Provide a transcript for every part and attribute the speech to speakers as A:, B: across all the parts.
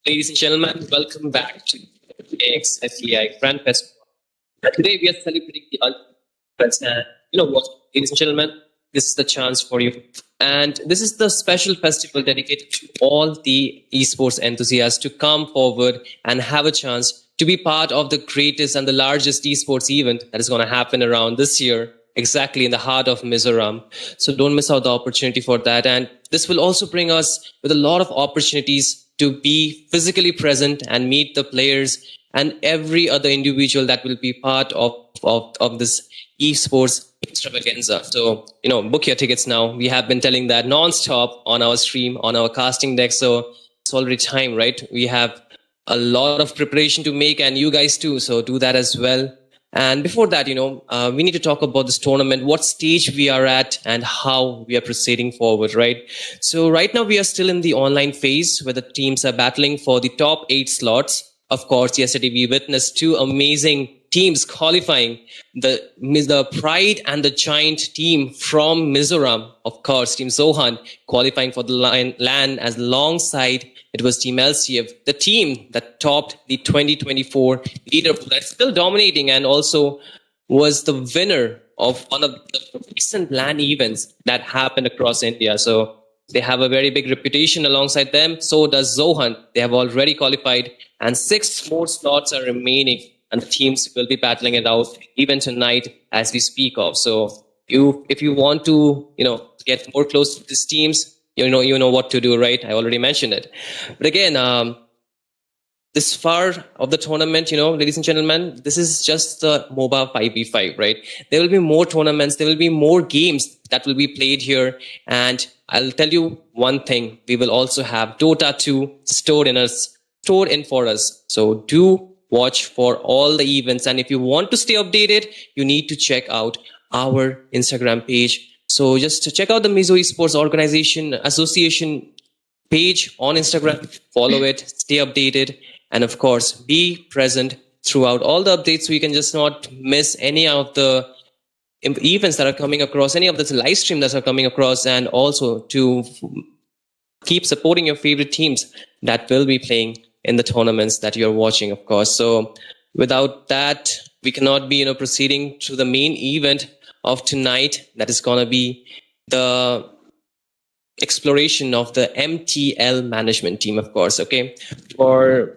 A: Ladies and gentlemen, welcome back to the FEAI Grand Festival. And today we are celebrating the ultimate friends. And you know what, ladies and gentlemen, this is the chance for you. And this is the special festival dedicated to all the esports enthusiasts to come forward and have a chance to be part of the greatest and the largest esports event that is going to happen around this year, exactly in the heart of Mizoram. So don't miss out the opportunity for that. And this will also bring us with a lot of opportunities to be physically present and meet the players and every other individual that will be part of this esports extravaganza. So, book your tickets now. We have been telling that non-stop on our stream, on our casting deck. So it's already time, right? We have a lot of preparation to make, and you guys too. So do that as well. And before that, we need to talk about this tournament, what stage we are at and how we are proceeding forward, right? So right now we are still in the online phase where the teams are battling for the top 8 slots. Of course, yesterday we witnessed 2 amazing teams qualifying, the Pride and the Giant team from Mizoram, of course, Team Zohan qualifying for the LAN as alongside it was Team LCF, the team that topped the 2024 leaderboard that's still dominating and also was the winner of one of the recent LAN events that happened across India. So they have a very big reputation alongside them. So does Zohan. They have already qualified and 6 more slots are remaining and the teams will be battling it out even tonight as we speak of. So if you want to, get more close to these teams, you know what to do, right? I already mentioned it. But again, this far of the tournament, ladies and gentlemen, this is just the MOBA 5v5, right? There will be more tournaments. There will be more games that will be played here. And I'll tell you one thing. We will also have Dota 2 stored in for us. So do watch for all the events. And if you want to stay updated, you need to check out our Instagram page. So just to check out the Mizo Esports Organization Association page on Instagram, follow it, stay updated, and of course, be present throughout all the updates so you can just not miss any of the events that are coming across, any of the live stream that are coming across, and also to keep supporting your favorite teams that will be playing in the tournaments that you're watching, of course. So without that, we cannot be, proceeding to the main event of tonight. That is going to be the exploration of the MTL management team, of course. Okay. For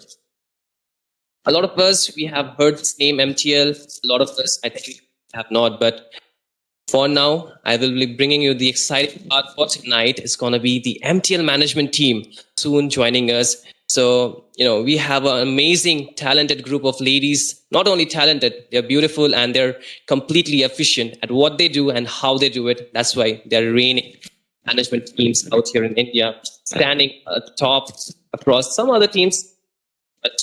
A: a lot of us, we have heard this name MTL. A lot of us, I think, have not. But for now, I will be bringing you the exciting part for tonight. It's going to be the MTL management team soon joining us. So, we have an amazing, talented group of ladies. Not only talented, they're beautiful and they're completely efficient at what they do and how they do it. That's why they're reigning management teams out here in India, standing at the top across some other teams. But,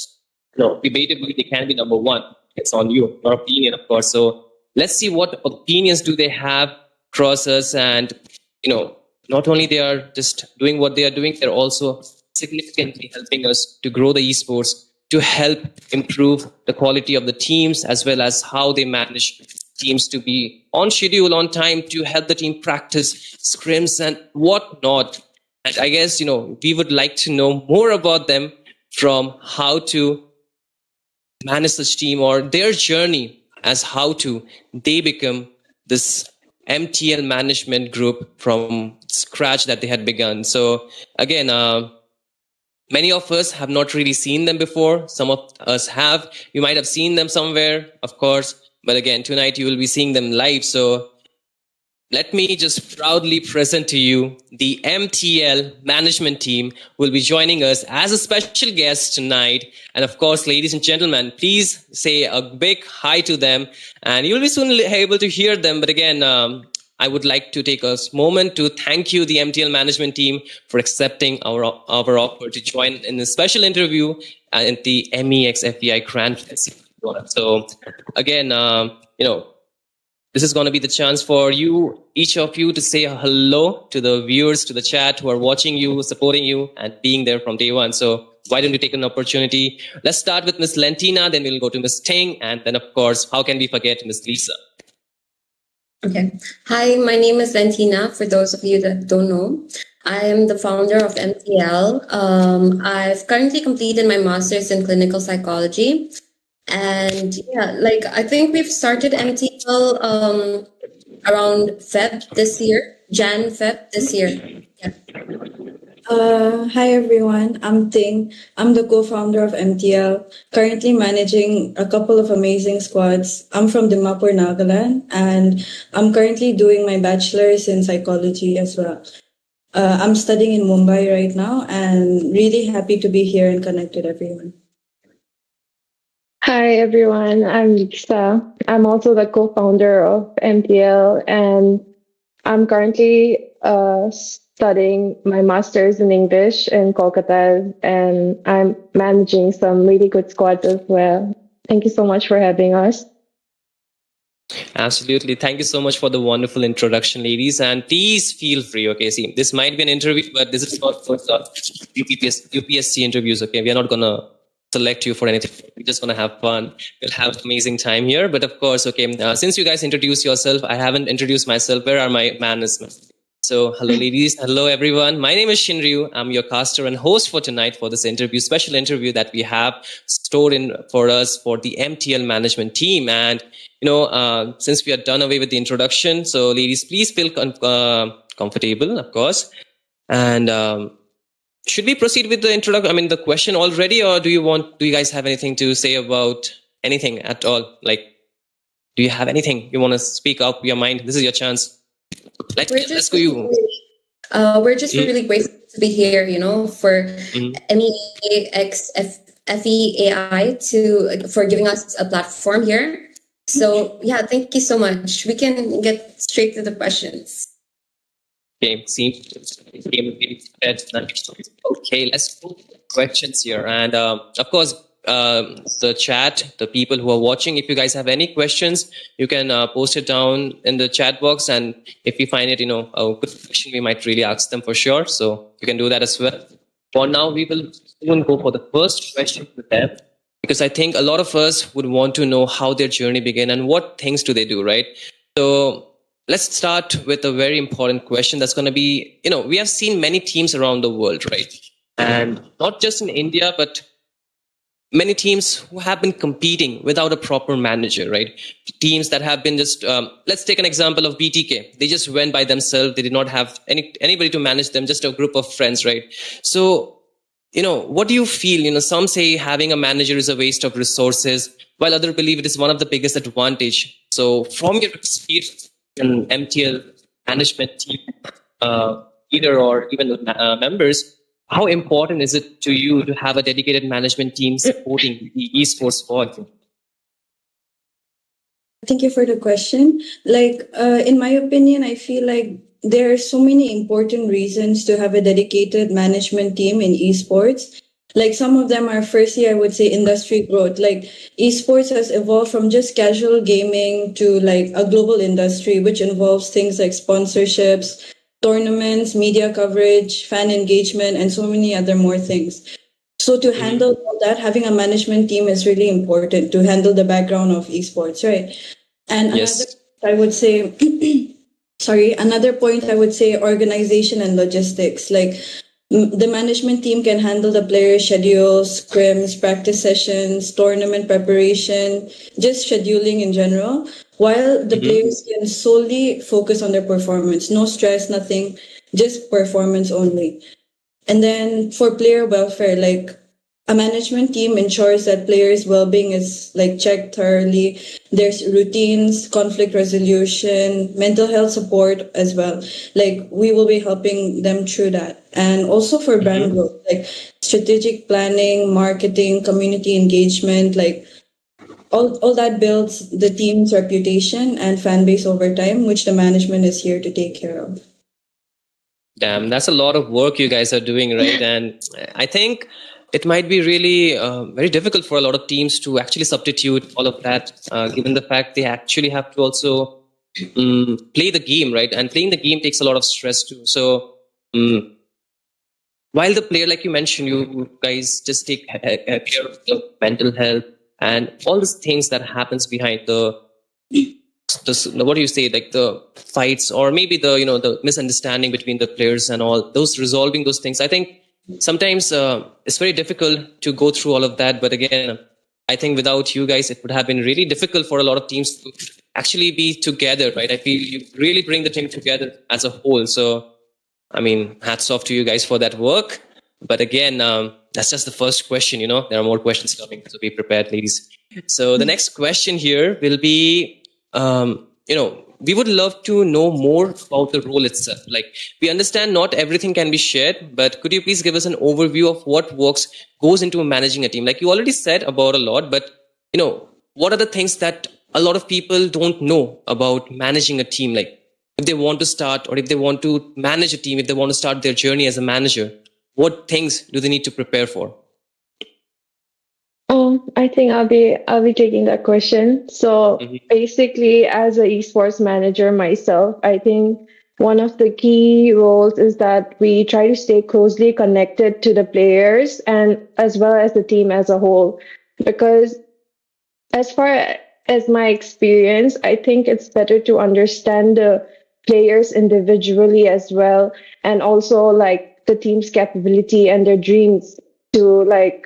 A: debatably, they can be number 1. It's on you, your opinion, of course. So let's see what opinions do they have across us. And, not only they are just doing what they are doing, they're also significantly helping us to grow the esports, to help improve the quality of the teams, as well as how they manage teams to be on schedule, on time, to help the team practice scrims and whatnot. And I guess, we would like to know more about them, from how to manage such team or their journey as how to they become this MTL management group from scratch that they had begun. So again, many of us have not really seen them before. Some of us have. You might have seen them somewhere, of course. But again, tonight you will be seeing them live. So let me just proudly present to you the MTL management team who will be joining us as a special guest tonight. And of course, ladies and gentlemen, please say a big hi to them. And you'll be soon able to hear them. But again, I would like to take a moment to thank you, the MTL management team, for accepting our offer to join in a special interview at the MEX FEAI Grand Festival. So again, this is going to be the chance for you, each of you, to say hello to the viewers, to the chat who are watching you, supporting you, and being there from day one. So why don't you take an opportunity? Let's start with Miss Lentina, then we'll go to Miss Ting, and then, of course, how can we forget Miss Lisa?
B: Okay. Hi, my name is Lentina, for those of you that don't know. I am the founder of MTL. I've currently completed my master's in clinical psychology. And yeah, like I think we've started MTL around Feb this year, Feb this year. Yeah.
C: Hi everyone, I'm Ting. I'm the co-founder of MTL, currently managing a couple of amazing squads. I'm from Dimapur, Nagaland, and I'm currently doing my bachelor's in psychology as well. I'm studying in Mumbai right now and really happy to be here and connect with everyone.
D: Hi everyone, I'm Lisa. I'm also the co-founder of MTL and I'm currently studying my master's in English in Kolkata and I'm managing some really good squads as well. Thank you so much for having us.
A: Absolutely. Thank you so much for the wonderful introduction, ladies. And please feel free. Okay, see, this might be an interview, but this is not for UPSC interviews. Okay, we are not gonna select you for anything. We're just gonna have fun. We'll have an amazing time here. But of course, okay, since you guys introduced yourself, I haven't introduced myself. Where are my manners? So, hello, ladies. Hello, everyone. My name is Shinryu. I'm your caster and host for tonight for this interview, special interview that we have stored in for us for the MTL management team. And, since we are done away with the introduction, so ladies, please feel comfortable, of course. And should we proceed with the introduction? I mean, the question already, or do you guys have anything to say about anything at all? Like, do you have anything you want to speak up your mind? This is your chance. Let's go.
B: We're just really grateful to be here, for MEA FEAI for giving us a platform here. So yeah, thank you so much. We can get straight to the questions.
A: Okay, okay, let's go to questions here. And of course, the chat, the people who are watching, if you guys have any questions, you can post it down in the chat box. And if you find it, a good question, we might really ask them for sure. So you can do that as well. For now, we will soon go for the first question with them, because I think a lot of us would want to know how their journey began and what things do they do, right? So let's start with a very important question that's going to be, we have seen many teams around the world, right? And not just in India, but many teams who have been competing without a proper manager, right? Teams that have been just, let's take an example of BTK. They just went by themselves. They did not have anybody to manage them, just a group of friends, right? So, what do you feel? Some say having a manager is a waste of resources, while others believe it is one of the biggest advantage. So from your experience in MTL management team, leader or even the members, how important is it to you to have a dedicated management team supporting the esports sport?
C: Thank you for the question. In my opinion, I feel like there are so many important reasons to have a dedicated management team in esports. Some of them are, firstly, I would say industry growth. Esports has evolved from just casual gaming to a global industry, which involves things like sponsorships, tournaments, media coverage, fan engagement, and so many other more things. So to handle all that, having a management team is really important to handle the background of esports, right? And
A: yes.
C: Another point I would say organization and logistics. The management team can handle the player schedules, scrims, practice sessions, tournament preparation, just scheduling in general, while the players can solely focus on their performance. No stress, nothing, just performance only. And then for player welfare, a management team ensures that players' well-being is checked thoroughly. There's routines, conflict resolution, mental health support as well. We will be helping them through that. And also for brand growth, strategic planning, marketing, community engagement, all that builds the team's reputation and fan base over time, which the management is here to take care of.
A: Damn, that's a lot of work you guys are doing, right? And I think it might be really very difficult for a lot of teams to actually substitute all of that, given the fact they actually have to also play the game, right? And playing the game takes a lot of stress too. So while the player, like you mentioned, you guys just take care of the mental health and all these things that happens behind the what do you say, like the fights or maybe the the misunderstanding between the players and all those, resolving those things. I think sometimes it's very difficult to go through all of that, but again, I think without you guys it would have been really difficult for a lot of teams to actually be together, right? I feel you really bring the team together as a whole. So I mean, hats off to you guys for that work. But again, that's just the first question. There are more questions coming, so be prepared, ladies. So the next question here will be, we would love to know more about the role itself. Like, we understand not everything can be shared, but could you please give us an overview of what goes into managing a team? Like you already said about a lot, but what are the things that a lot of people don't know about managing a team? Like, if they want to start, or if they want to manage a team, if they want to start their journey as a manager, what things do they need to prepare for?
D: I think I'll be taking that question. So basically, as an esports manager myself, I think one of the key roles is that we try to stay closely connected to the players and as well as the team as a whole. Because as far as my experience, I think it's better to understand the players individually as well, and also like the team's capability and their dreams to like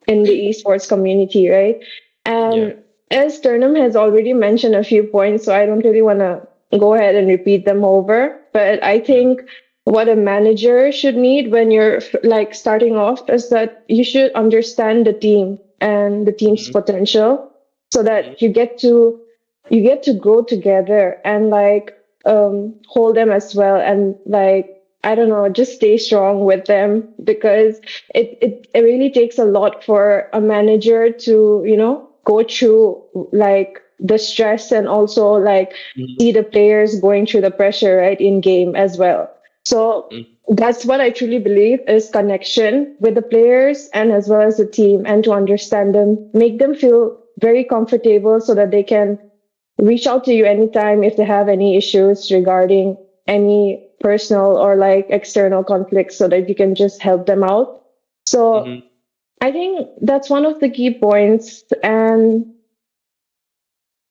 D: in the esports community, right? And as Turnham has already mentioned a few points, so I don't really want to go ahead and repeat them over. But I think what a manager should need when you're like starting off is that you should understand the team and the team's potential, so that you get to grow together and like hold them as well, and like I don't know, just stay strong with them, because it really takes a lot for a manager to go through like the stress and also like see the players going through the pressure right in game as well. So that's what I truly believe is connection with the players and as well as the team, and to understand them, make them feel very comfortable so that they can reach out to you anytime if they have any issues regarding any personal or like external conflicts, so that you can just help them out. So I think that's one of the key points. And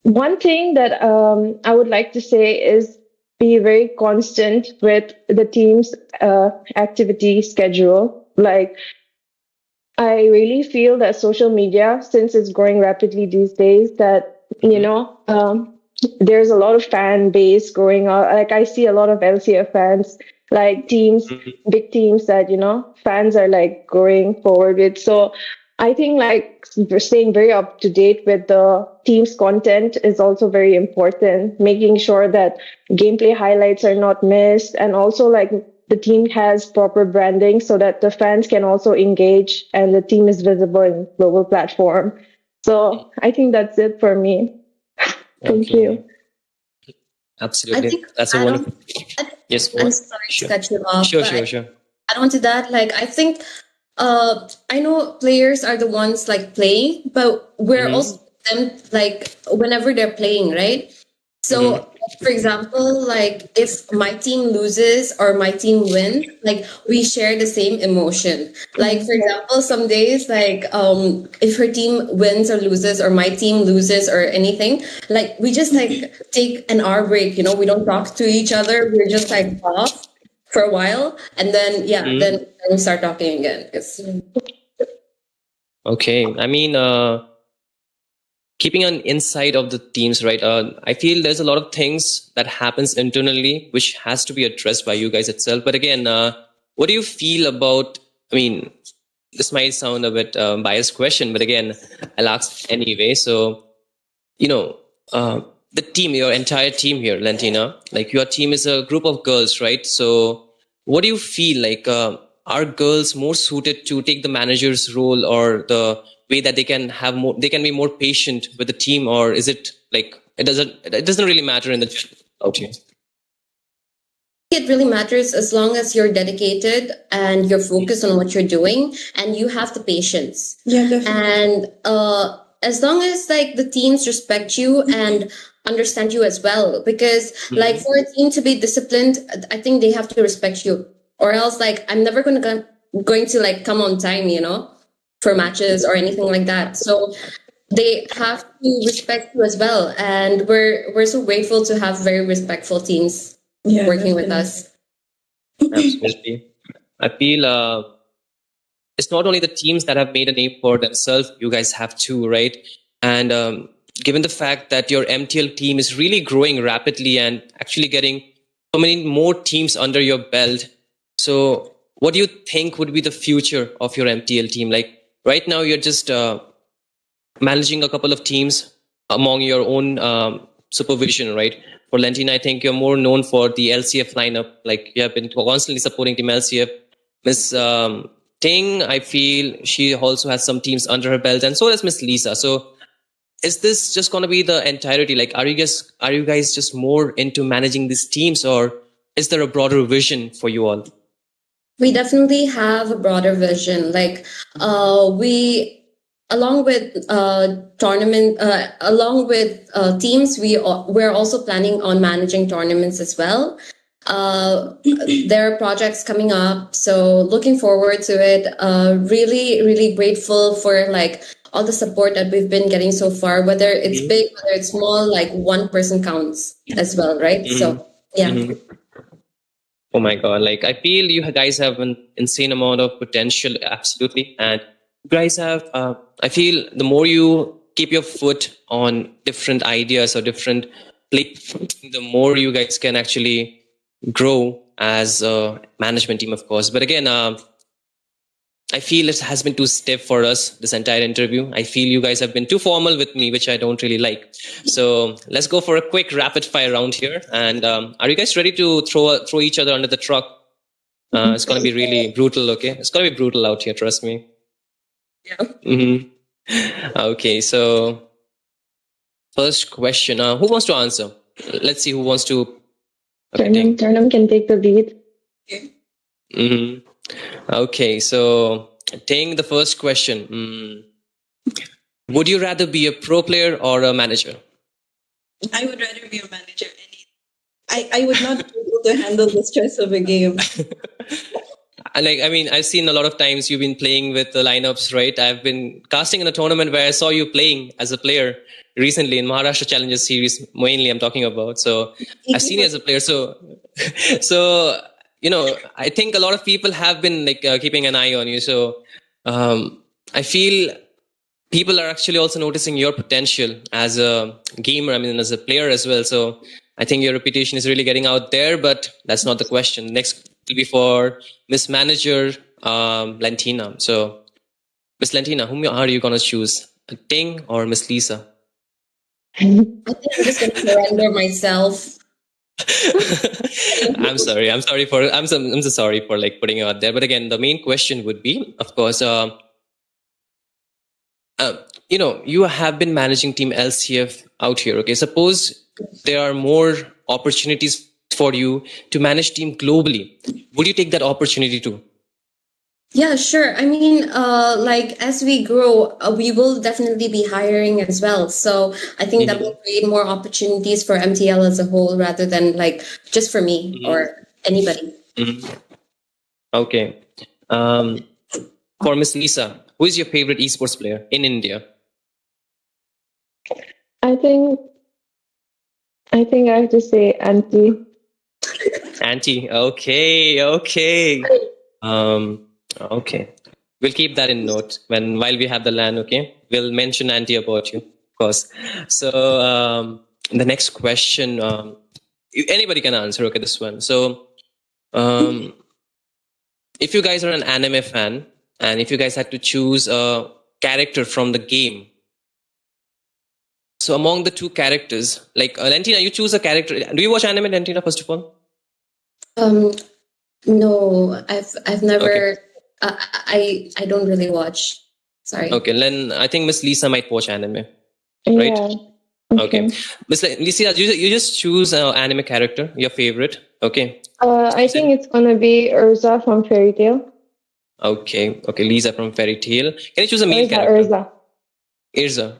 D: one thing that I would like to say is be very constant with the team's activity schedule. Like, I really feel that social media, since it's growing rapidly these days, that there's a lot of fan base growing up. Like, I see a lot of LCF fans, like teams, big teams that fans are like going forward with. So I think like staying very up to date with the team's content is also very important. Making sure that gameplay highlights are not missed, and also like the team has proper branding so that the fans can also engage and the team is visible in global platform. So I think that's it for me. Thank you.
A: Absolutely.
B: I think
A: That's a wonderful. Yes,
B: I'm sorry to cut you off.
A: Sure.
B: Add on to that, like I think I know players are the ones like playing, but we're also them like whenever they're playing, right? So for example, like if my team loses or my team wins, like we share the same emotion. Like for example, some days like if her team wins or loses or my team loses or anything, like we just like take an hour break, we don't talk to each other. We're just like off for a while, and then then we start talking again.
A: Okay. I mean, keeping an insight of the teams, right? I feel there's a lot of things that happens internally which has to be addressed by you guys itself. But again, what do you feel about? I mean, this might sound a bit biased question, but again, I'll ask anyway. So, the team, your entire team here, Lentina, like your team is a group of girls, right? So, what do you feel like? Are girls more suited to take the manager's role, or the way that they can be more patient with the team, or is it like it doesn't really matter in the out here?
B: It really matters as long as you're dedicated and you're focused on what you're doing and you have the patience.
C: Yeah, definitely.
B: And as long as like the teams respect you and understand you as well, because like for a team to be disciplined, I think they have to respect you, or else like I'm never going to like come on time, for matches or anything like that. So they have to respect you as well. And we're so grateful to have very respectful teams working with us.
A: Absolutely. I feel it's not only the teams that have made a name for themselves, you guys have too, right? And given the fact that your MTL team is really growing rapidly and actually getting so many more teams under your belt, so what do you think would be the future of your MTL team? Like right now, you're just managing a couple of teams among your own supervision, right? For Lentina, I think you're more known for the LCF lineup. Like you have been constantly supporting Team LCF. Miss Ting, I feel she also has some teams under her belt, and so does Miss Lisa. So is this just going to be the entirety? Like, are you guys just more into managing these teams, or is there a broader vision for you all?
B: We definitely have a broader vision. Like we, along with teams, we're also planning on managing tournaments as well. There are projects coming up, so looking forward to it. Really, really grateful for like all the support that we've been getting so far. Whether it's big, whether it's small, like one person counts as well, right? So yeah.
A: Oh my God! Like I feel you guys have an insane amount of potential, absolutely, and you guys have. I feel the more you keep your foot on different ideas or different the more you guys can actually grow as a management team, of course. But again, I feel it has been too stiff for us, this entire interview. I feel you guys have been too formal with me, which I don't really like. So let's go for a quick rapid fire round here. And are you guys ready to throw each other under the truck? It's going to be really brutal, okay? It's going to be brutal out here, trust me.
B: Yeah.
A: Okay, so first question. Who wants to answer? Let's see who wants to.
D: Okay, Turnham can take the lead.
A: Okay, so taking the first question. Would you rather be a pro player or a manager?
C: I would rather be a manager. I would not be able to handle the stress of a game.
A: I've seen a lot of times you've been playing with the lineups, right? I've been casting in a tournament where I saw you playing as a player recently in Maharashtra Challenges series, mainly I'm talking about. So I've seen you as a player. So, I think a lot of people have been keeping an eye on you. So I feel people are actually also noticing your potential as a gamer, as a player as well. So I think your reputation is really getting out there, but that's not the question. Next will be for Miss Manager Lentina. So Miss Lentina, whom are you going to choose? Ting or Miss Lisa?
B: I think I'm just going to surrender myself.
A: I'm so sorry for like putting you out there. But again, the main question would be, of course, you have been managing Team LCF out here. Okay, suppose there are more opportunities for you to manage team globally. Would you take that opportunity too?
B: Yeah, sure. As we grow, we will definitely be hiring as well. So I think that will create more opportunities for MTL as a whole rather than just for me or anybody.
A: Okay. For Miss Lisa, who is your favorite esports player in India?
D: I think I have to say Auntie.
A: Auntie. Okay. Okay. We'll keep that in note while we have the LAN, okay? We'll mention Auntie about you, of course. So the next question, anybody can answer, okay, this one. So if you guys are an anime fan, and if you guys had to choose a character from the game, so among the two characters, Lentina, you choose a character. Do you watch anime, Lentina, first of all?
B: No, I've never. Okay. I don't really watch. Sorry.
A: Okay, then I think Miss Lisa might watch anime, right?
D: Yeah.
A: Okay. Miss Lisa, you just choose an anime character, your favorite. Okay.
D: I think it's gonna be Urza from Fairy Tail.
A: Okay, Lisa from Fairy Tail. Can you choose a male character? Urza.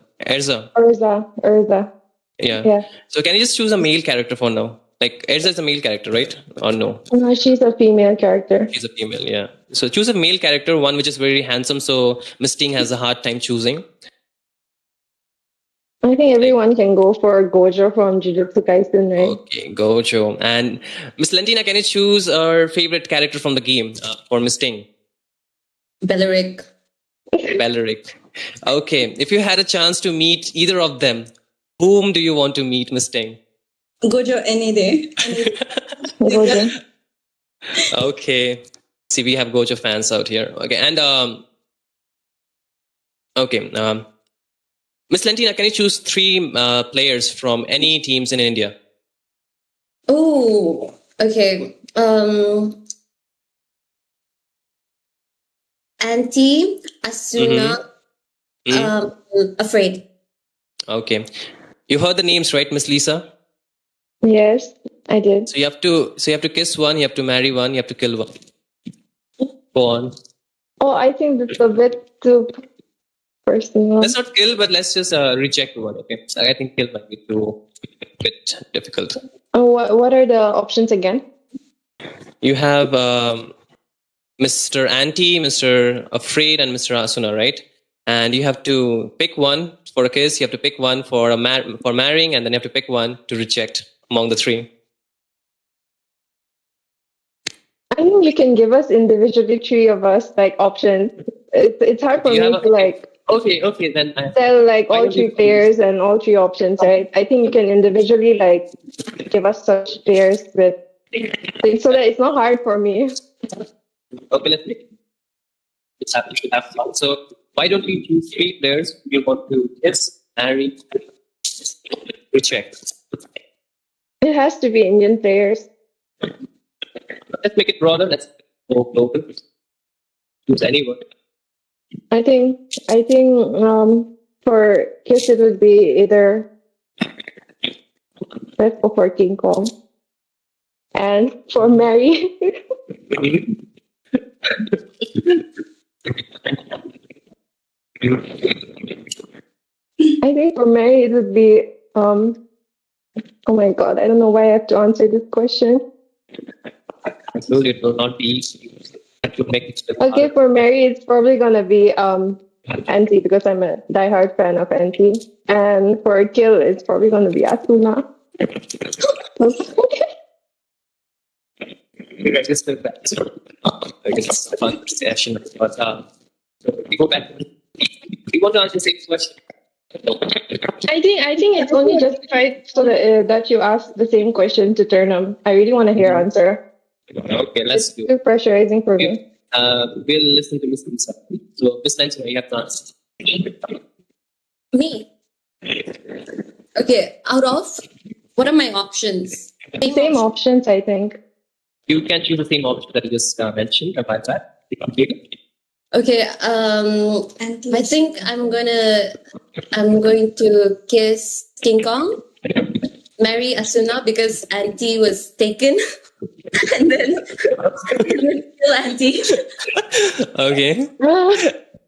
A: Yeah. So can you just choose a male character for now? Erza is a male character, right? Or no?
D: No, she's a female character.
A: She's a female, yeah. So choose a male character, one which is very handsome, so Miss Ting has a hard time choosing.
D: I think everyone can go for Gojo from Jujutsu Kaisen, right?
A: Okay, Gojo. And Miss Lentina, can you choose our favorite character from the game for Miss Ting?
B: Belleric.
A: Belleric. Okay, if you had a chance to meet either of them, whom do you want to meet, Miss Ting?
C: Gojo any day.
D: Gojo.
A: Okay. See, we have Gojo fans out here. Okay, and Miss Lentina, can you choose 3 players from any teams in India?
B: Oh, okay. Anti, Asuna, Afraid.
A: Okay. You heard the names, right, Miss Lisa?
D: Yes, I did.
A: So you have to kiss one, you have to marry one, you have to kill one. Go on.
D: Oh, I think that's a bit too personal.
A: Let's not kill, but let's just reject one. Okay. So I think kill might be too bit difficult.
D: Oh, what are the options again?
A: You have Mr. Anti, Mr. Afraid, and Mr. Asuna, right? And you have to pick one for a kiss. You have to pick one for for marrying, and then you have to pick one to reject among the 3.
D: I think you can give us individually 3 of us like options. It's hard for me to like
A: Okay, then
D: tell like all 3 players and all 3 options, right? I think you can individually like give us such players with so that it's not hard for me.
A: okay, let's have fun. So why don't we choose 3 players you want to kiss, marry, reject?
D: It has to be Indian players.
A: Let's make it broader. Let's go global. Choose anyone.
D: I think for Kiss it would be either let's go for King Kong. And for Mary I think for Mary it would be oh my god, I don't know why I have to answer this question.
A: I told you it will not be easy. That would make it
D: Okay, for Mary it's probably gonna be Auntie because I'm a diehard fan of Auntie. And for Kill it's probably gonna be Asuna.
A: I guess it's a fun session, but so we go back. We want to answer the same question.
D: I think it's only justified so that you ask the same question to Turnham. I really want to hear answer.
A: Okay, let's do
D: It's too pressurizing for me.
A: We'll listen to Miss Lisa. So, Miss Lisa, you have to answer.
B: Me. Okay, out of what are my options?
D: Same options, I think.
A: You can choose the same option that you just mentioned about that.
B: Okay, I think I'm going to kiss King Kong, marry Asuna because Auntie was taken, and then kill Auntie.
A: Okay.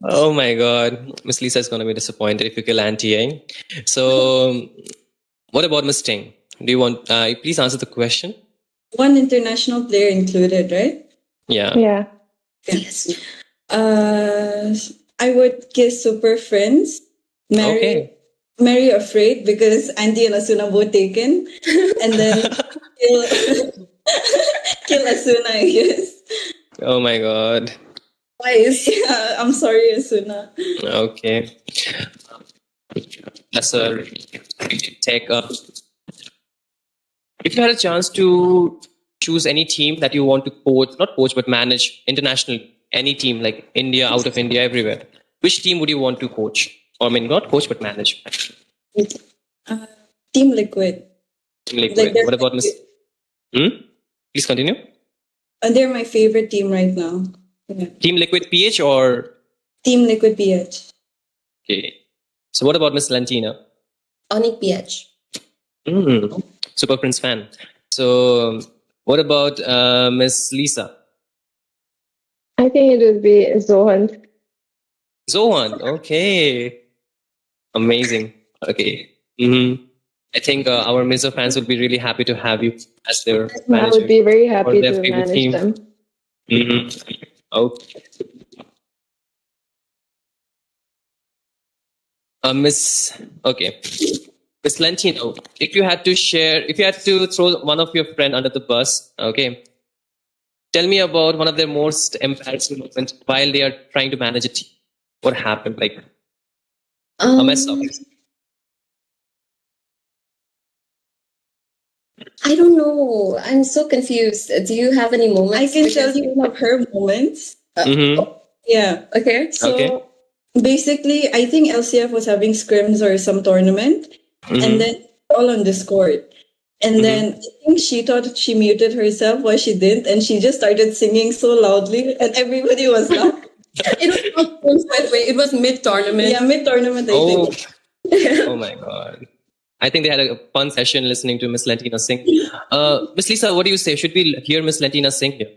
A: Oh my God. Miss Lisa is going to be disappointed if you kill Auntie, eh? So, what about Miss Ting? Do you want, please answer the question?
C: One international player included, right?
A: Yeah.
D: Yeah.
B: Yes.
C: I would kiss Super Friends, marry Afraid because Andy and Asuna both taken, and then kill Asuna, I guess.
A: Oh my God.
B: Twice.
C: Yeah, I'm sorry, Asuna.
A: Okay. That's a take up. If you had a chance to choose any team that you want to coach, not coach, but manage internationally, any team like India, out of India, everywhere, which team would you want to coach? Or I mean, not coach, but manage.
C: Team Liquid.
A: Liquid. What about Miss? Please continue.
C: They're my favorite team right now. Yeah.
A: Team Liquid PH or?
C: Team Liquid PH.
A: Okay. So what about Miss Lantina?
B: Onyx PH.
A: Super Prince fan. So what about Miss Lisa?
D: I think it would be Zohan.
A: Zohan. Okay. Amazing. Okay. I think our Mizo fans will be really happy to have you as their manager.
D: I would be very happy
A: their
D: to
A: favorite
D: manage
A: team.
D: them.
A: Okay. Miss. Okay. Miss Lentino, if you had to throw one of your friend under the bus, okay, tell me about one of their most embarrassing moments while they are trying to manage a team. What happened? Like a mess up.
B: I don't know. I'm so confused. Do you have any moments?
C: I can tell
B: Because-
C: you one of her moments.
A: Mm-hmm.
C: Yeah.
B: Okay.
C: So
A: Okay.
C: basically, I think LCF was having scrims or some tournament, and then all on Discord. And then I think she thought she muted herself while she didn't, and she just started singing so loudly, and everybody was laughing.
B: It was not close, by the way. It was mid-tournament.
C: Yeah, mid tournament, I
A: Oh,
C: think.
A: oh my God. I think they had a fun session listening to Miss Lentina sing. Miss Lisa, what do you say? Should we hear Miss Lentina sing here?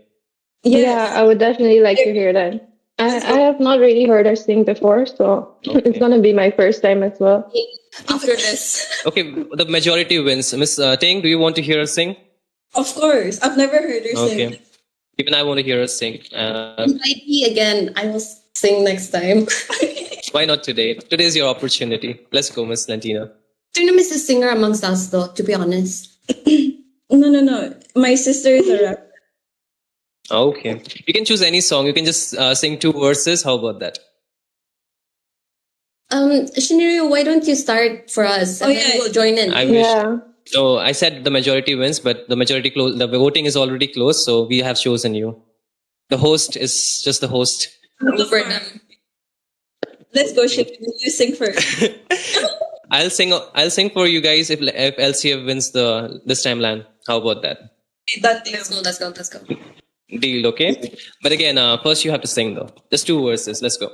D: Yeah, I would definitely like to hear that. I have not really heard her sing before, so it's gonna be my first time as well.
B: After this.
A: Okay, the majority wins. Miss Ting, do you want to hear her sing?
C: Of course, I've never heard her sing.
A: Okay. Even I want to hear her sing.
B: Maybe again, I will sing next time.
A: Why not today? Today is your opportunity. Let's go, Miss Lentina.
B: Tuna is a singer amongst us, though, to be honest.
C: No. My sister is a rapper.
A: Okay. You can choose any song. You can just sing 2 verses. How about that?
B: Shiniru, why don't you start for us? And then we'll join in.
A: I wish.
D: Yeah.
A: So I said the majority wins, but the the voting is already closed, so we have chosen you. The host is just the host.
B: For them.
C: Let's go, Ship. You sing first.
A: I'll sing for you guys if LCF wins this time LAN. How about that?
B: Let's go.
A: Deal, okay? But again, first you have to sing though. Just 2 verses. Let's go.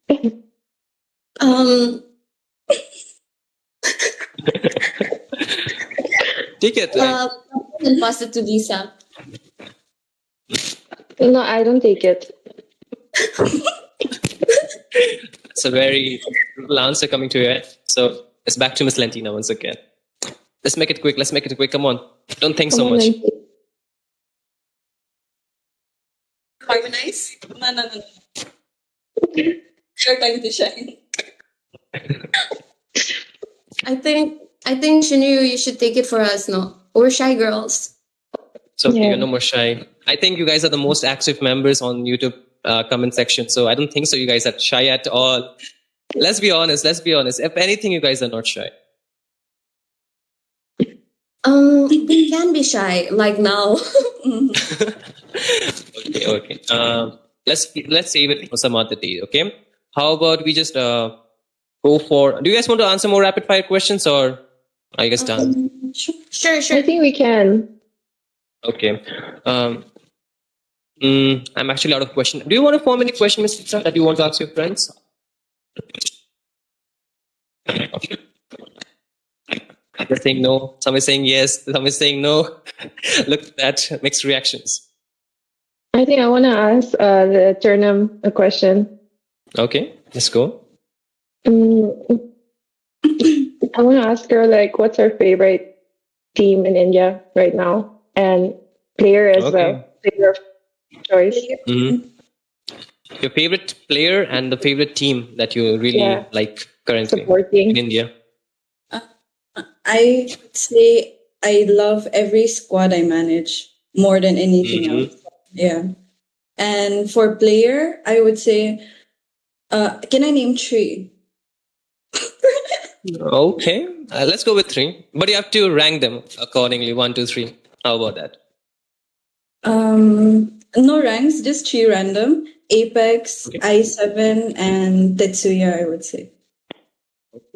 A: Take it.
B: And pass it to Lisa.
D: No, I don't take it.
A: It's a very brutal answer coming to your head. So it's back to Miss Lentina once again. Let's make it quick. Come on. Don't think so
D: Come on,
A: much.
D: Nancy.
B: Harmonize?
C: No. Your time to shine.
B: I think Shiniru, you should take it for us, no? We're shy girls.
A: So
D: Yeah.
A: you're no more shy. I think you guys are the most active members on YouTube comment section. So I don't think so. You guys are shy at all. Let's be honest. If anything, you guys are not shy.
B: We can be shy, like now.
A: Okay. Let's save it for some other day. Okay. How about we just go for? Do you guys want to answer more rapid fire questions, or are you guys done?
B: Sure.
D: I think we can.
A: Okay. I'm actually out of question. Do you want to form any question, Mr. Lisa, that you want to ask your friends? They're saying no. Some is saying yes. Some is saying no. Look at that. Mixed reactions.
D: I think I want to ask the Turnham a question.
A: Okay, let's go.
D: Mm, I want to ask her, like, what's her favorite team in India right now? And player as well. Player of choice.
A: Mhm. Your favorite player and the favorite team that you really like currently
D: Supporting.
A: in India.
C: I would say I love every squad I manage more than anything else. Yeah. And for player, I would say, can I name 3?
A: Okay, let's go with 3. But you have to rank them accordingly. 1, 2, 3. How about that?
C: No ranks, just 3 random. Apex, I7, and Tetsuya, I would say.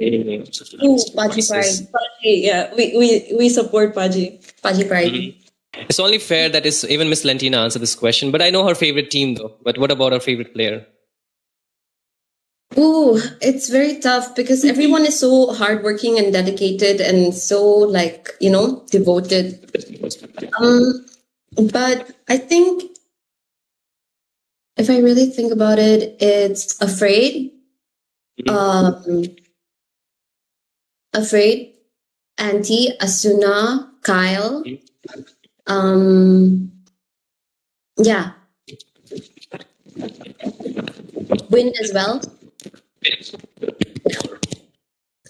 B: Ooh, Paji Pride.
C: Paji, yeah, we support Paji.
B: Paji Pride.
A: It's only fair that is even Miss Lentina answered this question. But I know her favorite team though. But what about her favorite player?
B: Ooh, it's very tough because everyone is so hardworking and dedicated and so, like, devoted. But I think if I really think about it, it's Afraid. Afraid, Auntie, Asuna, Kyle. Yeah. win as well.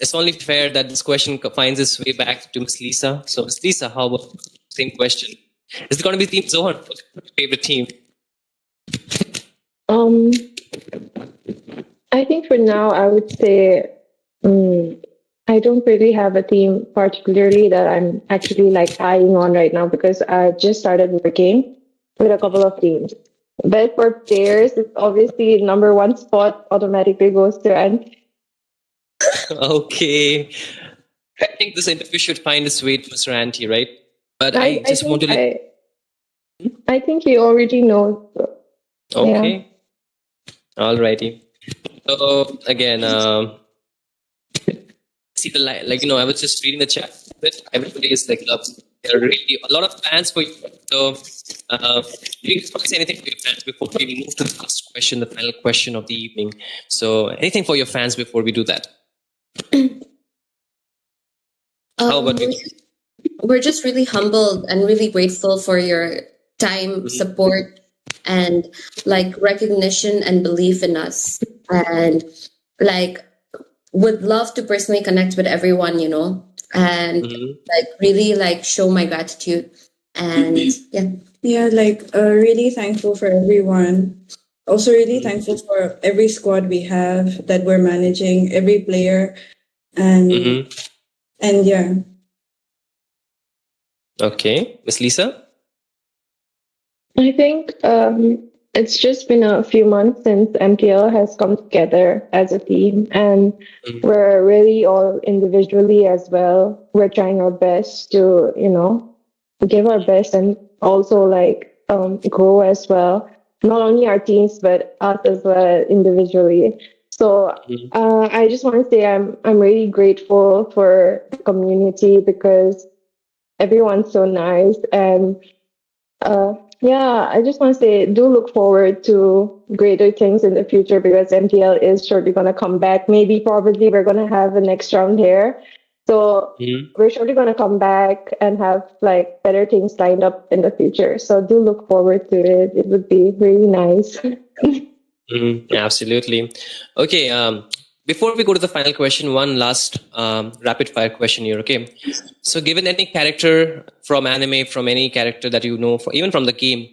A: It's only fair that this question finds its way back to Miss Lisa. So, Miss Lisa, how about same question? Is it going to be Team Zohan, favorite team?
D: I think for now, I would say I don't really have a team particularly that I'm actually like eyeing on right now because I just started working with a couple of teams. But for players, it's obviously number one spot automatically goes to Ant.
A: Okay. I think this interview should find its way to Mr. Anti, right? But I just want to
D: I think he already knows.
A: Okay. Yeah. Alrighty. So again, see the I was just reading the chat. But everybody is like there are really a lot of fans for you. So you can say anything for your fans before we move to the last question, the final question of the evening. So anything for your fans before we do that? How about you?
B: We're just really humbled and really grateful for your time, support, and like recognition and belief in us. And like would love to personally connect with everyone, and like really like show my gratitude. And
C: really thankful for everyone. Also really thankful for every squad we have that we're managing, every player, and yeah.
A: Okay, Miss Lisa.
D: I think it's just been a few months since MTL has come together as a team, and we're really all individually as well. We're trying our best to, give our best and also like grow as well. Not only our teams, but us as well individually. So I just want to say I'm really grateful for the community because everyone's so nice. And I just want to say do look forward to greater things in the future because MTL is surely going to come back. Probably we're going to have a next round here. So we're surely going to come back and have like better things lined up in the future. So do look forward to it. It would be really nice.
A: Absolutely. Okay. Before we go to the final question, one last rapid fire question here. Okay. So given any character from anime, from any character that you know, even from the game,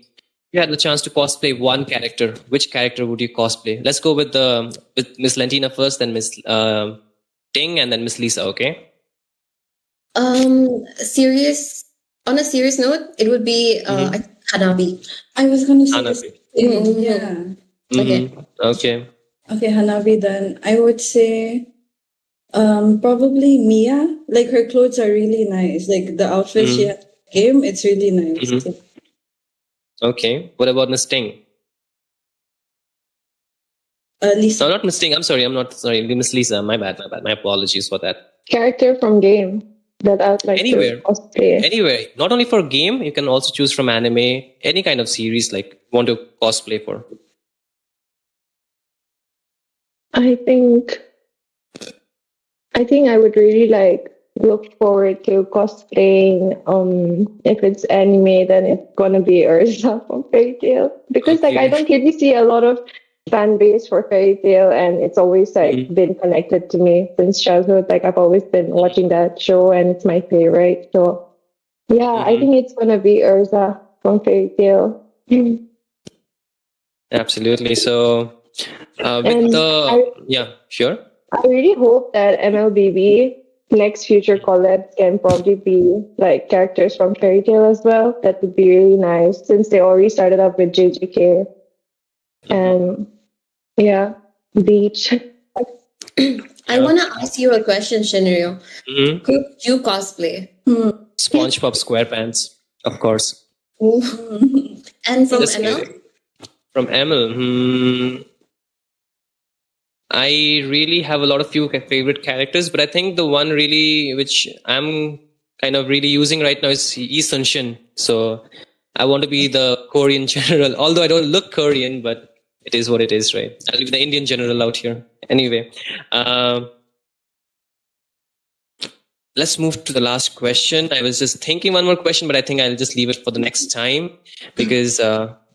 A: you had the chance to cosplay one character. Which character would you cosplay? Let's go with Miss Lentina first, then Miss Ting, and then Miss Lisa. Okay.
B: On a serious note, it would be Hanabi.
C: I was gonna say
A: Hanabi.
C: Yeah.
A: Okay.
C: Okay, Hanabi then. I would say probably Mia. Like her clothes are really nice. Like the outfit she has in the game, it's really nice.
A: Okay. What about Miss Ting?
C: Lisa.
A: No, not Miss Ting. I'm sorry. Miss Lisa. My bad. My apologies for that.
D: Character from game that I'd like
A: Anywhere.
D: to cosplay.
A: Anywhere. Not only for game, you can also choose from anime, any kind of series like you want to cosplay for.
D: I think I would really like look forward to cosplaying. If it's anime, then it's gonna be Ursa from Fairy Tail because like I don't really see a lot of fan base for Fairy Tail, and it's always like been connected to me since childhood. Like I've always been watching that show, and it's my favorite. So I think it's gonna be Ursa from Fairy Tail.
A: Absolutely. So. Sure.
D: I really hope that MLBB next future collabs can probably be like characters from Fairy Tail as well. That would be really nice since they already started up with JJK. And Beach.
B: I want to ask you a question, Shinryu. Who would you cosplay?
A: SpongeBob SquarePants, of course.
B: And from ML?
A: From ML, I really have a lot of few favorite characters, but I think the one really which I'm kind of really using right now is Yi Sun-shin. So I want to be the Korean general, although I don't look Korean, but it is what it is, right? I'll be the Indian general out here. Anyway, let's move to the last question. I was just thinking one more question, but I think I'll just leave it for the next time because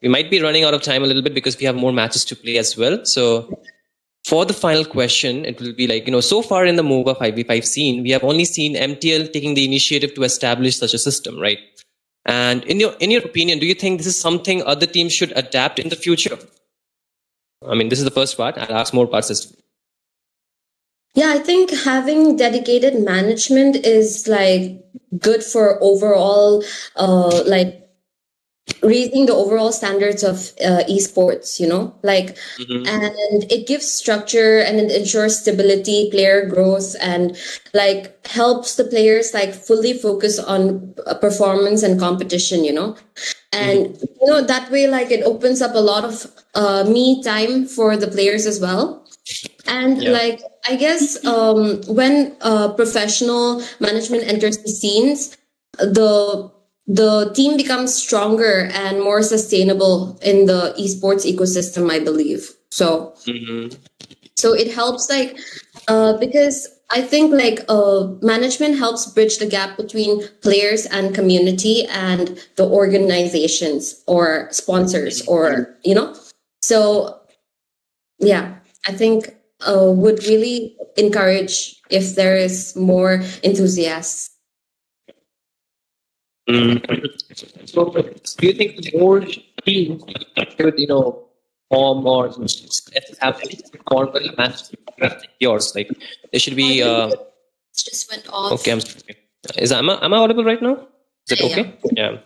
A: we might be running out of time a little bit because we have more matches to play as well. So for the final question, it will be like, so far in the MOBA 5v5 scene, we have only seen MTL taking the initiative to establish such a system, right? And in your opinion, do you think this is something other teams should adapt in the future? I mean, this is the first part. I'll ask more parts as well.
B: Yeah, I think having dedicated management is like good for overall, like raising the overall standards of esports, and it gives structure and it ensures stability, player growth, and like helps the players like fully focus on performance and competition, and that way like it opens up a lot of me time for the players as well. And like, I guess when professional management enters the scenes, the team becomes stronger and more sustainable in the esports ecosystem, I believe. So, so it helps like, because I think like management helps bridge the gap between players and community and the organizations or sponsors or, so yeah, I think would really encourage if there is more enthusiasts.
A: So do you think more teams should, form or have formal match like yours? Like there should be.
B: It just went off.
A: Okay, I'm sorry. Am I audible right now? Is it okay? Yeah.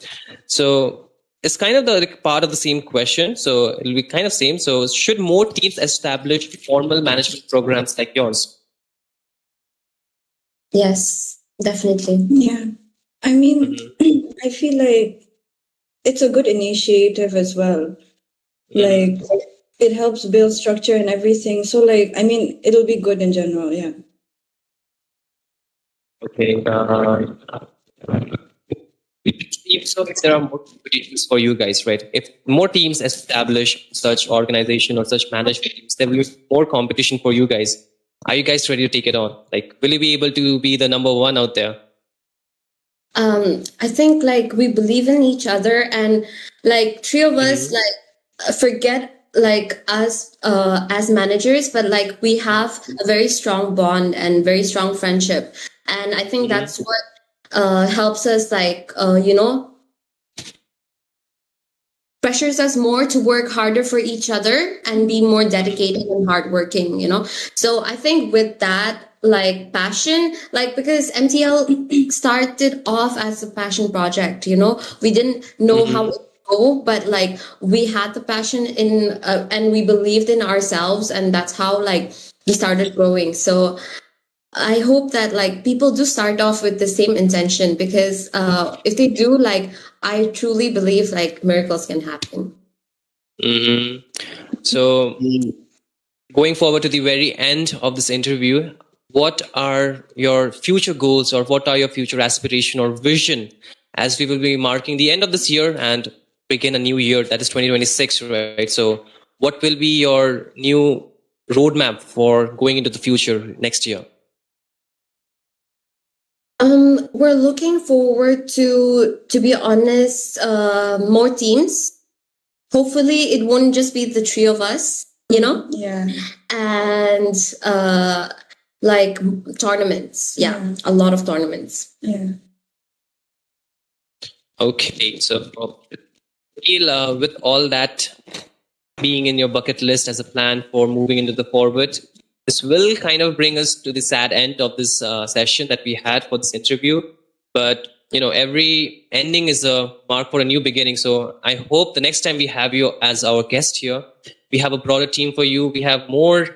A: So it's kind of the part of the same question. So it'll be kind of same. So should more teams establish formal management programs like yours?
B: Yes, definitely.
C: Yeah. I mean, I feel like it's a good initiative as well. Like, it helps build structure and everything. So, like, I mean, it'll be good in general, yeah.
A: Okay. So if there are more competitions for you guys, right? If more teams establish such organization or such management teams, there will be more competition for you guys. Are you guys ready to take it on? Like, will you be able to be the number one out there?
B: I think like we believe in each other, and like three of us like forget like us as managers, but like we have a very strong bond and very strong friendship, and I think that's what helps us like pressures us more to work harder for each other and be more dedicated and hardworking, So I think with that, like passion, like because MTL started off as a passion project, we didn't know how it would go, but like we had the passion in and we believed in ourselves, and that's how like we started growing. So I hope that like people do start off with the same intention, because if they do, like I truly believe like miracles can happen.
A: So going forward to the very end of this interview, what are your future goals or what are your future aspiration or vision as we will be marking the end of this year and begin a new year, that is 2026, right? So what will be your new roadmap for going into the future next year?
B: We're looking forward to be honest, more teams. Hopefully it won't just be the three of us,
C: Yeah.
B: and like tournaments. Yeah, a lot of tournaments.
C: Yeah.
A: Okay, so with all that being in your bucket list as a plan for moving into the forward, this will kind of bring us to the sad end of this session that we had for this interview. But, every ending is a mark for a new beginning. So I hope the next time we have you as our guest here, we have a broader team for you. We have more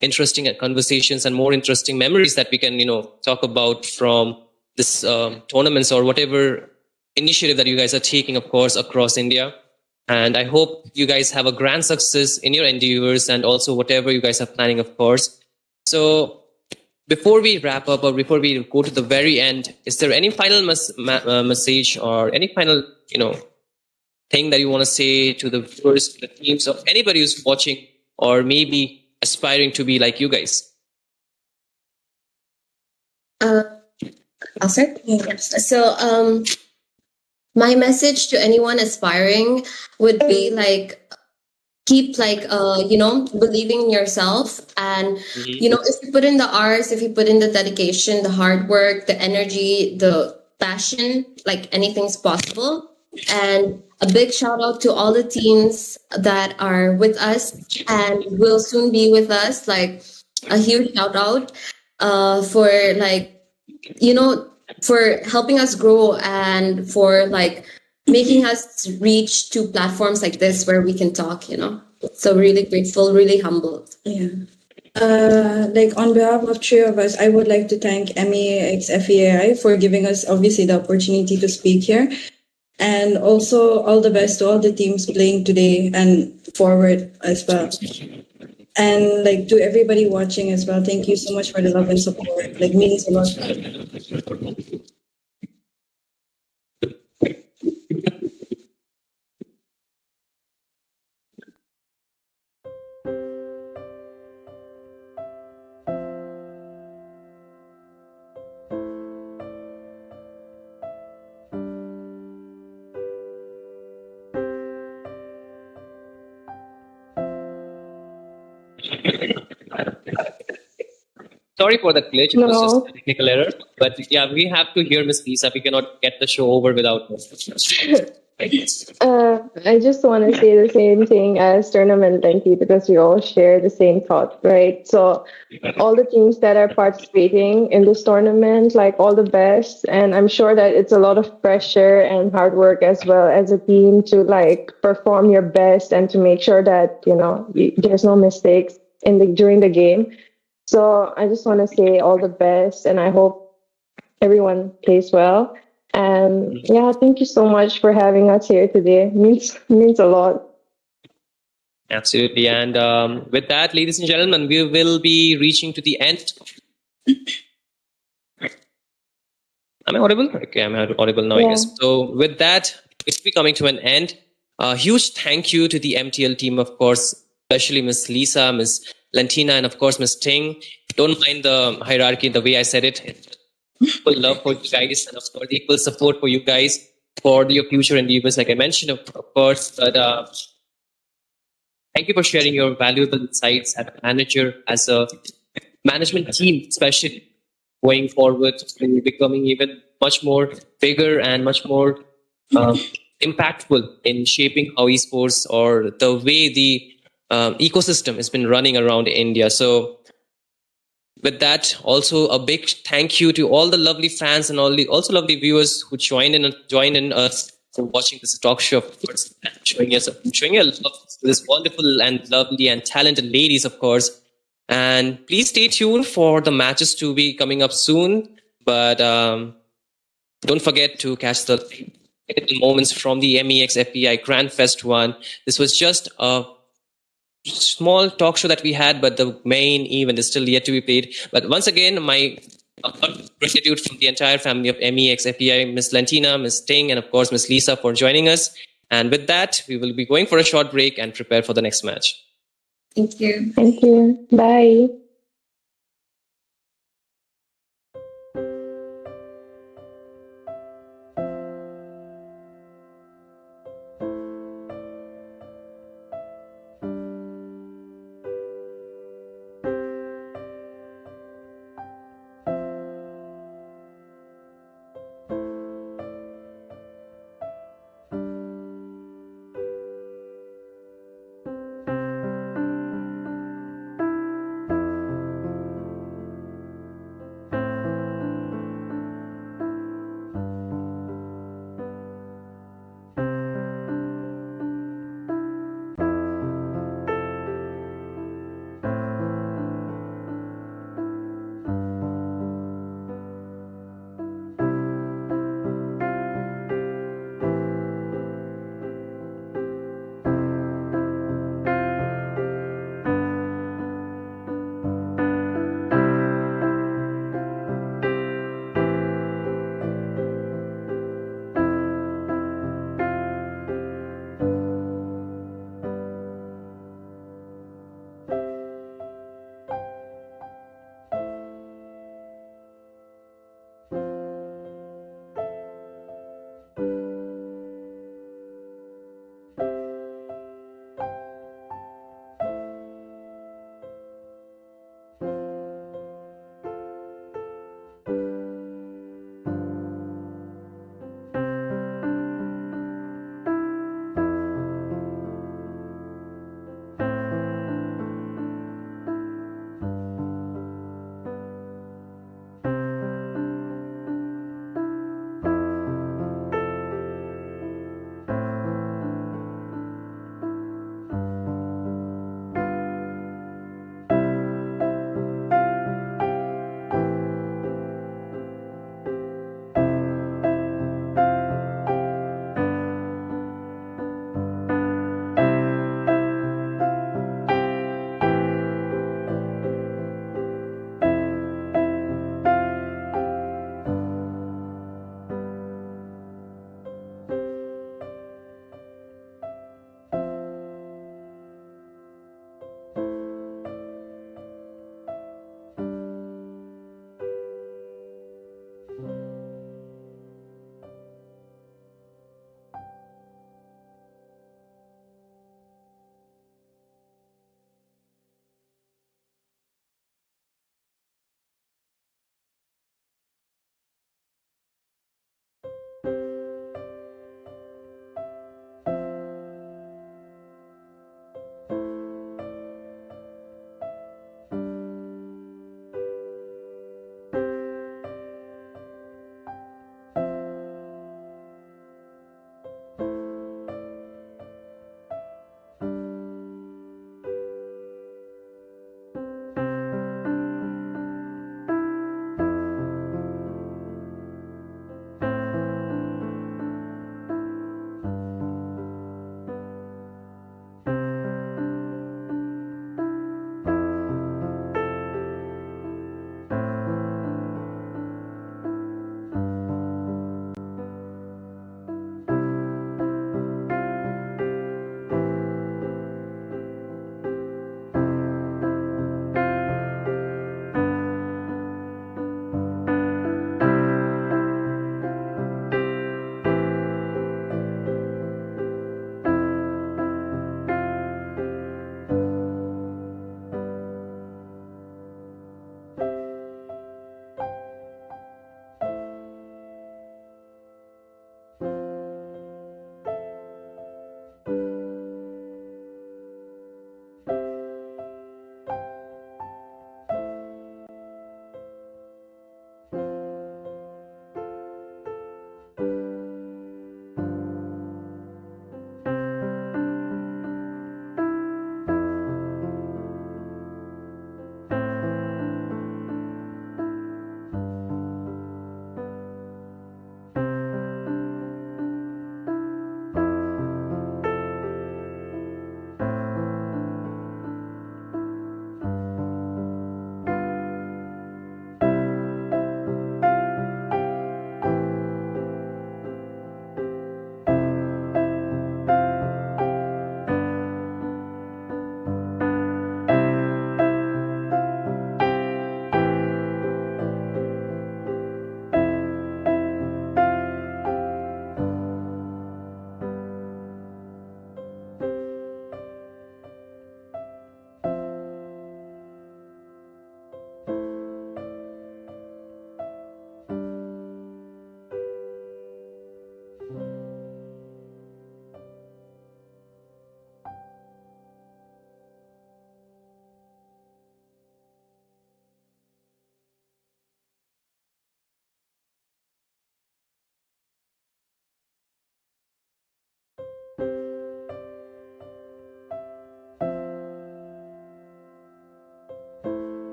A: interesting conversations and more interesting memories that we can, talk about from this tournaments or whatever initiative that you guys are taking, of course, across India. And I hope you guys have a grand success in your endeavors and also whatever you guys are planning, of course. So before we wrap up or before we go to the very end, is there any final message or any final, thing that you want to say to the viewers, the teams, or anybody who's watching or maybe aspiring to be like you guys?
B: I'll start. Yes. So my message to anyone aspiring would be like, keep like believing in yourself, and if you put in the hours, if you put in the dedication, the hard work, the energy, the passion, like anything's possible. And a big shout out to all the teams that are with us and will soon be with us. Like a huge shout out for like you know for helping us grow and for like making us reach to platforms like this where we can talk. So really grateful, really humbled.
C: Yeah. Like on behalf of three of us, I would like to thank MEA FEAI for giving us obviously the opportunity to speak here. And also all the best to all the teams playing today and forward as well. And like to everybody watching as well, thank you so much for the love and support. Like means a lot.
A: Sorry for the glitch. It was just
D: No.
A: a technical error. But yeah, we have to hear Miss Lisa. We cannot get the show over without her.
D: I just want to say the same thing as Tournament Lenky because we all share the same thought, right? So, all the teams that are participating in this tournament, like all the best. And I'm sure that it's a lot of pressure and hard work as well as a team to like perform your best and to make sure that, there's no mistakes during the game. So, I just want to say all the best and I hope everyone plays well. And yeah, thank you so much for having us here today. Means a lot.
A: Absolutely. And with that, ladies and gentlemen, we will be reaching to the end. Am I audible? Okay, I'm audible now, I guess. So with that, it's be coming to an end. A huge thank you to the MTL team, of course, especially Miss Lisa, Miss Lantina, and of course, Miss Ting. Don't mind the hierarchy, the way I said it. Equal love for you guys, and of course, equal support for you guys for your future endeavors, like I mentioned, of course. But thank you for sharing your valuable insights as a manager, as a management team, especially going forward and becoming even much more bigger and much more impactful in shaping how esports or the way the ecosystem has been running around India. So with that, also a big thank you to all the lovely fans and all the also lovely viewers who joined in us for watching this talk show, of course, and showing your love to this wonderful and lovely and talented ladies, of course. And please stay tuned for the matches to be coming up soon. But don't forget to catch the moments from the MEX FEI Grand Fest 1. This was just a small talk show that we had, but the main event is still yet to be played. But once again, my gratitude from the entire family of MEX FEI, Miss Lantina, Miss Ting, and of course Miss Lisa for joining us. And with that, we will be going for a short break and prepare for the next match.
B: Thank you.
D: Thank you. Bye.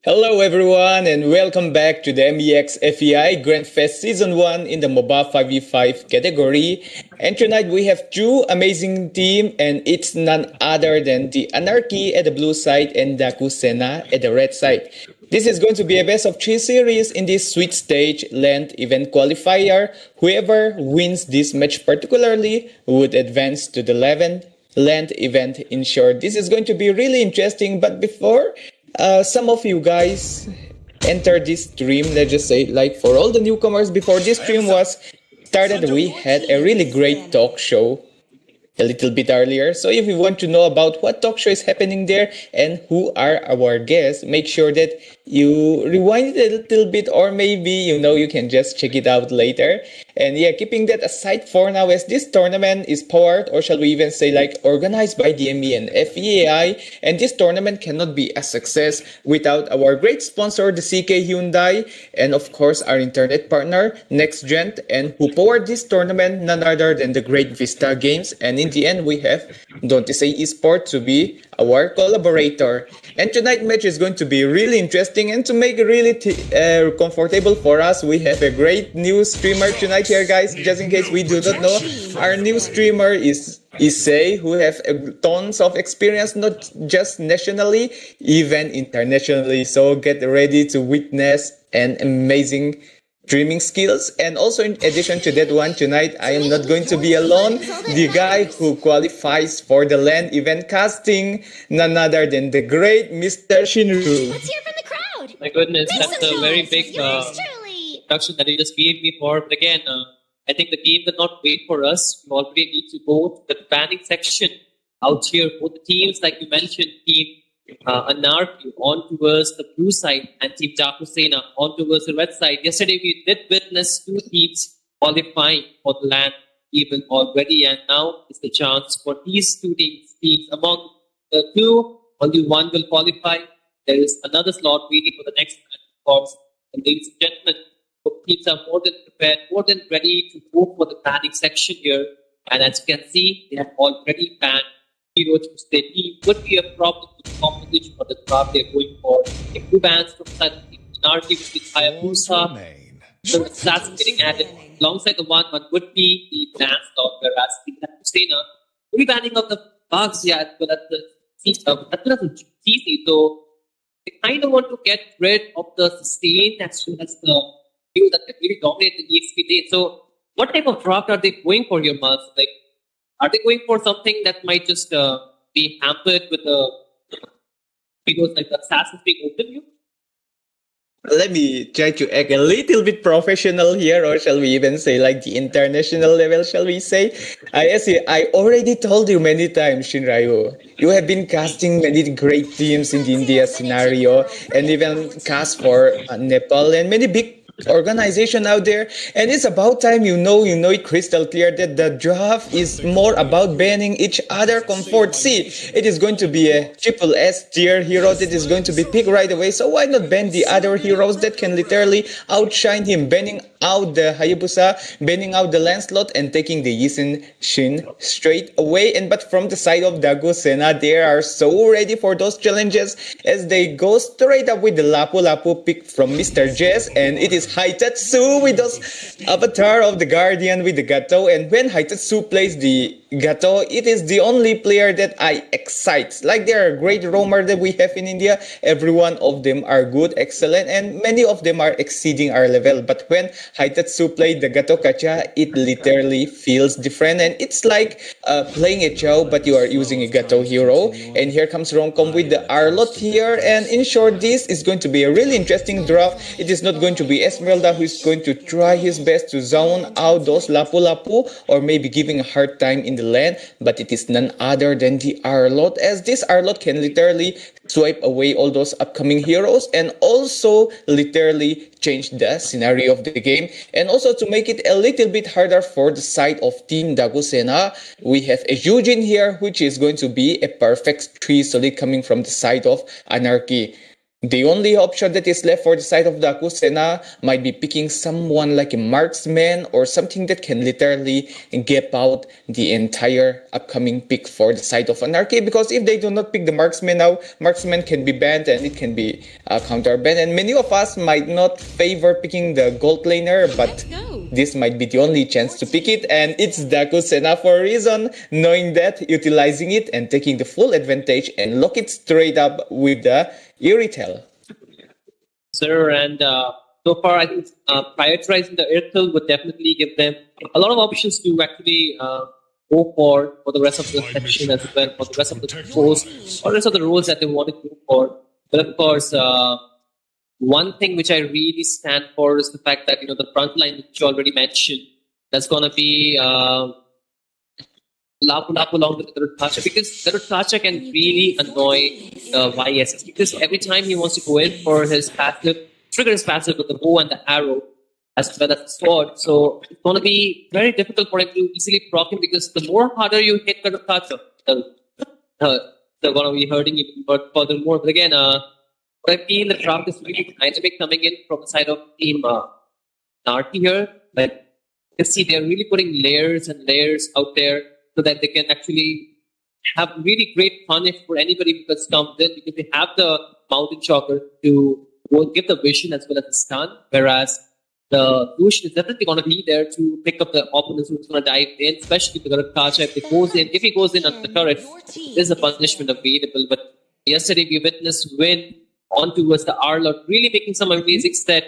E: Hello everyone and welcome back to the MEX FEI Grand Fest Season 1 in the MOBA 5v5 category. And tonight we have two amazing team and it's none other than the Anarchy at the blue side and Daku Sena at the red side. This is going to be a best of 3 series in this sweet stage LAN event qualifier. Whoever wins this match particularly would advance to the 11th LAN event. In short, this is going to be really interesting, but before some of you guys enter this stream, let's just say, like for all the newcomers, before this stream was started, we had a really great talk show a little bit earlier. So if you want to know about what talk show is happening there and who are our guests, make sure that you rewind it a little bit, or maybe you can just check it out later. And yeah, keeping that aside for now, as this tournament is powered, or shall we even say like organized by the MEA and FEAI, and this tournament cannot be a success without our great sponsor, the CK Hyundai, and of course our internet partner, NextGen, and who powered this tournament, none other than the great Vista Games. And in the end, we have Don't Say Esports to be our collaborator. And tonight's match is going to be really interesting, and to make it really comfortable for us, we have a great new streamer tonight here, guys. Just in case we do not know, our new streamer is Issei, who have tons of experience, not just nationally, even internationally. So get ready to witness an amazing streaming skills. And also in addition to that one, tonight I am not going to be alone. The guy who qualifies for the LAN event casting, none other than the great Mr. Shinru.
F: Let's hear from the crowd.
A: My goodness,
F: Make
A: that's
F: some
A: a very
F: noise.
A: big
F: Yours truly.
A: introduction that you just gave me for. But again, I think the game did not wait for us. We already need to go to the banning section out here. Both the teams, like you mentioned, team Anarchy on towards the blue side and Team Dakusena on towards the red side. Yesterday, we did witness two teams qualifying for the LAN even already, and now is the chance for these two teams. Among the two, only one will qualify. There is another slot waiting for the next match, of course. And ladies and gentlemen, the teams are more than prepared, more than ready to go for the banning section here. And as you can see, they have already banned Hero to their team. Would be a problem with the competition for the draft they're going for. If two bans from side of the Anarchy with Hayabusa, the assassin getting added alongside the one would be the ban slot, whereas the Dakusena will be banning of the bugs, yeah, as well as the CC. So they kind of want to get rid of the sustain as well as the view that they really dominate the EXP day. So what type of draft are they going for here, Mars? Like, are they going for something that might just be hampered with the videos like the assassins being open view?
E: Let me try to act a little bit professional here, or shall we even say like the international level, shall we say? I already told you many times, Shinryu, you have been casting many great teams in the India scenario, and even cast for Nepal and many big organization out there, and it's about time you know it crystal clear that the draft is more about banning each other comfort. See, it is going to be a triple S tier hero that is going to be picked right away, so why not ban the other heroes that can literally outshine him, banning out the Hayabusa, banning out the Lancelot, and taking the Yisin Shin straight away. And but from the side of Dagosena, they are so ready for those challenges as they go straight up with the Lapu Lapu pick from Mr. Jess, and it is Haitatsu with those avatar of the Guardian with the Gato. And when Haitatsu plays the Gato, it is the only player that I excite. Like, there are great roamer that we have in India. Every one of them are good, excellent, and many of them are exceeding our level. But when Haitatsu played the Gato Kacha, it literally feels different. And it's like playing a Chow, but you are using a Gato hero. And here comes Romcom with the Arlot here. And in short, this is going to be a really interesting draft. It is not going to be Esmeralda who is going to try his best to zone out those Lapu Lapu, or maybe giving a hard time in the LAN, but it is none other than the Arlot, as this Arlot can literally swipe away all those upcoming heroes and also literally change the scenario of the game. And also to make it a little bit harder for the side of Team Dagosena, we have a Eugene here, which is going to be a perfect 3 solid coming from the side of Anarchy. The only option that is left for the side of the Akusena might be picking someone like a marksman or something that can literally gap out the entire upcoming pick for the side of Anarchy, because if they do not pick the marksman now, marksman can be banned and it can be counter banned, and many of us might not favor picking the gold laner, but this might be the only chance to pick it, and it's Dakusena for a reason, knowing that, utilizing it and taking the full advantage and lock it straight up with the Iritel.
A: Sir, and so far, I think prioritizing the Airtel would definitely give them a lot of options to actually go for the rest of the section as well, for the rest of the roles, or rest of the roles that they want to go for. But of course, one thing which I really stand for is the fact that, the front line, which you already mentioned, that's going to be Lapu Lapu along with the Rutacha, because the Rutacha can really annoy YSS, because every time he wants to go in for his passive, trigger his passive with the bow and the arrow as well as the sword. So it's going to be very difficult for him to easily proc him, because the more harder you hit the Rutacha, they're going to be hurting even furthermore. But again, what I feel the draft is really dynamic coming in from the side of Team Narki here. Like, you see, they're really putting layers and layers out there, so that they can actually have really great punish for anybody who comes in, because they have the mountain choker to both give the vision as well as the stun, whereas the Lucian is definitely going to be there to pick up the opponents who's going to dive in, especially the Garakacha. If he goes in on the turret, there's a punishment available. But yesterday we witnessed Win on towards the Arlot, really making some amazing step.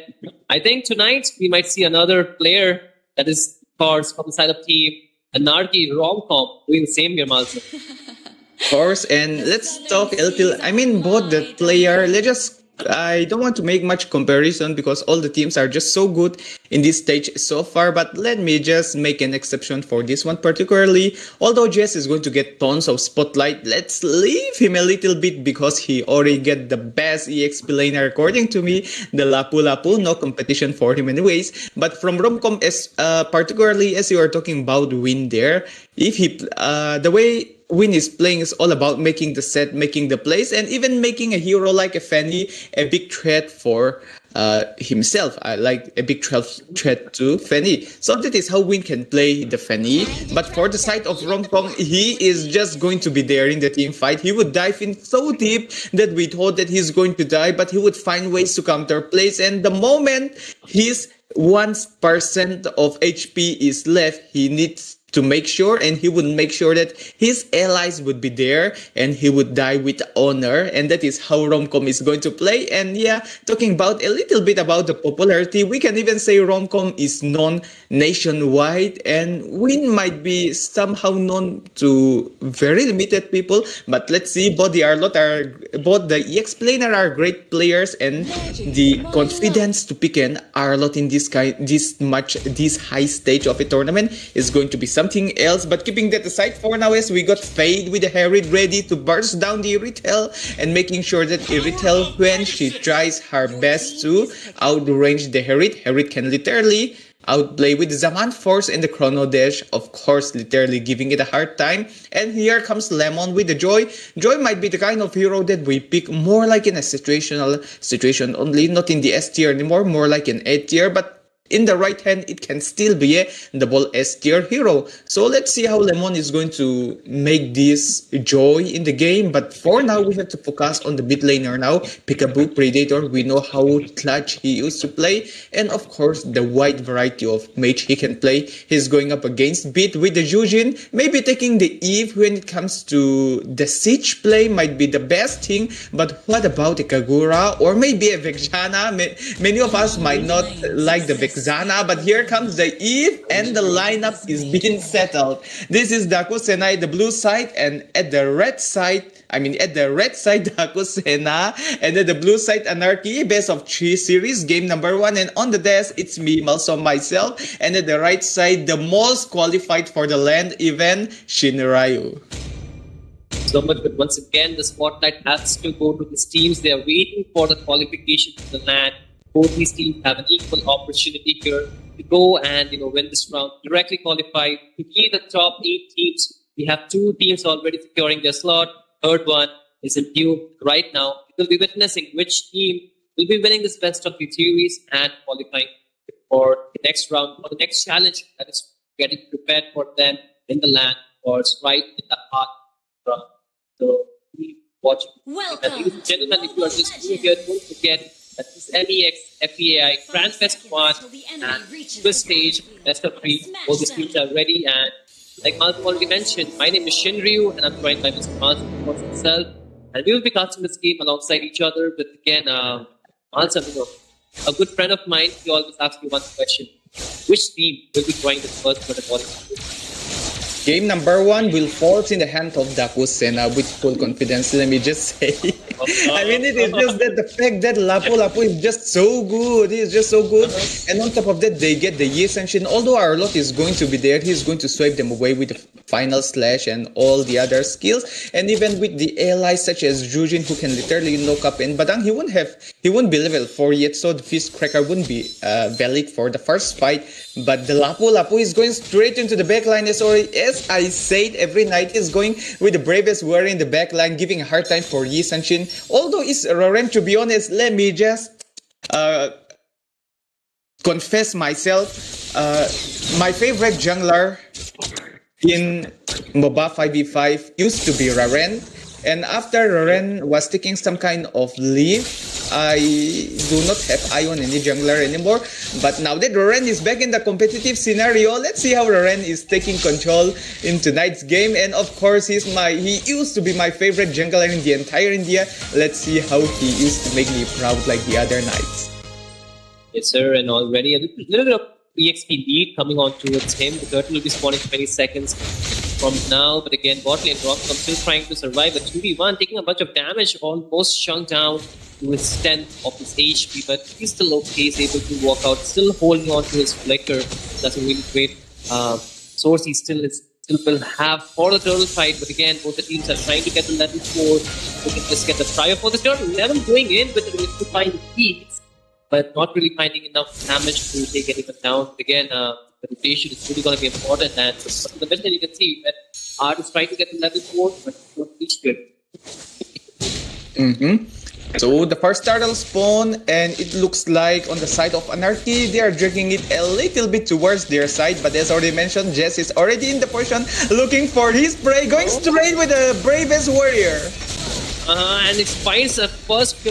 A: I think tonight we might see another player that is, of course, from the side of Team Anarchy Rom-Com doing the same here, Malcolm.
E: Of course, and let's talk a little. I mean, both the player. I don't want to make much comparison because all the teams are just so good in this stage so far, but let me just make an exception for this one particularly. Although Jess is going to get tons of spotlight, let's leave him a little bit because he already get the best EXP laner according to me, the Lapu Lapu. No competition for him anyways. But from Romcom, particularly as you are talking about Win there, if he the way Win is playing is all about making the set, making the plays, and even making a hero like a Fanny a big threat for himself. I like a big threat to Fanny. So that is how Win can play the Fanny. But for the side of Romcom, he is just going to be there in the team fight. He would dive in so deep that we thought that he's going to die, but he would find ways to counter plays. And the moment his 1% of HP is left, he needs to make sure, and he would make sure that his allies would be there and he would die with honor, and that is how Romcom is going to play. And yeah, talking about a little bit about the popularity, we can even say Romcom is known nationwide, and Win might be somehow known to very limited people, but let's see, both the EX Planer are great players, and the confidence to pick an Arlot in this high stage of a tournament is going to be something else. But keeping that aside for now, as we got Fade with the Herald ready to burst down the Iritel and making sure that Iritel, when she tries her best to outrange the Herald can literally outplay with the Zaman Force and the Chrono Dash, of course, literally giving it a hard time. And here comes Lemon with the Joy. Joy might be the kind of hero that we pick more like in a situation only, not in the S tier anymore, more like an A tier, but in the right hand, it can still be a double S tier hero. So let's see how Lemon is going to make this Joy in the game. But for now, we have to focus on the mid laner now. Peekaboo, Predator, we know how clutch he used to play. And of course, the wide variety of mage he can play. He's going up against Beat with the Jujin. Maybe taking the Eve when it comes to the Siege play might be the best thing. But what about a Kagura or maybe a Vexana? Many of us might not like the Vexana, but here comes the Eve and the lineup is being settled. This is Dakusena, the blue side, and at the red side, Dakusena, and at the blue side, Anarchy, best of 3 series, game number 1, and on the desk, it's me, also myself, and at the right side, the most qualified for the LAN event, Shinrayu.
A: So much, but once again, the spotlight has to go to these teams. They are waiting for the qualification to the LAN. Both these teams have an equal opportunity here to go and win this round, directly qualify to be the top 8 teams. We have 2 teams already securing their slot. Third one is in view right now. We'll be witnessing which team will be winning this best of the series and qualifying for the next round or the next challenge that is getting prepared for them in the LAN or right in the heart of the round. So keep watching.
F: Welcome
A: And ladies and gentlemen,
F: to
A: if you are just new here, don't forget that this MEX FEAI Grand Fest 1 and this stage, best of 3, all the teams are ready. And like Malcolm already mentioned, my name is Shinryu and I'm joined by Mr. Malcolm himself. And we will be casting this game alongside each other. But again, Malcolm, a good friend of mine, he always asks me one question. Which team will be joining the first for the qualifier?
E: Game number 1 will fall in the hand of Daku Sena with full confidence, let me just say. I mean, it is just that the fact that Lapu Lapu is just so good. He is just so good. And on top of that, they get the Yi Senshin. Although Arlot is going to be there, he's going to swipe them away with the final slash and all the other skills. And even with the allies such as Jujin, who can literally knock up in Badang, he won't be level 4 yet, so the Fist Cracker wouldn't be valid for the first fight. But the Lapu Lapu is going straight into the backline as I said every night. He's going with the bravest warrior in the backline, giving a hard time for Yi Sanshin. Although it's Roren, to be honest, let me just confess myself. My favorite jungler in MOBA 5v5 used to be Roren. And after Roren was taking some kind of leave, I do not have eye on any jungler anymore. But now that Roren is back in the competitive scenario, let's see how Roren is taking control in tonight's game. And of course, he used to be my favorite jungler in the entire India. Let's see how he used to make me proud like the other nights.
A: Yes, sir. And already a little bit of EXP lead coming on towards him. The turtle will be spawning 20 seconds from now. But again, bot lane Rock still trying to survive. A 2v1, taking a bunch of damage, almost shrunk down to his 10th of his HP. But he's still okay. He's able to walk out, still holding on to his flicker. That's a really great source he still will have for the turtle fight. But again, both the teams are trying to get the level 4. We can just get the prior for the turtle. 11 going in with the find peaks, but not really finding enough damage to take anyone down. But again, the rotation is really going to be important. And the best that you can see that Art is trying to get to level 4, but not reach it.
E: So the first turtle spawn, and it looks like on the side of Anarchy, they are dragging it a little bit towards their side. But as already mentioned, Jess is already in the position, looking for his prey, going straight with the bravest warrior.
A: And it finds a first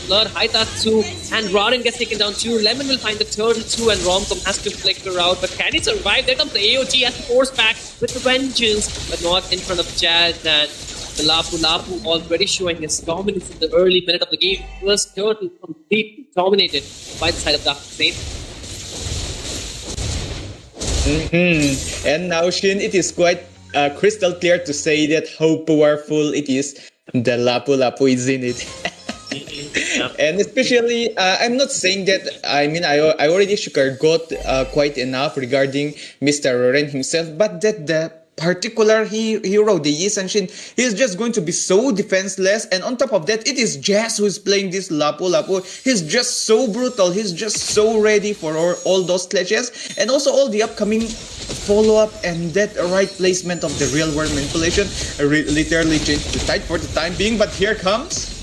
A: blood, Haitatsu, and Rarin gets taken down too. Lemon will find the turtle too, and Romcom has to flicker out. But can he survive? There comes the AOG as the force back with the vengeance, but not in front of Jazz. And the Lapu Lapu already showing his dominance in the early minute of the game. First turtle completely dominated by the side of Dr. Saint.
E: And now, Shin, it is quite crystal clear to say that how powerful it is. The Lapu Lapu is in it. And especially, I'm not saying that, I mean, I already got quite enough regarding Mr. Roren himself, but that the particular hero, the Yi Sanshin, he's just going to be so defenseless. And on top of that, it is Jazz who is playing this Lapu Lapu. He's just so brutal. He's just so ready for all those clashes. And also all the upcoming follow-up and that right placement of the real-world manipulation literally changed the tide for the time being. But here comes...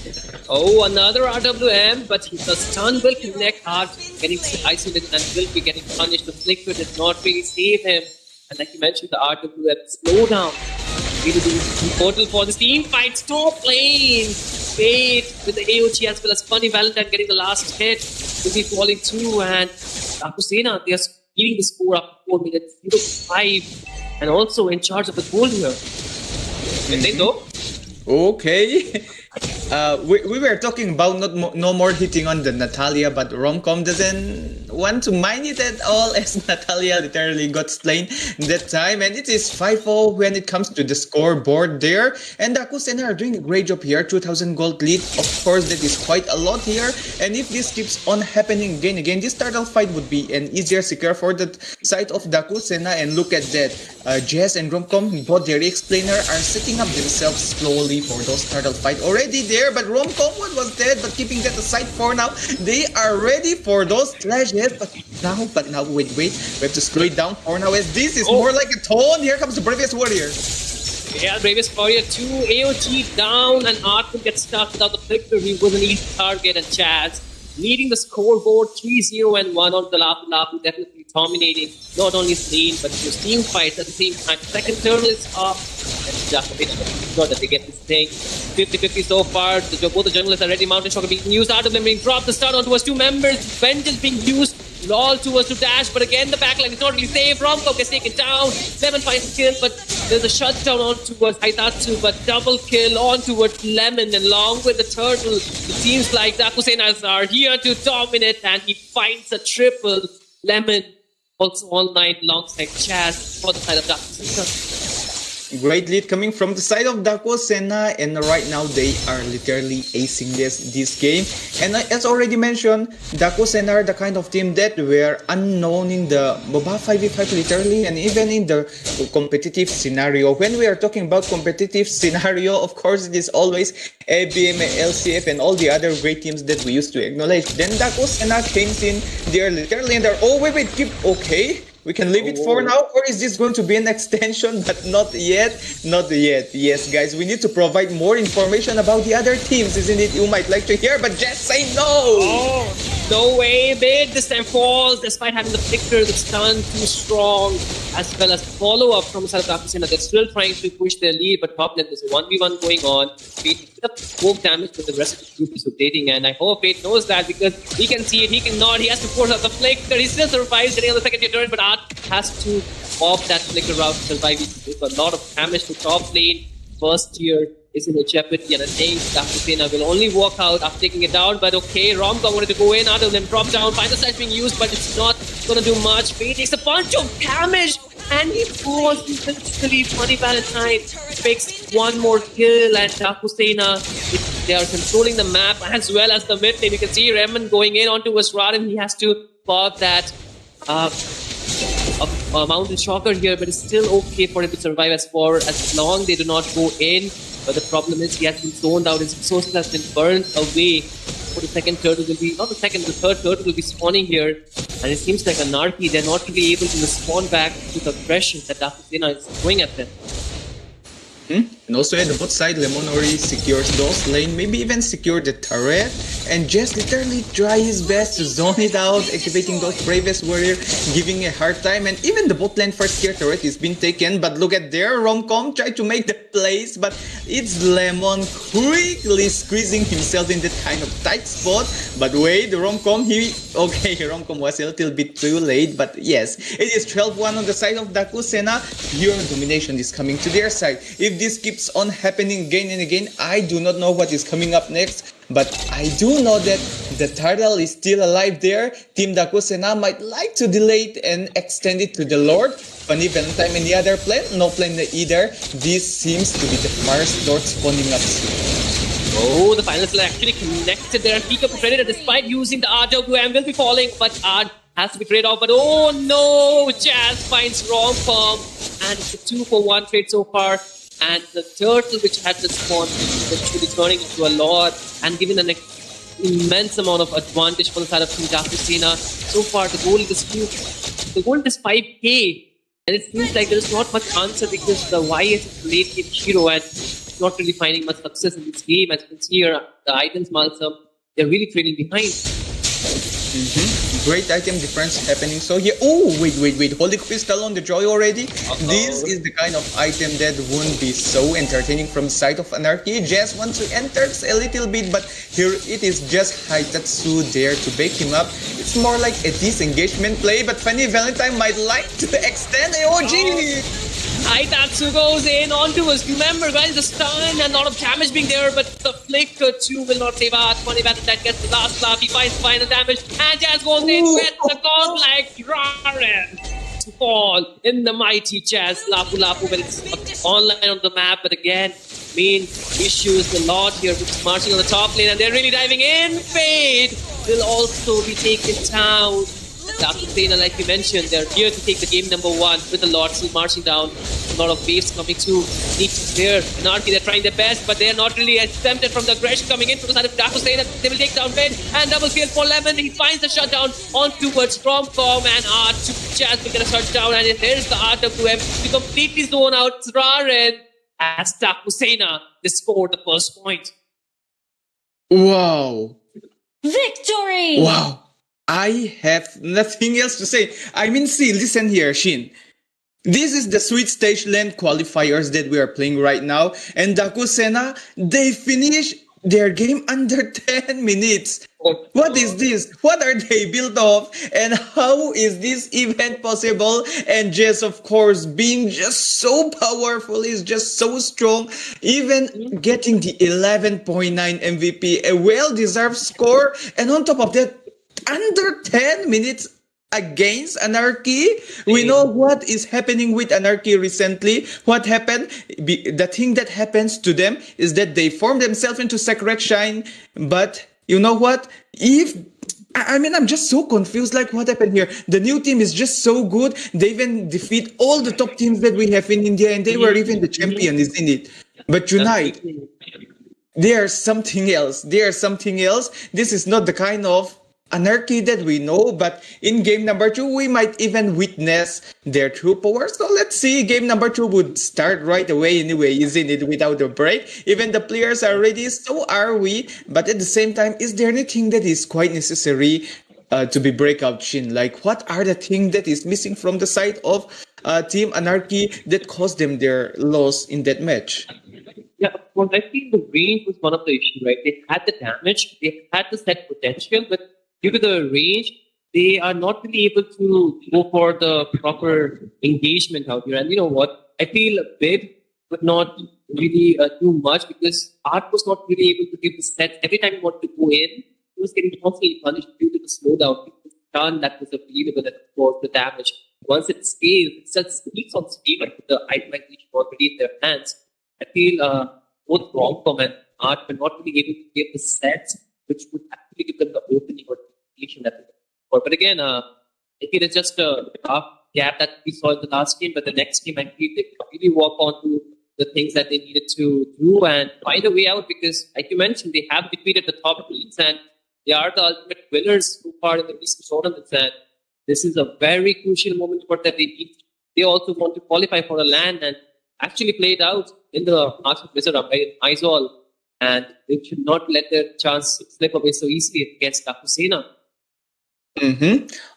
A: Oh, another RWM, but the stun will connect hard, getting isolated and will be getting punished. The flicker did not really save him. And like you mentioned, the RWM slowdown really important for this team fight. Top lane! Fate with the AOG as well as Funny Valentine getting the last hit. Will be falling through, and Akusena, they are speeding the score up 4 minutes, 0-5, and also in charge of the goal here.
E: Okay. We were talking about no more hitting on the Natalia, but Romcom doesn't want to mind it at all, as Natalia literally got slain that time. And it is 5-0 when it comes to the scoreboard there. And Daku Sena are doing a great job here, 2,000 gold lead. Of course, that is quite a lot here. And if this keeps on happening again, this turtle fight would be an easier secure for the side of Daku Sena. And look at that, Jess and Romcom, both their explainer, are setting up themselves slowly for those turtle fight already there. But Romcom was dead, but keeping that aside for now, they are ready for those clashes. But now, wait, we have to slow it down for now, as this is more like a tone. Here comes the bravest warrior.
A: Yeah, Bravest Warrior 2, AOG down, and Art will get stuck without the flicker. He was an easy target, and Chaz leading the scoreboard 3-0 and 1 on the Lapu Lapu, definitely dominating not only his lane but his team fights at the same time. Second turtle is up, and just a bit sure that they get this thing. 50-50 so far. Both the junglers are ready. Mountain Shocker being used. Out of them being dropped. The stun on towards two members. Vengeance being used. All towards to dash, but again the backline is not really safe. Romco gets taken down. 7 finds kill, but there's a shutdown on towards Haitatsu, but double kill on towards Lemon, and along with the turtle, it seems like the Akusenas are here to dominate, and he finds a triple. Lemon also all night alongside Chaz for the side of Dakusena.
E: Great lead coming from the side of Dakusena, and right now they are literally acing this game. And as already mentioned, Dakusena are the kind of team that were unknown in the MOBA 5v5 literally, and even in the competitive scenario. When we are talking about competitive scenario, of course it is always ABM, LCF, and all the other great teams that we used to acknowledge. Then Dakusena came in, they are literally in their, oh wait, keep okay. We can leave it for now, or is this going to be an extension? But not yet, not yet. Yes, guys, we need to provide more information about the other teams, isn't it? You might like to hear, but just say no!
A: Oh, no way, Bid this time falls, despite having the flicker, the stun too strong, as well as follow-up from the side of Dakusena. They're still trying to push their lead, but top lane, there's a 1v1 going on. Bid picked up 4 damage, but the rest of the group is rotating, and I hope Bid knows that, because he can see it, he cannot, he has to force out the flicker, he still survives getting on the second tier turret, but has to pop that flicker out to survive. There's a lot of damage to top lane. First tier is in the jeopardy, and I think Dakusena will only walk out after taking it down. But okay, Romka wanted to go in, out of them drop down. Final sight being used, but it's not gonna do much. Faye takes a bunch of damage, and he falls eventually. Funny Valentine picks one more kill, and Dakusena, they are controlling the map as well as the mid lane. You can see Remen going in onto Wasraden. He has to pop that a Mountain Shocker here, but it's still okay for him to survive as long they do not go in. But the problem is he has been zoned out, his resources have been burned away. For the second turtle will be, not the second, the third turtle will be spawning here. And it seems like Anarchy, they're not really able to respond back to the aggression that Dakusena is throwing at them.
E: And also at the bot side, Lemonori secures those lane, maybe even secure the turret, and just literally try his best to zone it out, activating those Bravest Warrior, giving a hard time, and even the bot lane first tier turret is being taken, but look at there, Romcom tried to make the plays, but it's Lemon quickly squeezing himself in that kind of tight spot. But wait, Romcom, Romcom was a little bit too late, but yes, it is 12-1 on the side of Dakusena. Pure domination is coming to their side. If this keeps on happening again and again, I do not know what is coming up next, but I do know that the turtle is still alive there. Team Dakusena might like to delay it and extend it to the Lord. Funny Valentine in the other plan, no plan either. This seems to be the first Lord spawning up soon.
A: Oh, the finals are actually connected there, and pick up a Predator despite using the RWM will be falling, but Ard has to be traded off. But oh no, Jazz finds Rom-Com, and it's a 2-for-1 trade so far. And the turtle which had the spawn is actually turning into a lot and giving an immense amount of advantage for the side of Team Dakusena. So far the goal is 5k, and it seems like there is not much answer because the YS is a late game hero and not really finding much success in this game. As you can see here, the items Malsum, they're really trailing behind.
E: Great item difference happening. So here, oh wait, Holy Crystal on the Joy already. This is the kind of item that won't be so entertaining from the side of Anarchy. Just wants to enter a little bit, but here it is just Haitatsu there to bake him up. It's more like a disengagement play, but Funny Valentine might like to extend AOG.
A: Haitatsu goes in onto us. Remember, guys, the stun and a lot of damage being there, but the flicker too will not save out. Funny Valentine gets the last laugh. He finds final damage, and Jazz goes in with the godlike Raren to fall in the mighty Jazz Lapu Lapu when it's online on the map. But again, main issue is the Lord here, which is marching on the top lane, and they're really diving in. Fade will also be taken down. Dakusena, like you mentioned, they're here to take the game number 1 with the Lord still marching down. A lot of waves coming too. Need to clear. Anarchy, they're trying their best, but they're not really exempted from the aggression coming in from the side of Dakusena. They will take down Ben, and double kill for Lemon. He finds the shutdown on towards Rom-Com, and R2 Jazz will get a shutdown, and here's the RWM to completely zone out Raren. as Takusena, they scored the first point.
E: Wow.
F: Victory!
E: Wow. I have nothing else to say. I mean, see, listen here, Shin. This is the Sweet Stage LAN qualifiers that we are playing right now. And Dakusena, they finish their game under 10 minutes. What is this? What are they built of? And how is this event possible? And Jess, of course, being just so powerful, is just so strong. Even getting the 11.9 MVP, a well-deserved score. And on top of that, under 10 minutes against Anarchy. We know what is happening with Anarchy recently. What happened? The thing that happens to them is that they form themselves into Sacred Shine. But you know what? I'm just so confused. Like, what happened here? The new team is just so good. They even defeat all the top teams that we have in India, and they were even the champion, isn't it? But tonight, there's something else. There's something else. This is not the kind of Anarchy that we know, but in game number 2, we might even witness their true power. So let's see. Game number 2 would start right away anyway, isn't it? Without a break. Even the players are ready, so are we. But at the same time, is there anything that is quite necessary to be breakout, Shin? Like, what are the things that is missing from the side of Team Anarchy that caused them their loss in that match?
A: Yeah, of course. I feel the range was one of the issues, right? They had the damage, they had the set potential, but due to the range, they are not really able to go for the proper engagement out here. And you know what? I feel Bib could not really do much because Art was not really able to give the set. Every time he wanted to go in, he was getting constantly punished due to the slowdown. The turn that was unbelievable, and of course the damage. Once it scales, it just speaks on speed with the itemization already in their hands. I feel both Romcom and Art were not really able to give the sets which would actually give them the opening or completion that they for. But again, I feel it's just a half gap that we saw in the last game, but the next game, I feel they really walk on to the things that they needed to do and find a way out because, like you mentioned, they have defeated the top teams and they are the ultimate winners so far in the recent tournaments. And this is a very crucial moment for them. They also want to qualify for a LAN and actually play it out in the Master Wizard by Izol. And they should not let their chance slip away so easily against Takusena.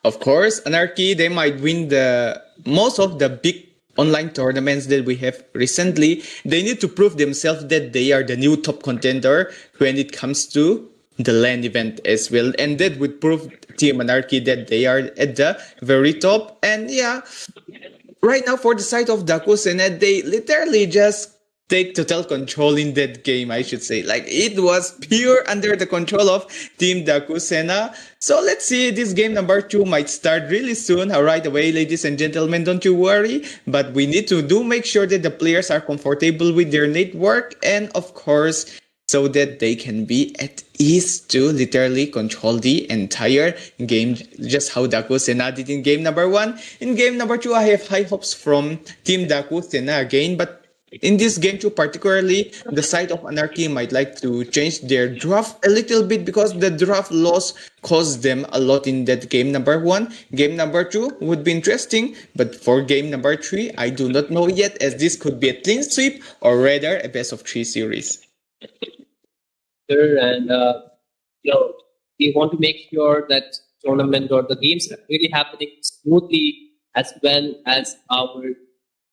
E: Of course, Anarchy, they might win the most of the big online tournaments that we have recently. They need to prove themselves that they are the new top contender when it comes to the LAN event as well. And that would prove Team Anarchy that they are at the very top. And yeah, right now for the side of Dakusena, they literally just take total control in that game, I should say. Like, it was pure under the control of Team Dakusena. So let's see, this game number 2 might start really soon. Right away, ladies and gentlemen, don't you worry. But we need to make sure that the players are comfortable with their network. And of course, so that they can be at ease to literally control the entire game, just how Dakusena did in game number 1. In game number 2, I have high hopes from Team Dakusena again, but in this game too, particularly, the side of Anarchy might like to change their draft a little bit because the draft loss caused them a lot in that game number 1. Game number 2 would be interesting, but for game number 3, I do not know yet, as this could be a clean sweep or rather a best of 3 series.
A: Sure, and we want to make sure that tournament or the games are really happening smoothly as well as our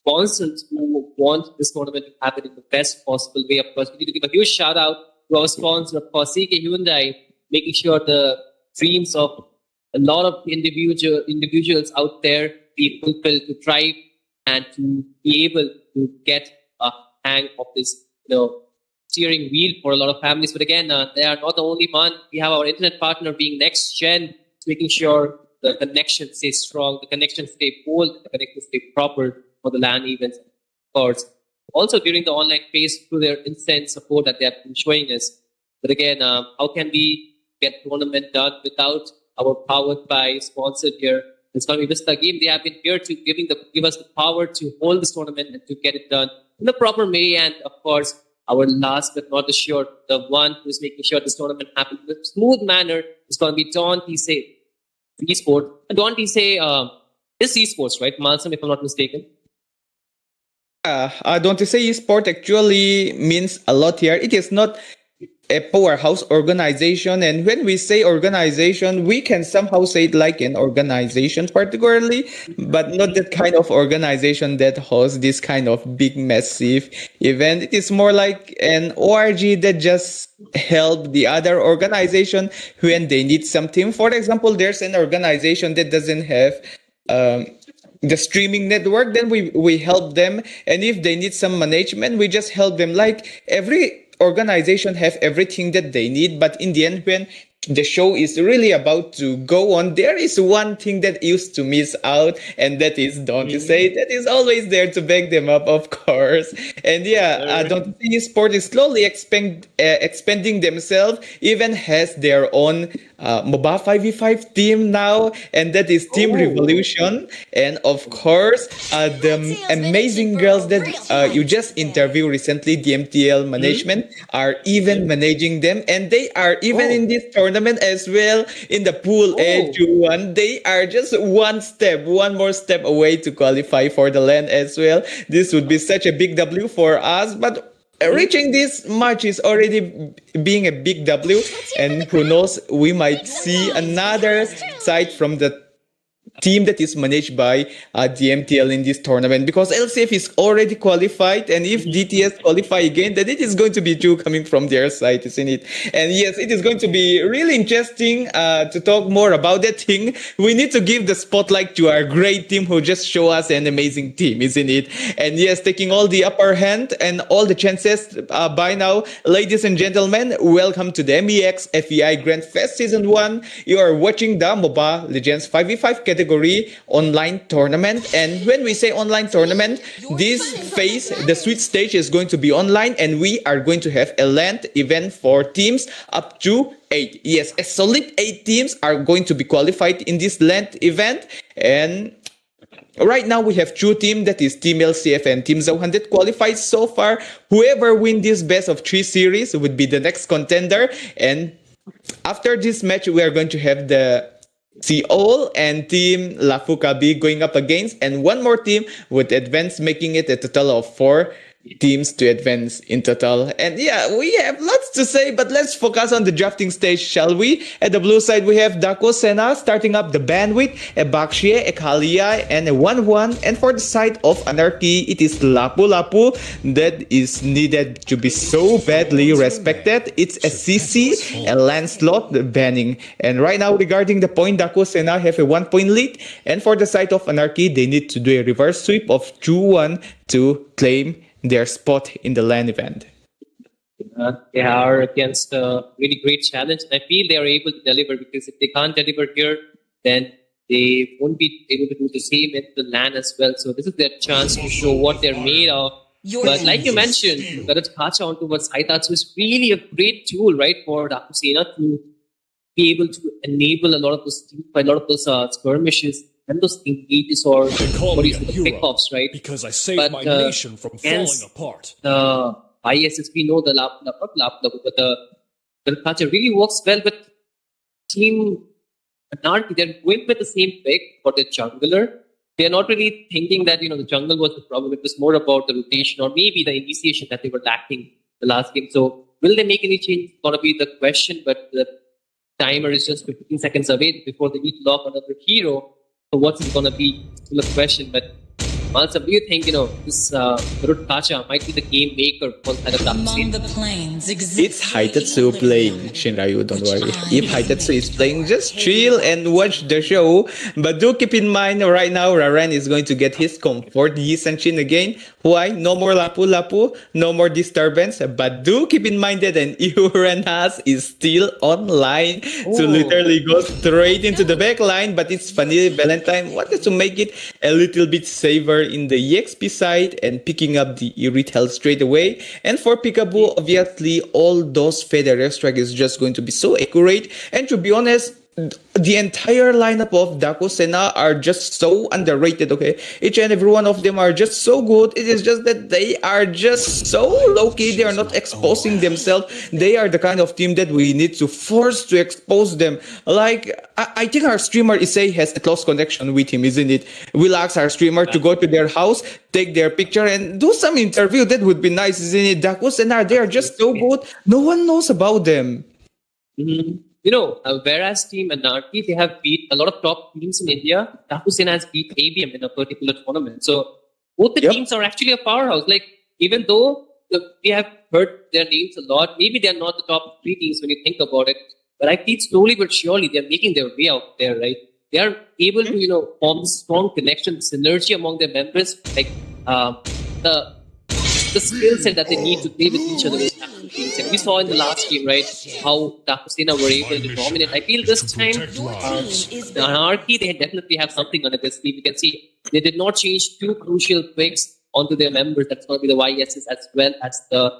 A: sponsors who want this tournament to happen in the best possible way. Of course, we need to give a huge shout out to our sponsor, of course, CK Hyundai, making sure the dreams of a lot of individuals out there be fulfilled to thrive and to be able to get a hang of this, steering wheel for a lot of families. But again, they are not the only one. We have our internet partner being Next Gen, making sure the connection stays strong, the connection stay bold, the connection stay proper for the LAN events, of course. Also during the online phase through their instant support that they have been showing us. But again, how can we get tournament done without our powered by sponsor here? It's going to be Vista Game. They have been here to give us the power to hold this tournament and to get it done in the proper way. And of course, our last but not the short, the one who's making sure this tournament happens in a smooth manner is going to be Don Tise, Esports. And Don Tise is Esports, right? Malsam, if I'm not mistaken.
E: don't you say sport actually means a lot here? It is not a powerhouse organization, and when we say organization, we can somehow say it like an organization particularly, but not that kind of organization that hosts this kind of big massive event. It is more like an org that just help the other organization when they need something. For example, there's an organization that doesn't have the streaming network, then we help them, and if they need some management, we just help them. Like every organization have everything that they need, but in the end, when the show is really about to go on, there is one thing that used to miss out, and that is, don't you say, that is always there to back them up, of course. And yeah, don't you see, sport is slowly expanding themselves, even has their own MOBA 5v5 team now, and that is Team Revolution. And of course, the amazing girls that you just interviewed recently, the MTL management, are even managing them, and they are even in this tournament as well, in the pool H1. They are just one more step away to qualify for the LAN as well. This would be such a big W for us, but reaching this much is already being a big W, and who knows, we might see another side from the team that is managed by the MTL in this tournament, because LCF is already qualified, and if DTS qualify again, then it is going to be two coming from their side, isn't it? And yes, it is going to be really interesting to talk more about that thing. We need to give the spotlight to our great team who just show us an amazing team, isn't it? And yes, taking all the upper hand and all the chances by now, ladies and gentlemen, welcome to the MEX FEI Grand Fest Season 1. You are watching the MOBA Legends 5v5 category online tournament. And when we say online tournament, this phase, the sweet stage, is going to be online, and we are going to have a LAN event for teams up to 8. Yes, a solid 8 teams are going to be qualified in this LAN event. And right now we have 2 teams, that is Team LCF and Team ZOW100 qualified so far. Whoever win this best of 3 series would be the next contender. And after this match, we are going to have the Seoul and Team Lafukabi going up against, and one more team would advance, making it a total of 4 teams to advance in total. And yeah, we have lots to say, but let's focus on the drafting stage, shall we? At the blue side, we have Dako Sena starting up the bandwidth, a Bakshie, a Kalia, and a 1-1. And for the side of Anarchy, it is Lapu Lapu that is needed to be so badly respected. It's a CC, a Lancelot banning. And right now, regarding the point, Dako Sena have a 1-point lead. And for the side of Anarchy, they need to do a reverse sweep of 2-1 to claim their spot in the LAN event.
A: They are against a really great challenge. I feel they are able to deliver, because if they can't deliver here, then they won't be able to do the same at the LAN as well. So this is their chance to show what they're made of. But like you mentioned, Karat Kacha onto what Saitatsu is really a great tool, right, for Dakusena to be able to enable a lot of those skirmishes and those engages, or what do you say, the pickoffs, right?
G: Because I saved my nation from falling apart.
A: The ISS, we know the but the culture really works well with Team Anarchy. They're going with the same pick for the jungler. They're not really thinking that, the jungle was the problem. It was more about the rotation, or maybe the initiation that they were lacking the last game. So will they make any change? It's gonna be the question, but the timer is just 15 seconds away before they need to lock another hero. So what's it gonna be? Still a question. But Malsam, do you think this Rut Kacha might be the game maker for
F: Among the planes
E: It's Haitatsu playing, Shinryu, don't worry. If Haitatsu is playing, just chill and watch the show. But do keep in mind, right now, Raren is going to get his comfort Yisanshin again. Why? No more Lapu Lapu, no more disturbance. But do keep in mind that an Uranus is still online to literally go straight into the back line. But it's funny, Valentine wanted to make it a little bit safer in the EXP side and picking up the retail straight away. And for Peekaboo, obviously, all those feather airstrike is just going to be so accurate. And to be honest, the entire lineup of Daku Sena are just so underrated, okay? Each and every one of them are just so good. It is just that they are just so low-key. They are not exposing themselves. They are the kind of team that we need to force to expose them. Like, I think our streamer Issei has a close connection with him, isn't it? We'll ask our streamer to go to their house, take their picture, and do some interview. That would be nice, isn't it? Daku Sena, they are just so good. No one knows about them.
A: Mm-hmm. Whereas Team Anarchy, they have beat a lot of top teams in India. Takusena has beat ABM in a particular tournament. So both the teams are actually a powerhouse. Like, even though we have heard their names a lot, maybe they're not the top three teams when you think about it. But I feel slowly but surely they're making their way out there, right? They are able to, form strong connection, synergy among their members. Like, the skill set that they need to play with each other is happening. And we saw in the last game, right, how Takusena were able to dominate. I feel this time, the Anarchy, they definitely have something under this team. You can see they did not change two crucial picks onto their members. That's going to be the YSs as well as the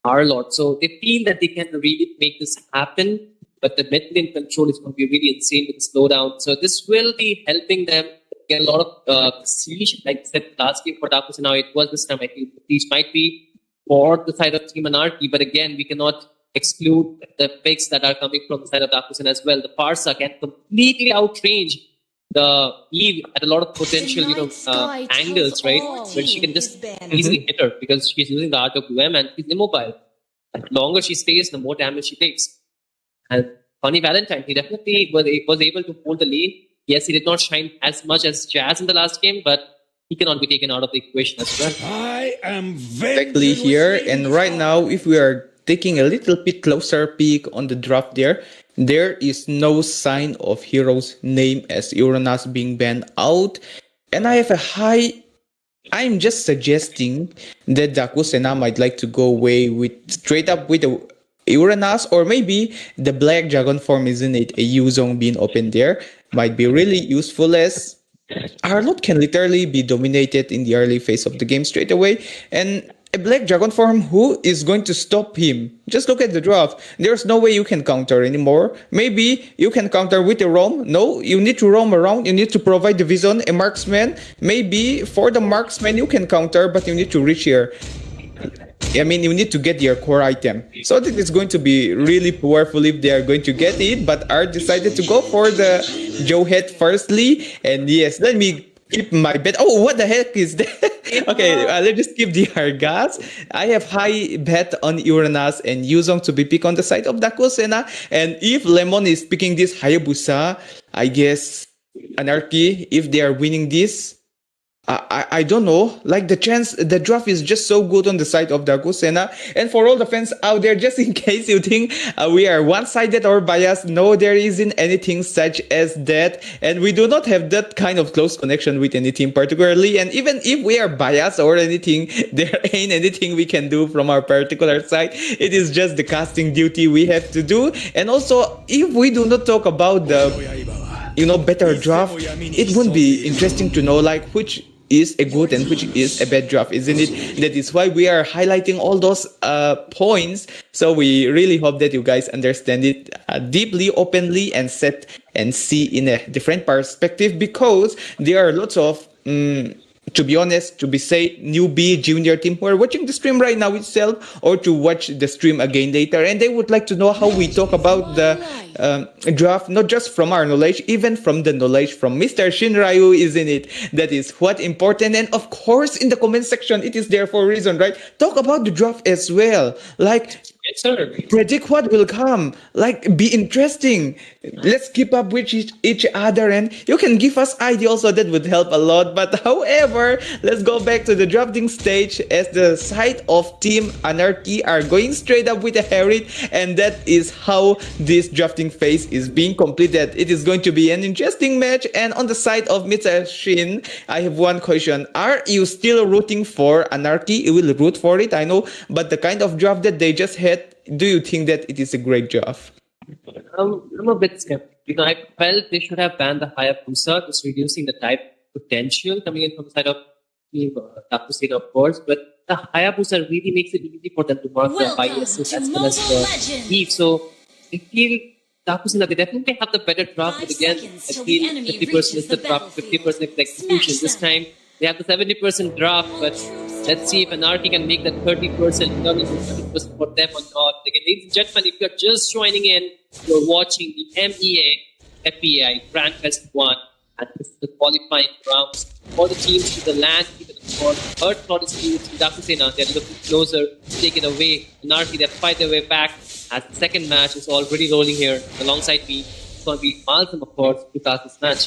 A: Harlot. So they feel that they can really make this happen. But the mid lane control is going to be really insane with the slowdown. So this will be helping them get a lot of siege, like I said last game for Takus, and now it was this time. I think these might be for the side of Team Anarchy, but again, we cannot exclude the picks that are coming from the side of Takusin as well. The Parsa can completely outrange the Eve at a lot of potential, angles, right? Where she can just easily hit her because she's using the art of UM and she's immobile. The longer she stays, the more damage she takes. And Funny Valentine, he definitely was able to hold the lane. Yes, he did not shine as much as Jazz in the last game, but he cannot be taken out of the equation as well.
G: I am
E: exactly here. And right now, if we are taking a little bit closer peek on the draft there is no sign of hero's name as Uranus being banned out. And I have I'm just suggesting that Dakusena might like to go away straight up with a Uranus, or maybe the Black Dragon form, isn't it? A Yuzong being open there might be really useful, as Arlott can literally be dominated in the early phase of the game straight away. And a Black Dragon form, who is going to stop him? Just look at the draft. There's no way you can counter anymore. Maybe you can counter with a roam. No, you need to roam around. You need to provide the vision, a marksman. Maybe for the marksman you can counter, but you need to reach here. I mean, you need to get your core item. So that it's going to be really powerful if they are going to get it. But Art decided to go for the Joe head firstly. And yes, let me keep my bet. Oh, what the heck is that? Okay, let's just keep the Argas. I have high bet on Uranus and Yuzong to be picked on the side of Dakusena. And if Lemon is picking this Hayabusa, I guess Anarchy, if they are winning this, I don't know, like the draft is just so good on the side of Dakusena. And for all the fans out there, just in case you think we are one-sided or biased, no, there isn't anything such as that. And we do not have that kind of close connection with any team particularly. And even if we are biased or anything, there ain't anything we can do from our particular side. It is just the casting duty we have to do. And also, if we do not talk about the better draft, it would be interesting to know like which is a good and which is a bad draft, isn't it? That is why we are highlighting all those points. So we really hope that you guys understand it deeply, openly, and see in a different perspective, because there are lots of to be honest, to be say newbie junior team who are watching the stream right now itself, or to watch the stream again later, and they would like to know how we talk about the draft, not just from our knowledge, even from the knowledge from Mr. Shinryu, isn't it? That is what important. And of course, in the comment section, it is there for a reason, right? Talk about the draft as well. Like,
A: yes, sir.
E: Predict what will come. Like, be interesting. Let's keep up with each other, and you can give us ideas also. That would help a lot. But however, let's go back to the drafting stage, as the side of Team Anarchy are going straight up with a Harriet, and that is how this drafting phase is being completed. It is going to be an interesting match. And on the side of Mr. Shin, I have one question. Are you still rooting for Anarchy? You will root for it, I know, but the kind of draft that they just had, do you think that it is a great draft?
A: I'm a bit skeptical. I felt they should have banned the Hayabusa, just reducing the type potential coming in from the side of Team Takusina, of course. But the Hayabusa really makes it easy for them to mark the biases as well as the Eve. So I feel Dakusina, they definitely have the better draft, but again, I feel 50% is the draft, 50% is the execution. This time, they have the 70% draft, but let's see if Anarchy can make that 30%, turn into 30% for them or not. Again, ladies and gentlemen, if you're just joining in, you're watching the MEA FEAI Grand Fest 1, and this is the qualifying rounds for the teams to the LAN, even for third slot is to Dakusina. They're looking closer to take it away. Anarchy, they fight their way back as the second match is already rolling here alongside me. It's going to be Malcolm, of course, to start this match.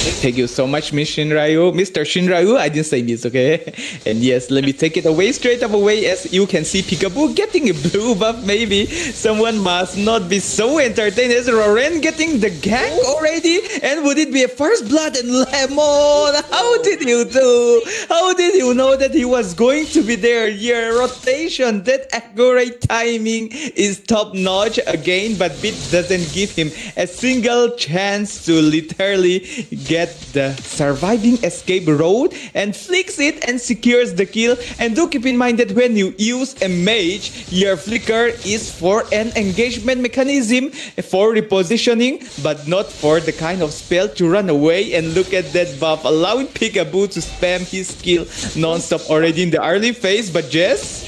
E: Thank you so much, Miss Shinryu. Mr. Shinryu, I didn't say Miss, okay? And yes, let me take it away, straight up away. As you can see, Peekaboo getting a blue buff, maybe. Someone must not be so entertained as Roren getting the gank already. And would it be a first blood and Lemon? How did you do? How did you know that he was going to be there? Your rotation, that accurate timing is top notch again, but Bit doesn't give him a single chance to literally get the surviving escape road and flicks it and secures the kill. And do keep in mind that when you use a mage, your flicker is for an engagement mechanism, for repositioning, but not for the kind of spell to run away. And look at that buff, allowing Peekaboo to spam his skill non-stop already in the early phase. But Jess?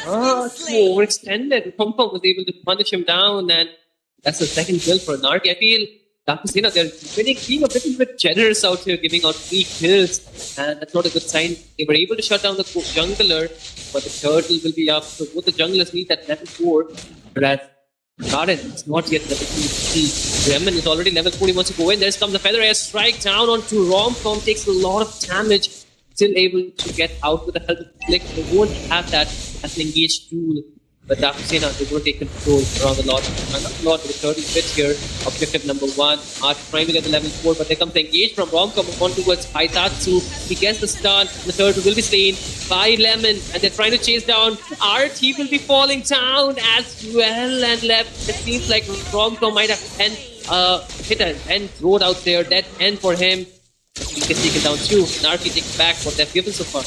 A: Too overextended. Pompom was able to punish him down, and that's the second kill for Anarchy. I feel Dakusina, they're being a little bit generous out here, giving out 3 kills, and that's not a good sign. They were able to shut down the jungler, but the turtle will be up, so both the junglers need that level 4, whereas Garden is not yet level 3. Bremen is already level 4, he wants to go in. There comes the Feather Air Strike down onto Romcom, takes a lot of damage, still able to get out with the help of Flick. They won't have that as an engaged tool. But Dakusina, they're going to take control around the lot. Not a lot with 30 bits here. Objective number 1. Arch trying to get the level 4, but there comes the engage from Romcom on towards Haitatsu. He gets the stun. The turtle will be slain by Lemon, and they're trying to chase down Art. He will be falling down as well, and left. It seems like Romcom might have hit an end road out there. That end for him. He can take it down too. Narki takes back what they've given so far.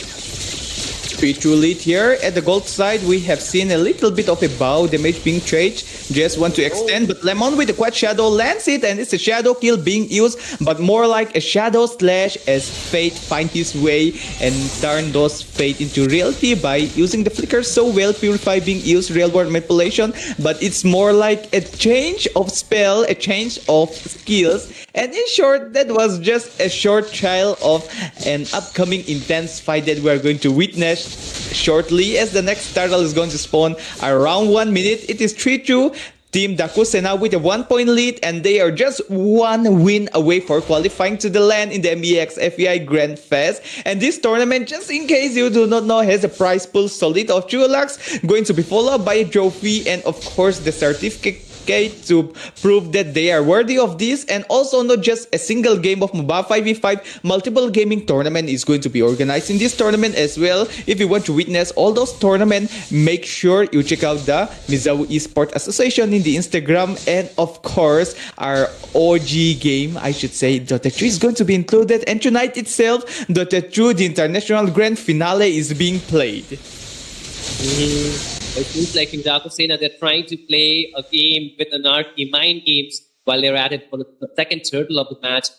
E: 3-2 lead here. At the gold side, we have seen a little bit of a bow damage being traded. Just want to extend, but Lemon with the Quad Shadow lands it, and it's a shadow kill being used, but more like a shadow slash as Fate find his way and turn those Fate into reality by using the flicker so well. Purify being used, real world manipulation, but it's more like a change of spell, a change of skills. And in short, that was just a short trial of an upcoming intense fight that we are going to witness shortly, as the next turtle is going to spawn around 1 minute. It is 3-2. Team Dakusina with a 1-point lead, and they are just 1 win away for qualifying to the LAN in the MEX FEI Grand Fest. And this tournament, just in case you do not know, has a prize pool solid of 2 lakhs, going to be followed by a trophy and of course the certificate to prove that they are worthy of this. And also, not just a single game of MOBA 5v5, multiple gaming tournament is going to be organized in this tournament as well. If you want to witness all those tournaments, make sure you check out the Mizawa Esports Association in the Instagram. And of course, our OG game, I should say, Dota 2 is going to be included. And tonight itself, Dota 2, the international grand finale, is being played.
A: It seems like in Dakusina, they're trying to play a game with Anarchy, mind games, while they're at it for the second turtle of the match.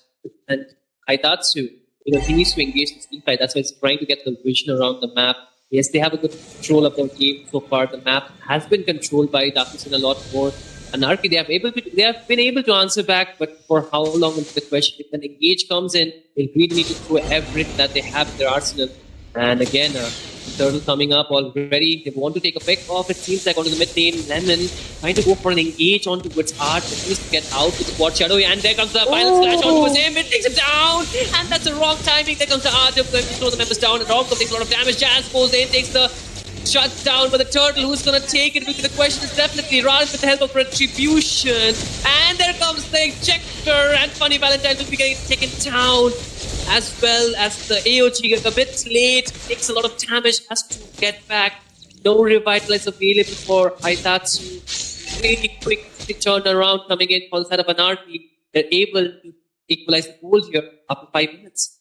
A: And Haitatsu, he needs to engage this team fight. That's why he's trying to get the vision around the map. Yes, they have a good control of their game so far. The map has been controlled by Dakusina a lot more. Anarchy, they have been able to answer back, but for how long is the question? If an engage comes in, they really need to throw everything that they have in their arsenal. And again, turtle coming up already. They want to take a pick off. It seems like onto the mid lane. Lemon trying to go for an engage onto its Art. At least get out with the quad shadow. And there comes the final slash onto him. It takes him down. And that's the wrong timing. There comes the Art. They're going to throw the members down. And Romcom takes a lot of damage. Jazz goes in, takes the shut down. But the turtle, who's going to take it? The question is definitely Raj with the help of Retribution. And there comes the Ejector. And Funny Valentine will be getting taken down. As well as the AOG gets a bit late, takes a lot of damage, has to get back. No revitalize available for Haitatsu. Really quick turn around coming in on the side of Anarchy. They're able to equalize the goal here after 5 minutes.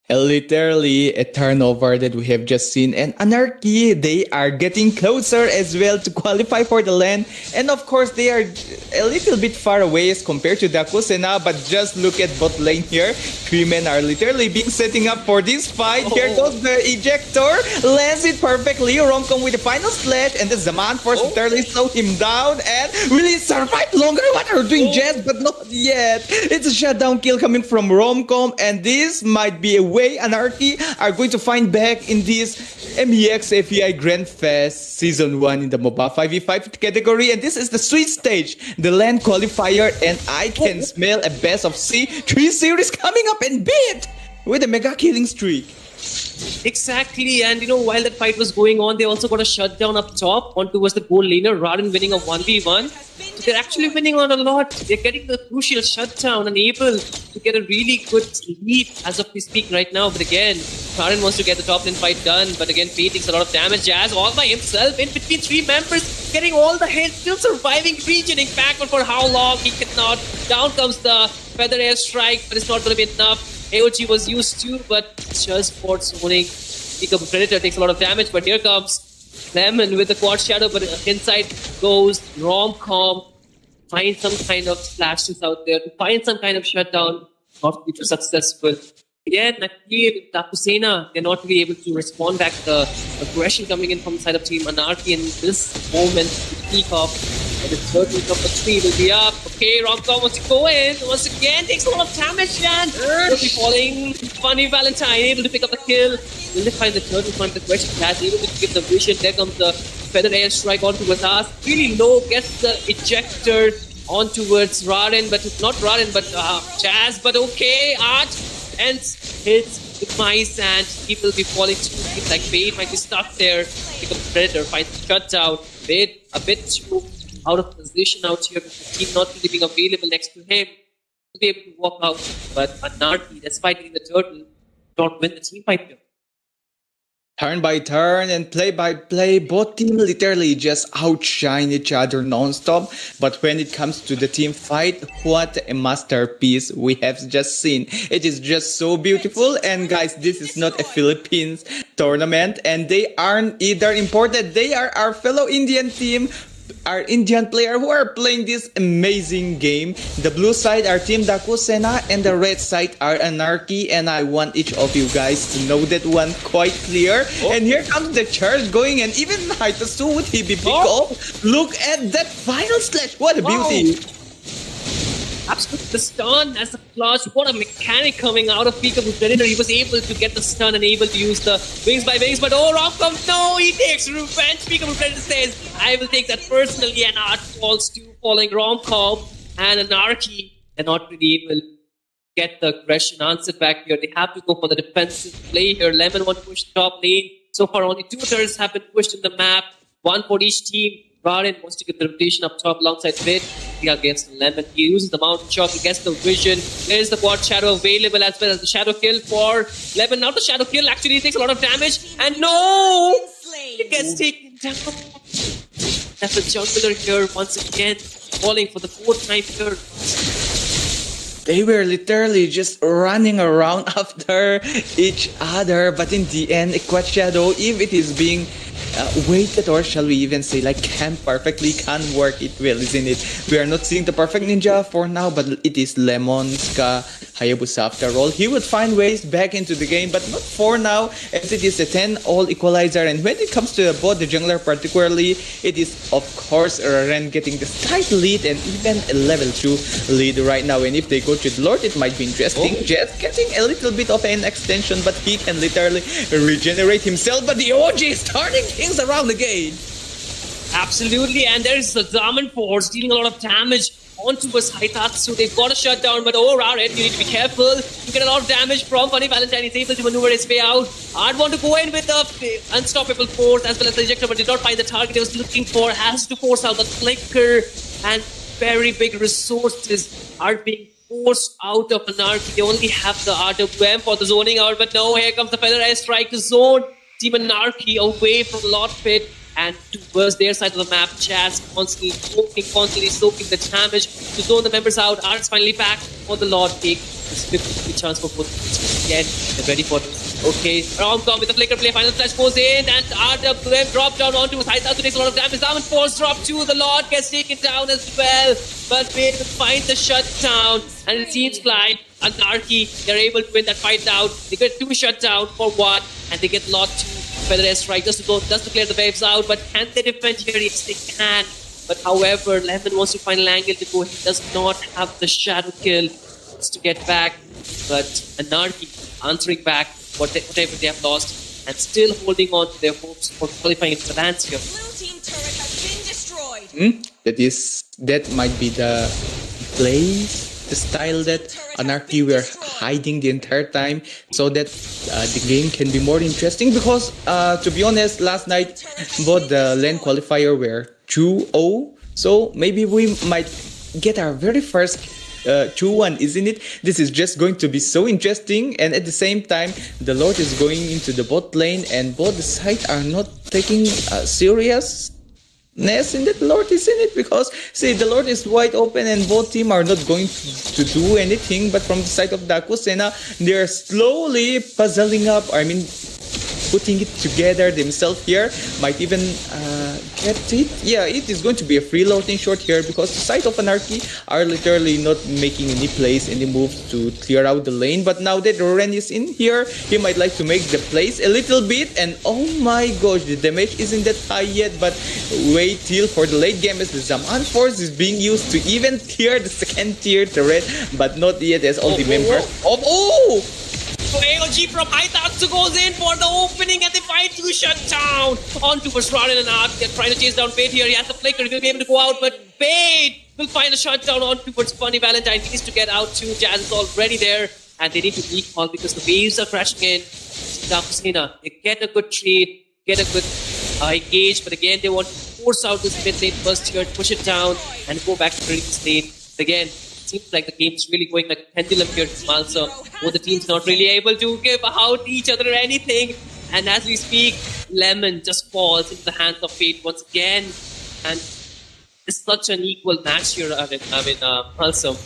E: Literally a turnover that we have just seen, and Anarchy, they are getting closer as well to qualify for the LAN, and of course they are a little bit far away as compared to Dakusena, but just look at bot lane here. Three men are literally being setting up for this fight. Here goes the ejector, lands it perfectly. Romcom with the final slash, and the Zaman Force literally slow him down and really survive longer. What are doing Jazz, but not yet. It's a shutdown kill coming from Romcom, and this might be a way Anarchy are going to find back in this MEX FEI Grand Fest Season 1 in the MOBA 5v5 category. And this is the sweet stage, the LAN qualifier, and I can smell a best of C3 series coming up and beat with a mega killing streak.
A: Exactly, and while that fight was going on, they also got a shutdown up top on towards the goal laner rather than winning a 1v1. So they're actually winning on a lot. They're getting the crucial shutdown and able to get a really good lead as of we speak right now. But again, Karan wants to get the top lane fight done, but again, Faye takes a lot of damage. Jazz all by himself in between three members, getting all the hits, still surviving, regening backward for how long he cannot. Down comes the feather air strike, but it's not going to be enough. AOG was used to, but just for zoning. Peekaboo Predator takes a lot of damage, but here comes Lemon with the quad shadow, but inside goes Romcom. Find some kind of splashes out there, to find some kind of shutdown, not to be too successful. Again, Nakir with Takusena, they're not really able to respond back to the aggression coming in from the side of Team Anarchy in this moment to peak off. And the third week of the 3 will be up. Okay, Romcom wants to go in. Once again, takes a lot of damage and will be falling. Funny Valentine able to pick up the kill. Will they find the third one? The question has able to give the vision. There comes the feather air strike onto Wataz. Really low, gets the ejector on towards Rarin, but not Rarin, but Jazz. But okay, Art ends hits with mice and he will be falling to it. Like Bait might be stuck there. Pick up the Predator, finds the shutdown. Bait a bit too out of position out here with the team not really being available next to him to be able to walk out. But Anarchy, despite getting the turtle, don't win the team fight here.
E: Turn by turn and play by play, both teams literally just outshine each other non-stop. But when it comes to the team fight, what a masterpiece we have just seen. It is just so beautiful. And guys, this is not a Philippines tournament, and they aren't either imported. They are our fellow Indian team, our Indian player who are playing this amazing game. The blue side are Team Dakusena and the red side are Anarchy, and I want each of you guys to know that one quite clear. And here comes the charge going, and even Haitasu would he be picked off. Look at that final slash, what a beauty.
A: Absolutely, the stun as a clutch. What a mechanic coming out of Peekaboo Predator. He was able to get the stun and able to use the wings by wings. But oh, Romcom, no, he takes revenge. Peekaboo Predator says, I will take that personally. And Art falls to following Romcom and Anarchy. They're not really able to get the aggression answered back here. They have to go for the defensive play here. Lemon want to push the top lane. So far, only 2 turrets have been pushed in the map. One for each team. Rarin wants to get the rotation up top alongside Vid. He against Lemon. He uses the mountain shot. He gets the vision. There's the quad shadow available as well as the shadow kill for Lemon. Now the shadow kill actually takes a lot of damage. And no! He gets taken down. That's the jungler here once again. Falling for the 4th time here.
E: They were literally just running around after each other. But in the end, a quad shadow, if it is being weighted, or shall we even say like camped perfectly, can work it well, isn't it? We are not seeing the perfect ninja for now, but it is Lemon, Ska, Hayabusa after all. He would find ways back into the game, but not for now, as it is a 10-all equalizer. And when it comes to the bot, the jungler particularly, it is of course Ren getting the slight lead and even a level 2 lead right now. And if they go to the Lord, it might be interesting. Just getting a little bit of an extension, but he can literally regenerate himself. But the OG is turning things around again.
A: Absolutely, and there's the Diamond Force dealing a lot of damage onto us Haitatsu. They've got a shutdown, but oh, Rarin, you need to be careful. You get a lot of damage from Funny Valentine. He's able to maneuver his way out. I'd want to go in with the unstoppable force as well as the ejector, but did not find the target he was looking for. Has to force out the flicker, and very big resources are being forced out of Anarchy. They only have the RWM for the zoning out, but no, here comes the Feather Air Strike to zone Team Anarchy away from Lord Pit and towards their side of the map. Jazz constantly soaking the damage to zone the members out. Art's finally back for the Lord pick. It's 50 chance for both teams. Again, they're ready for this. Okay, Romcom with the flicker play. Final flash goes in, and RW drop down onto his high. Takes a lot of damage. Diamond Force drop to the Lord gets taken down as well. But Wade will find the shutdown, and it seems like Anarchy, they're able to win that fight out. They get 2 shutdown for 1, and they get Lot 2 Feather Airstrike just to clear the waves out. But can they defend here? Yes, they can. But however, Lemon wants to find an angle to go. He does not have the shadow kill to get back. But Anarchy answering back whatever they have lost and still holding on to their hopes for qualifying into the LANs here.
F: Blue team turret has been destroyed.
E: That might be the place, the style that Anarchy were hiding the entire time, so that the game can be more interesting. Because to be honest, last night both the LAN qualifier were 2-0, so maybe we might get our very first 2-1, isn't it? This is just going to be so interesting. And at the same time, the Lord is going into the bot lane, and both the sides are not taking seriousness in that Lord is in it, because see, the Lord is wide open and both team are not going to do anything. But from the side of Dakusena, they're slowly puzzling up, putting it together themselves here. Might even get it. Yeah, it is going to be a free loading short here, because the side of Anarchy are literally not making any plays, any moves to clear out the lane. But now that Ren is in here, he might like to make the plays a little bit. And oh my gosh, the damage isn't that high yet, but wait till for the late game as the Zaman Force is being used to even clear the second tier turret, but not yet as all the members of
A: So AOG from Aitatsu goes in for the opening, and they find 2 shutdown onto Ryan and Art. They're trying to chase down Fate here. He has the flicker. He will be able to go out, but Fate will find a shutdown on towards Funny Valentine. He needs to get out too. Jazz is already there, and they need to recall because the waves are crashing in. Dakusina, they get a good trade, get a good engage, but again, they want to force out this mid lane first here, push it down, and go back to the lane. Again, seems like the game's really going like a pendulum here to Malsa. Both the teams not really able to give out each other anything. And as we speak, Lemon just falls into the hands of Fate once again. And it's such an equal match here, Malsa.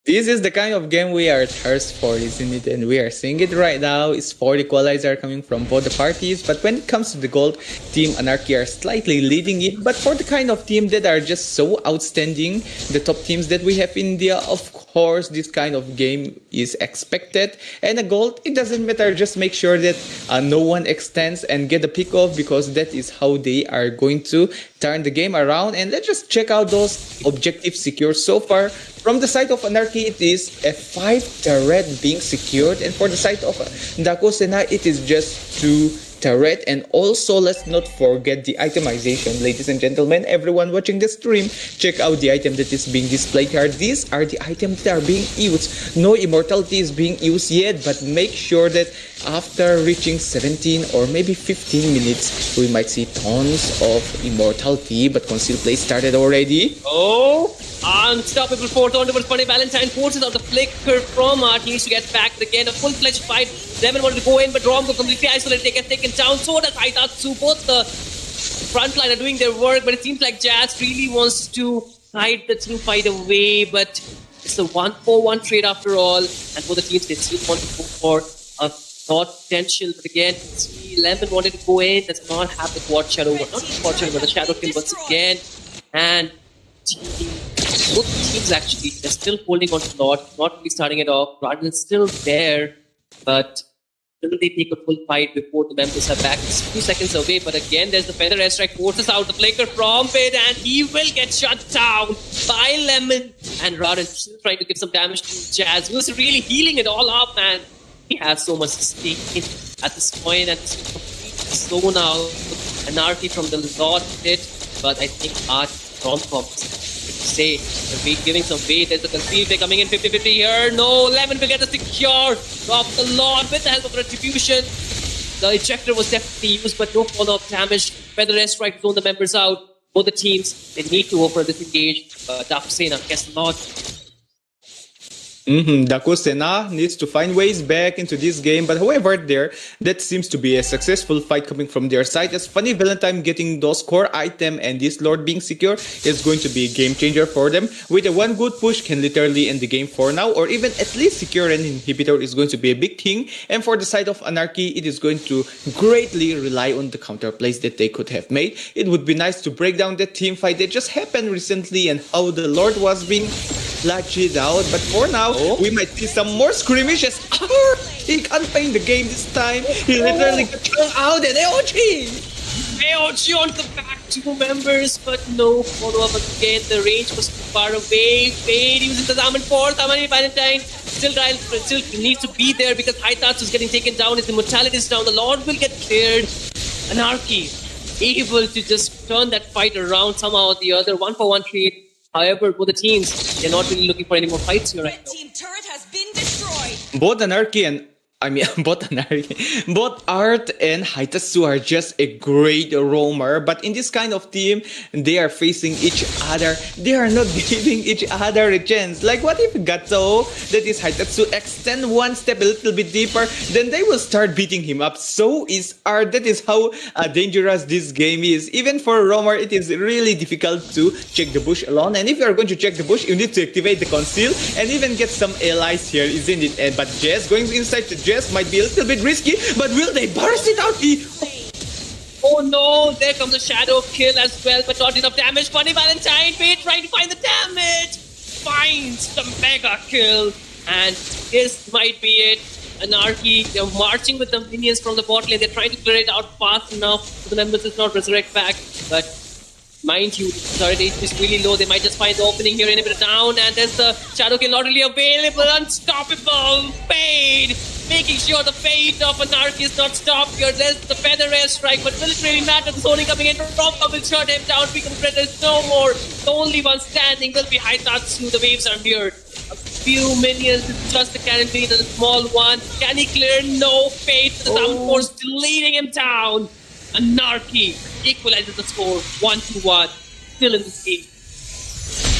E: This is the kind of game we are thirst for, isn't it? And we are seeing it right now. It's 4 equalizer coming from both the parties. But when it comes to the gold, Team Anarchy are slightly leading it. But for the kind of team that are just so outstanding, the top teams that we have in India, of course, this kind of game is expected. And a gold, it doesn't matter. Just make sure that no one extends and get the pick off, because that is how they are going to turn the game around. And let's just check out those objectives secured so far. From the side of Anarchy, it is a 5 turret being secured, and for the side of Dakusena, it is just 2 turret. And also, let's not forget the itemization, ladies and gentlemen, everyone watching the stream, check out the item that is being displayed here. These are the items that are being used. No immortality is being used yet, but make sure that after reaching 17 or maybe 15 minutes, we might see tons of immortality. But conceal play started already.
A: Oh, unstoppable fourth on towards Funny Valentine, forces out the flicker from Art. He needs to get back again. A full-fledged fight. Devin wanted to go in, but Romgo completely isolated. They get taken down. So does Aitatsu. Both the frontline are doing their work, but it seems like Jazz really wants to hide the team fight away. But it's a 1-4-1 trade after all. And for the teams, they still want to go for a thought potential. But again, Lemon wanted to go in. Does not have the quad shadow. Not the quad shadow, but the shadow kill once again. And both teams actually, they're still holding on to Lord, not really starting it off. Radin is still there, but will they take a full fight before the members are back? It's 2 seconds away, but again, there's the Feather Airstrike, forces out the flicker from it, and he will get shut down by Lemon. And Radin still trying to give some damage to Jazz, who's really healing it all up, man. He has so much stake in at this point, and it's completely zone out. Anarchy from the Lord hit, but I think Art Rom-Com say they're giving some weight. There's a concealed play coming in 50-50 here. No, Lemon will get the secure. Drop the Lord with the help of Retribution. The ejector was definitely used, but no follow-up damage. Feather Airstrike zone the members out. Both the teams, they need to go for this engage. Dakusena gets the Lord.
E: Daku Sena needs to find ways back into this game, but however, that seems to be a successful fight coming from their side. As Funny Valentine getting those core item and this Lord being secure is going to be a game changer for them. With a one good push can literally end the game for now, or even at least secure an inhibitor is going to be a big thing. And for the side of Anarchy, it is going to greatly rely on the counter plays that they could have made. It would be nice to break down that team fight that just happened recently and how the Lord was being latched out, but for now, we might see some more skirmishes. He can't find the game this time. He literally got thrown out and AOG!
A: AOG on the back, two members, but no follow-up again. The range was too far away. Fade using the Zaman Force. Funny Valentine still needs to be there because Haitatsu is getting taken down. His immortality is down. The Lord will get cleared. Anarchy able to just turn that fight around somehow or the other. 1-for-1 trade. However, both the teams, they're not really looking for any more fights here right now.
F: Team turret has been destroyed.
E: Both Anarchy and both Art and Haitatsu are just a great roamer, but in this kind of team, they are facing each other. They are not giving each other a chance. Like, what if Gato, that is Haitatsu, extend one step a little bit deeper, then they will start beating him up. So is Art. That is how dangerous this game is. Even for a roamer, it is really difficult to check the bush alone. And if you are going to check the bush, you need to activate the conceal and even get some allies here, isn't it? But Jess going inside the Jess might be a little bit risky, but will they burst it out?
A: Oh no, there comes a shadow kill as well, but not enough damage. Funny Valentine, wait, trying to find the damage. Finds the mega kill, and this might be it. Anarchy, they're marching with the minions from the bot lane. They're trying to clear it out fast enough so the members does not resurrect back, but mind you, turret HP is really low. They might just find the opening here in a bit down, and there's the shadow kill not really available. Unstoppable Fade, making sure the fate of Anarchy is not stopped here. There's the feather air strike, but will it really matter? The zoning coming in from Rob will shut him down. Beacon Threat, there's no more. The only one standing will be Haitatsu. The waves are here. A few minions, it's just the cannon being a small one. Can he clear? No. Fate, the Sound Force leading him down. Anarchy equalizes the score 1-1. Still in this game.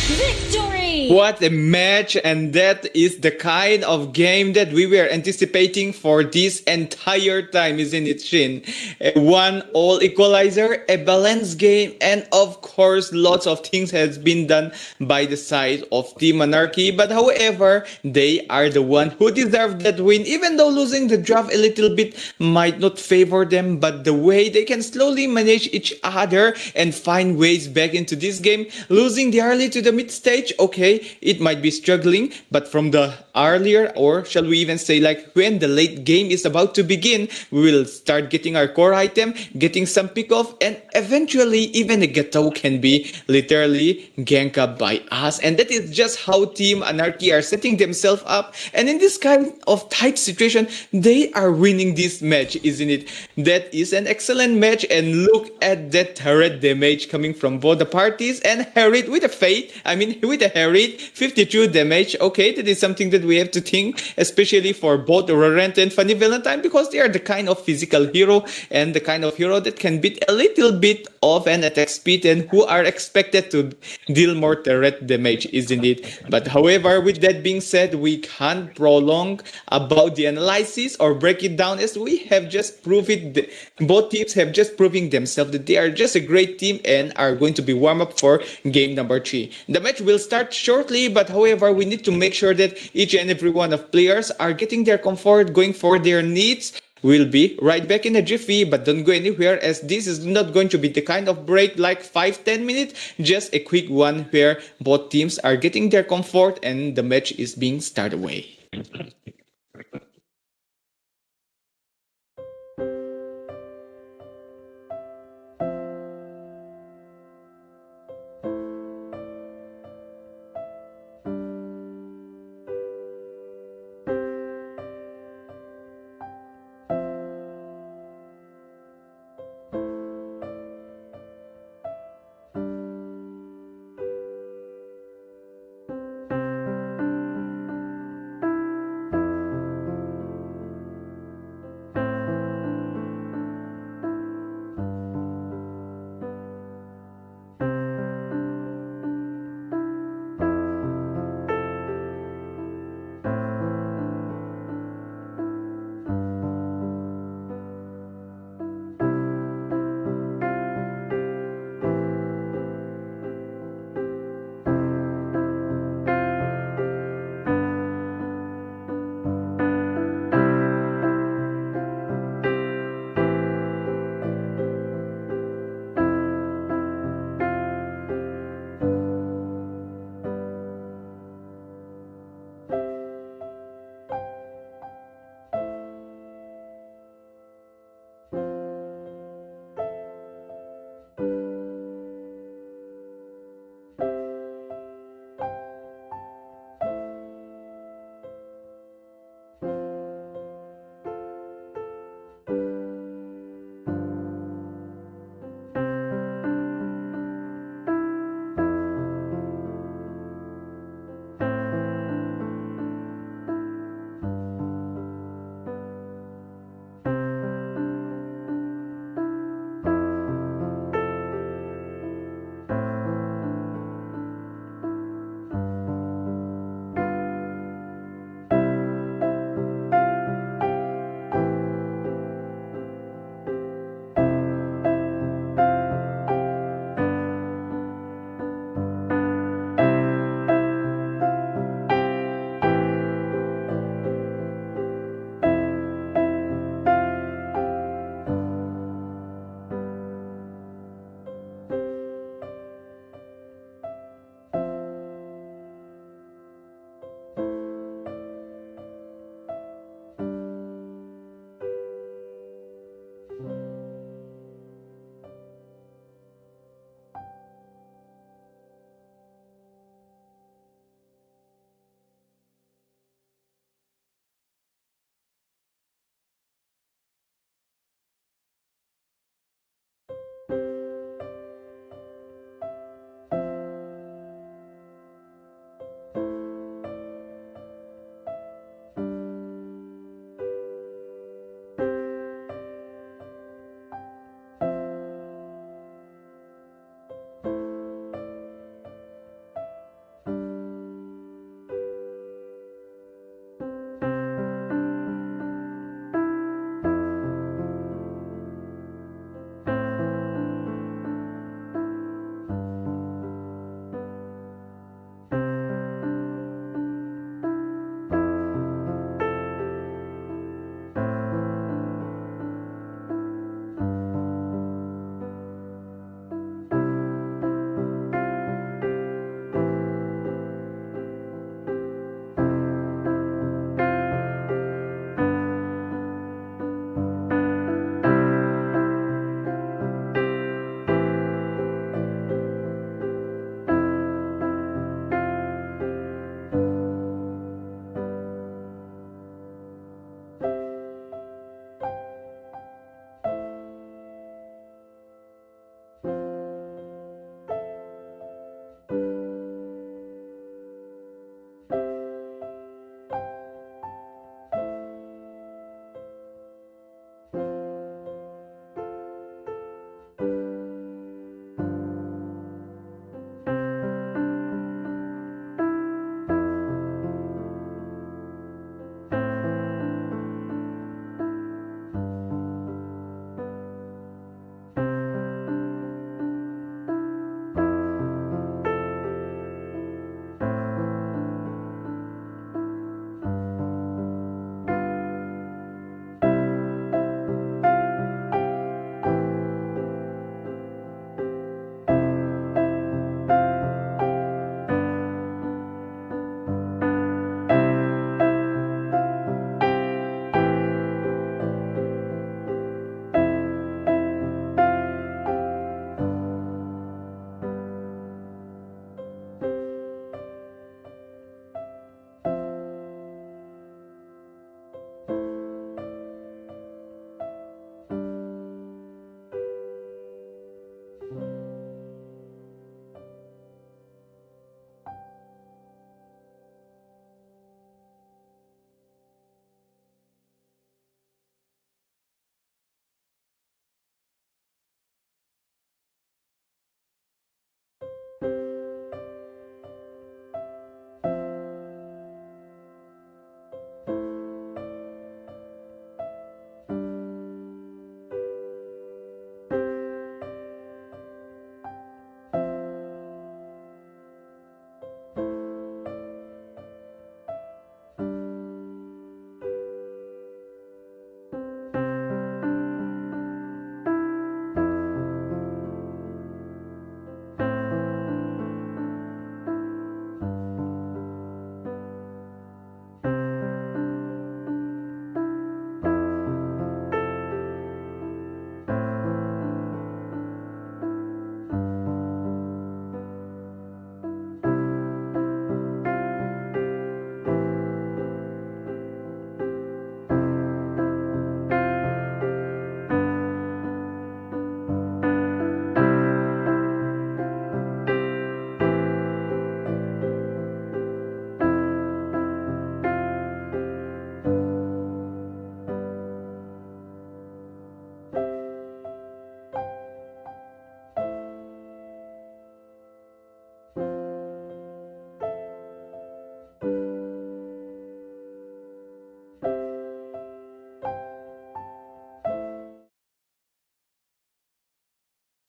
F: Victory!
E: What a match, and that is the kind of game that we were anticipating for this entire time, isn't it, Shin? A 1-all equalizer, a balanced game, and of course, lots of things has been done by the side of Team Anarchy, but however, they are the one who deserve that win, even though losing the draft a little bit might not favor them, but the way they can slowly manage each other and find ways back into this game, losing the early to the mid stage, okay, it might be struggling, but from the earlier, or shall we even say like when the late game is about to begin, we will start getting our core item, getting some pick off, and eventually even a Gato can be literally gank up by us. And that is just how Team Anarchy are setting themselves up, and in this kind of tight situation, they are winning this match, isn't it? That is an excellent match, and look at that turret damage coming from both the parties, and Harriet with a fate, with a Harriet, 52 damage. Okay, that is something that we have to think, especially for both Rorent and Funny Valentine, because they are the kind of physical hero and the kind of hero that can beat a little bit of an attack speed and who are expected to deal more turret damage, isn't it? But however, with that being said, we can't prolong about the analysis or break it down, as we have just proved it. Both teams have just proven themselves that they are just a great team and are going to be warm up for game number 3. The match will start shortly, but however, we need to make sure that each and every one of players are getting their comfort, going for their needs. We'll be right back in a jiffy, but don't go anywhere, as this is not going to be the kind of break like 5-10 minutes, just a quick one where both teams are getting their comfort and the match is being started away.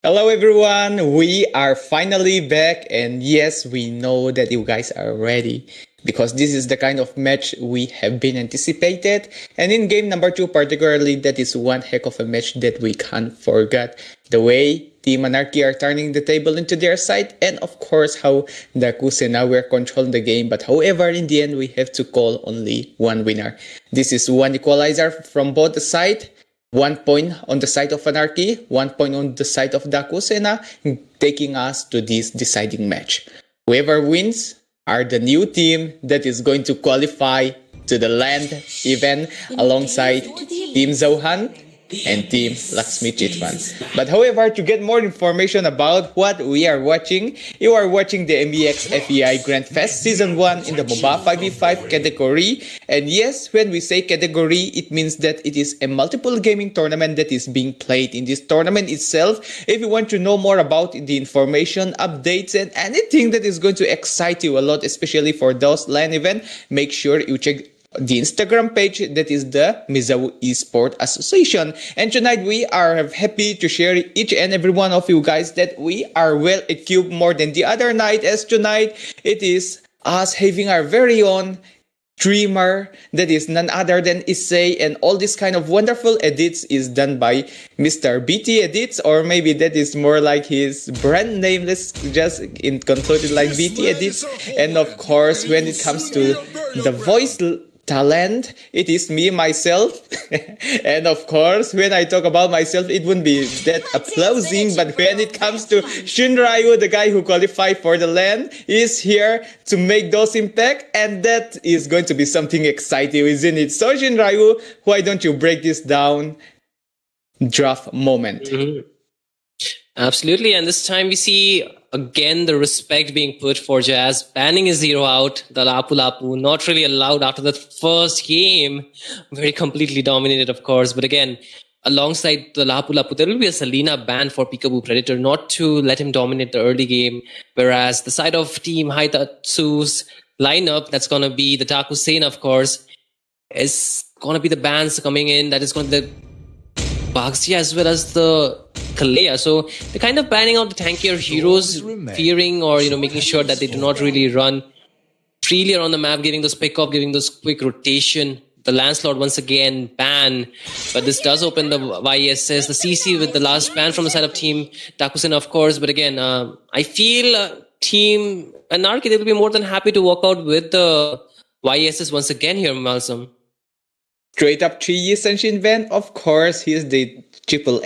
E: Hello everyone, we are finally back, and yes, we know that you guys are ready because this is the kind of match we have been anticipated, and in game number 2 particularly, that is one heck of a match that we can't forget. The way Team Anarchy are turning the table into their side, and of course how the Kusena were controlling the game, but however in the end we have to call only one winner. This is one equalizer from both the side. 1 point on the side of Anarchy, 1 point on the side of Dakusena, taking us to this deciding match. Whoever wins are the new team that is going to qualify to the LAN event alongside Team Zohan and Team Laxmi Chitwan. But however, to get more information about what we are watching, you are watching the MEX FEAI Grand Fest Season 1 in the MOBA 5v5 category. And yes, when we say category, it means that it is a multiple gaming tournament that is being played in this tournament itself. If you want to know more about the information, updates, and anything that is going to excite you a lot, especially for those LAN event, make sure you check the Instagram page that is the Mizawu Esports Association. And tonight we are happy to share each and every one of you guys that we are well equipped more than the other night, as tonight it is us having our very own streamer that is none other than Issei, and all this kind of wonderful edits is done by Mr. BT Edits, or maybe that is more like his brand name. Let's just conclude it like BT Edits. And of course, when it comes to the voice talent, it is me, myself. And of course, when I talk about myself, it wouldn't be that applauding, but when it comes to Shinryu, the guy who qualified for the LAN, is here to make those impact, and that is going to be something exciting, isn't it? So Shinryu, why don't you break this down? Draft moment.
A: Mm-hmm. Absolutely, and this time we see again the respect being put for Jazz. Banning his hero out, the Lapu Lapu, not really allowed after the first game. Very completely dominated, of course. But again, alongside the Lapu Lapu, there will be a Selena ban for Peekaboo Predator, not to let him dominate the early game. Whereas the side of Team Haitatsu's lineup, that's going to be the Takusena, of course, is going to be the bans coming in. That is going to be the Baxia as well as the Kalea. So they're kind of banning out the tankier heroes, fearing or making sure that they do not really run freely around the map, giving those pick up, giving those quick rotation. The Lancelot once again ban, but this does open the YSS, the CC with the last ban from the side of Team Takusena, of course. But again, I feel Team Anarchy, they will be more than happy to walk out with the YSS once again here, Malsum.
E: Straight up Chi Senshin Van, of course, he is the double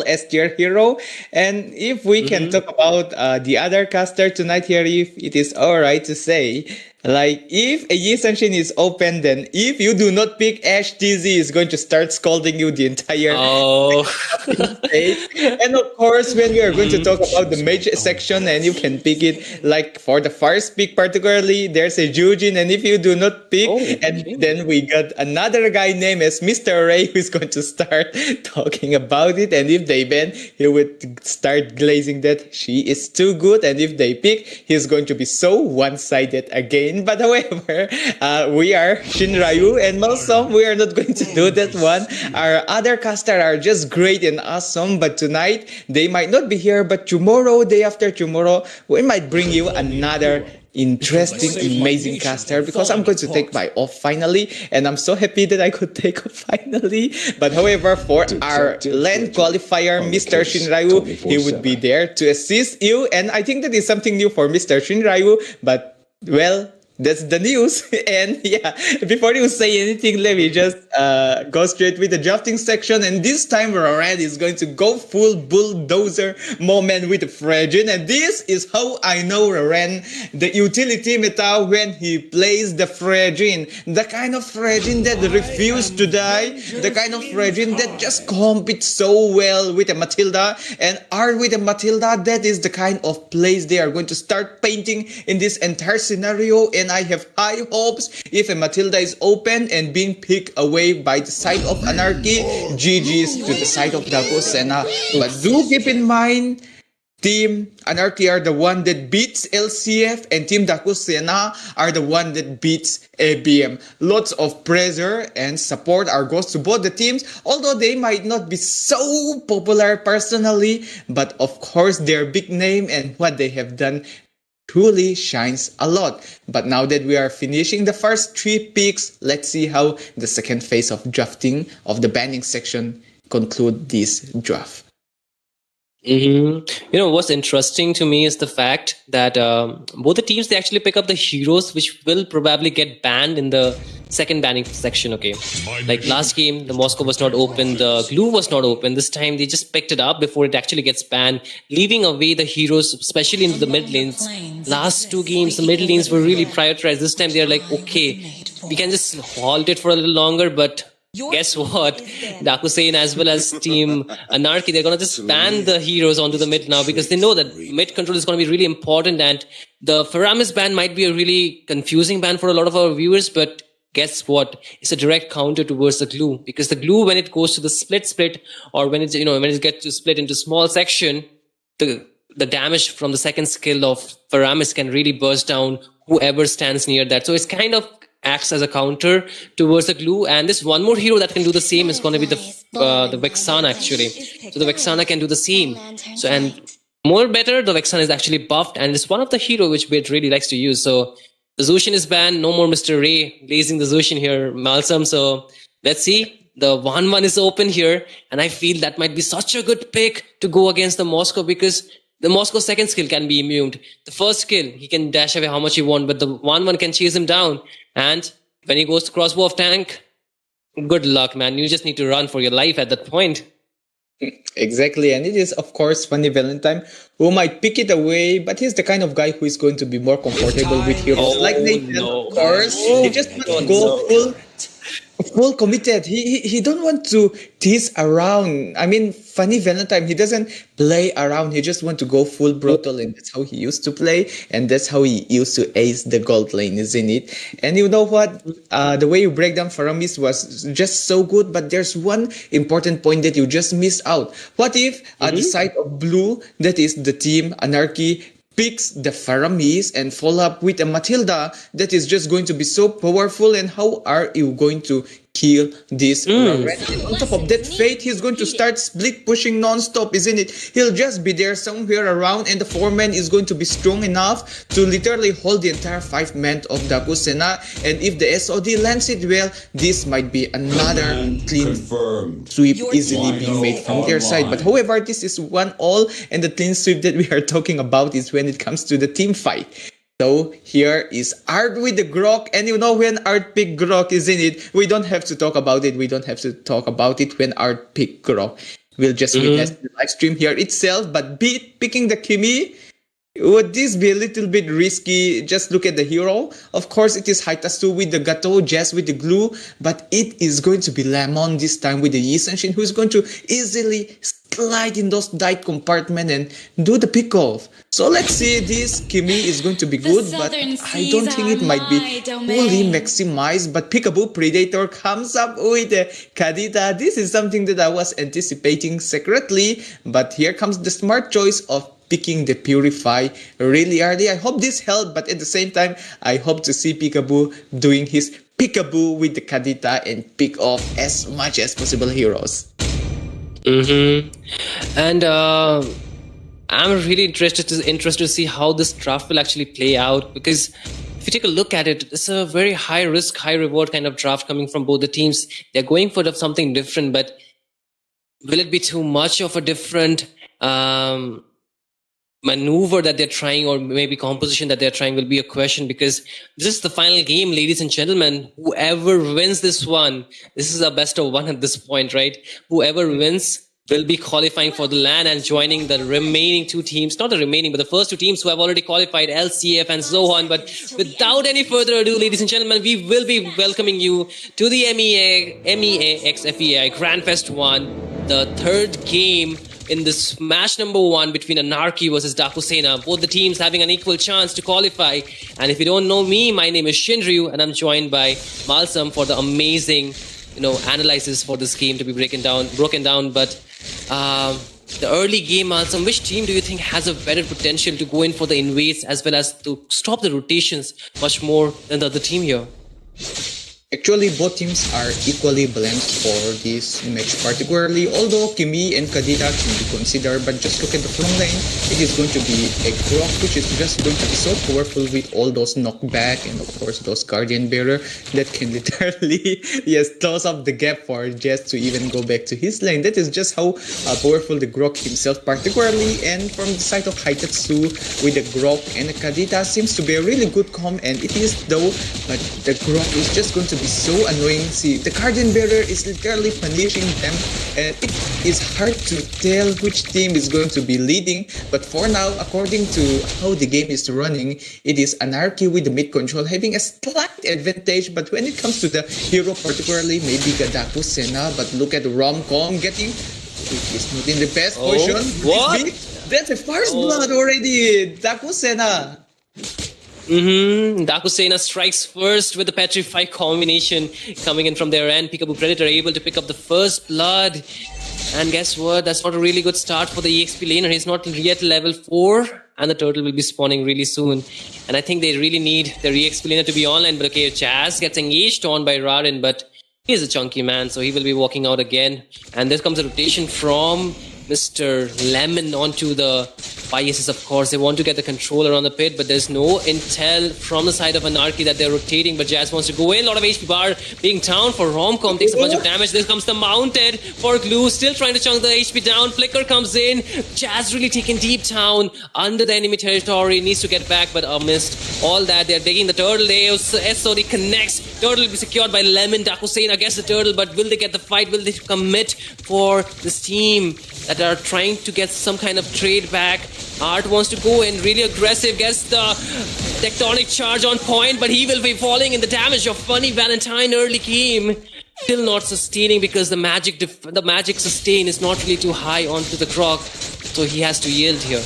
E: S tier hero. And if we can talk about the other caster tonight here, if it is alright to say, like, if a Yi Senshin is open, then if you do not pick Ash, TZ is going to start scolding you the entire And of course, when we are going to talk about the mage section, and you can pick it, like for the first pick particularly, there's a Jujin, and if you do not pick, then we got another guy named as Mr. Ray who is going to start talking about it, and if they ban, he would start glazing that she is too good, and if they pick, he's going to be so one-sided again. But however, we are Shinryu and Malsum. We are not going to do that one. Our other caster are just great and awesome, but tonight they might not be here, but tomorrow, day after tomorrow, we might bring you another interesting, amazing caster, because I'm going to take my off finally, and I'm so happy that I could take off finally. But however, for our LAN qualifier, Mr. Shinryu, he would be there to assist you, and I think that is something new for Mr. Shinryu, but well, that's the news. And yeah, before you say anything, let me just go straight with the drafting section. And this time, Red is going to go full bulldozer moment with the Fragin. And this is how I know Ren, the utility meta, when he plays the Fragin. The kind of Fragin that refused to die. The kind of Fragin that just competes so well with a Matilda. And are with a Matilda, that is the kind of plays they are going to start painting in this entire scenario. And I have high hopes if a Matilda is open and being picked away by the side of Anarchy, GG's to the side of Dakusena. But do keep in mind, Team Anarchy are the one that beats LCF, and Team Dakusena are the one that beats ABM. Lots of pressure and support are goes to both the teams, although they might not be so popular personally, but of course their big name and what they have done truly shines a lot. But now that we are finishing the first 3 picks, let's see how the second phase of drafting of the banning section conclude this draft.
A: What's interesting to me is the fact that both the teams, they actually pick up the heroes which will probably get banned in the second banning section. Okay, like last game the Moscow was not open, the glue was not open. This time they just picked it up before it actually gets banned, leaving away the heroes, especially into the mid lanes. Last 2 games the mid lanes were really prioritized. This time they are like, okay, we can just halt it for a little longer, but guess what? Dakusen as well as Team Anarchy, they're gonna just ban the heroes onto the mid now, because they know that mid control is gonna be really important, and the Faramis ban might be a really confusing ban for a lot of our viewers, but guess what? It's a direct counter towards the glue, because the glue, when it goes to the split, or when it when it gets to split into small section, the damage from the second skill of Faramis can really burst down whoever stands near that. So it's kind of acts as a counter towards the glue, and this one more hero that can do the same is going to be the Vexana actually. So the Vexana can do the same. So, and more better, the Vexana is actually buffed, and it's one of the hero which Bit really likes to use. So the Zushin is banned, no more Mr. Ray blazing the Zushin here, Malsum. So let's see, the 1-1 is open here, and I feel that might be such a good pick to go against the Moscow, because the Moscow second skill can be immune. The first skill, he can dash away how much he wants, but the 1-1 can chase him down. And when he goes to crossbow of tank, good luck, man. You just need to run for your life at that point.
E: Exactly, and it is of course Funny Valentine who might pick it away, but he's the kind of guy who is going to be more comfortable with heroes like Nathan, of course. He just wants to go full committed. He don't want to tease around. I mean, Funny Valentine, he doesn't play around. He just want to go full brutal, and that's how he used to play, and that's how he used to ace the gold lane, isn't it? And you know what? The way you break down Faramis was just so good, but there's one important point that you just missed out. What if the side of blue, that is the team Anarchy, picks the Faramis and follow up with a Matilda that is just going to be so powerful, and how are you going to kill this Red? And on top of that, Fate, he's going to start split pushing non-stop, isn't it? He'll just be there somewhere around, and the 4-man is going to be strong enough to literally hold the entire 5-man of Dakusena, and if the SOD lands it well, this might be another clean sweep easily being made from their side. But however, this is 1-all, and the clean sweep that we are talking about is when it comes to the team fight. So here is Art with the Grok, and you know when Art pick Grok, isn't it? We don't have to talk about it. We don't have to talk about it when Art pick Grok. We'll just witness the live stream here itself. But picking the Kimi, would this be a little bit risky? Just look at the hero. Of course, it is Haitasu with the Gato, Jazz with the glue, but it is going to be Lemon this time with the Yi Senshin, who is going to easily slide in those dive compartment and do the pick off. So let's see, this Kimi is going to be good, but I don't think it might be fully maximized. But Peekaboo Predator comes up with the Kadita. This is something that I was anticipating secretly, but here comes the smart choice of picking the Purify really early. I hope this helped, but at the same time, I hope to see Peekaboo doing his Peekaboo with the Kadita and pick off as much as possible heroes.
A: And I'm really interested to see how this draft will actually play out, because if you take a look at it, it's a very high risk, high reward kind of draft coming from both the teams. They're going for something different, but will it be too much of a different maneuver that they're trying, or maybe composition that they're trying, will be a question, because this is the final game, ladies and gentlemen. Whoever wins this one, this is a best of one at this point, right? Whoever wins will be qualifying for the LAN and joining the remaining 2 teams, not the remaining, but the first 2 teams who have already qualified, LCF and Zohan. But without any further ado, ladies and gentlemen, we will be welcoming you to the MEA x FEAI Grand Fest 1, the 3rd game in the smash number 1 between Anarchy versus Dakusena. Both the teams having an equal chance to qualify. And if you don't know me, my name is Shinryu, and I'm joined by Malsum for the amazing, analysis for this game to be broken down. But the early game, Alsam, which team do you think has a better potential to go in for the invades as well as to stop the rotations much more than the other team here?
E: Actually, both teams are equally balanced for this match, particularly although Kimi and Kadita can be considered, but just look at the front lane, it is going to be a Grok which is just going to be so powerful with all those knockback and of course those Guardian Bearer that can literally, yes, close up the gap for Jess to even go back to his lane. That is just how powerful the Grok himself particularly, and from the side of Haitatsu with the Grok and the Kadita seems to be a really good comp, and it is though, but the Grok is just going to be so annoying. See, the Guardian Bearer is literally punishing them, and it is hard to tell which team is going to be leading. But for now, according to how the game is running, it is Anarchy with the mid control having a slight advantage. But when it comes to the hero, particularly maybe Gadaku Sena, but look at Romcom getting, it is not in the best position.
A: What?
E: That's a first blood already, Daku Sena.
A: Dakusena strikes first with the Petrify combination coming in from their end. Peekaboo Predator able to pick up the first blood. And guess what? That's not a really good start for the EXP laner. He's not yet level 4. And the turtle will be spawning really soon. And I think they really need the EXP laner to be online. But okay, Chaz gets engaged on by Rarin. But he's a chunky man, so he will be walking out again. And there comes a rotation from Mr. Lemon onto the biases, of course. They want to get the control around the pit, but there's no intel from the side of Anarchy that they're rotating. But Jazz wants to go in. A lot of HP bar being down for Romcom. Takes a bunch of damage. There comes the mounted for Glue. Still trying to chunk the HP down. Flicker comes in. Jazz really taking deep down under the enemy territory. Needs to get back, but missed. All that. They're digging the turtle. SOD connects. Turtle will be secured by Lemon. Dakusane against the turtle, but will they get the fight? Will they commit for this team that are trying to get some kind of trade back? Art wants to go in really aggressive, gets the tectonic charge on point, but he will be falling in the damage of Funny Valentine early game. Still not sustaining because the magic sustain is not really too high onto the Grok, so he has to yield here.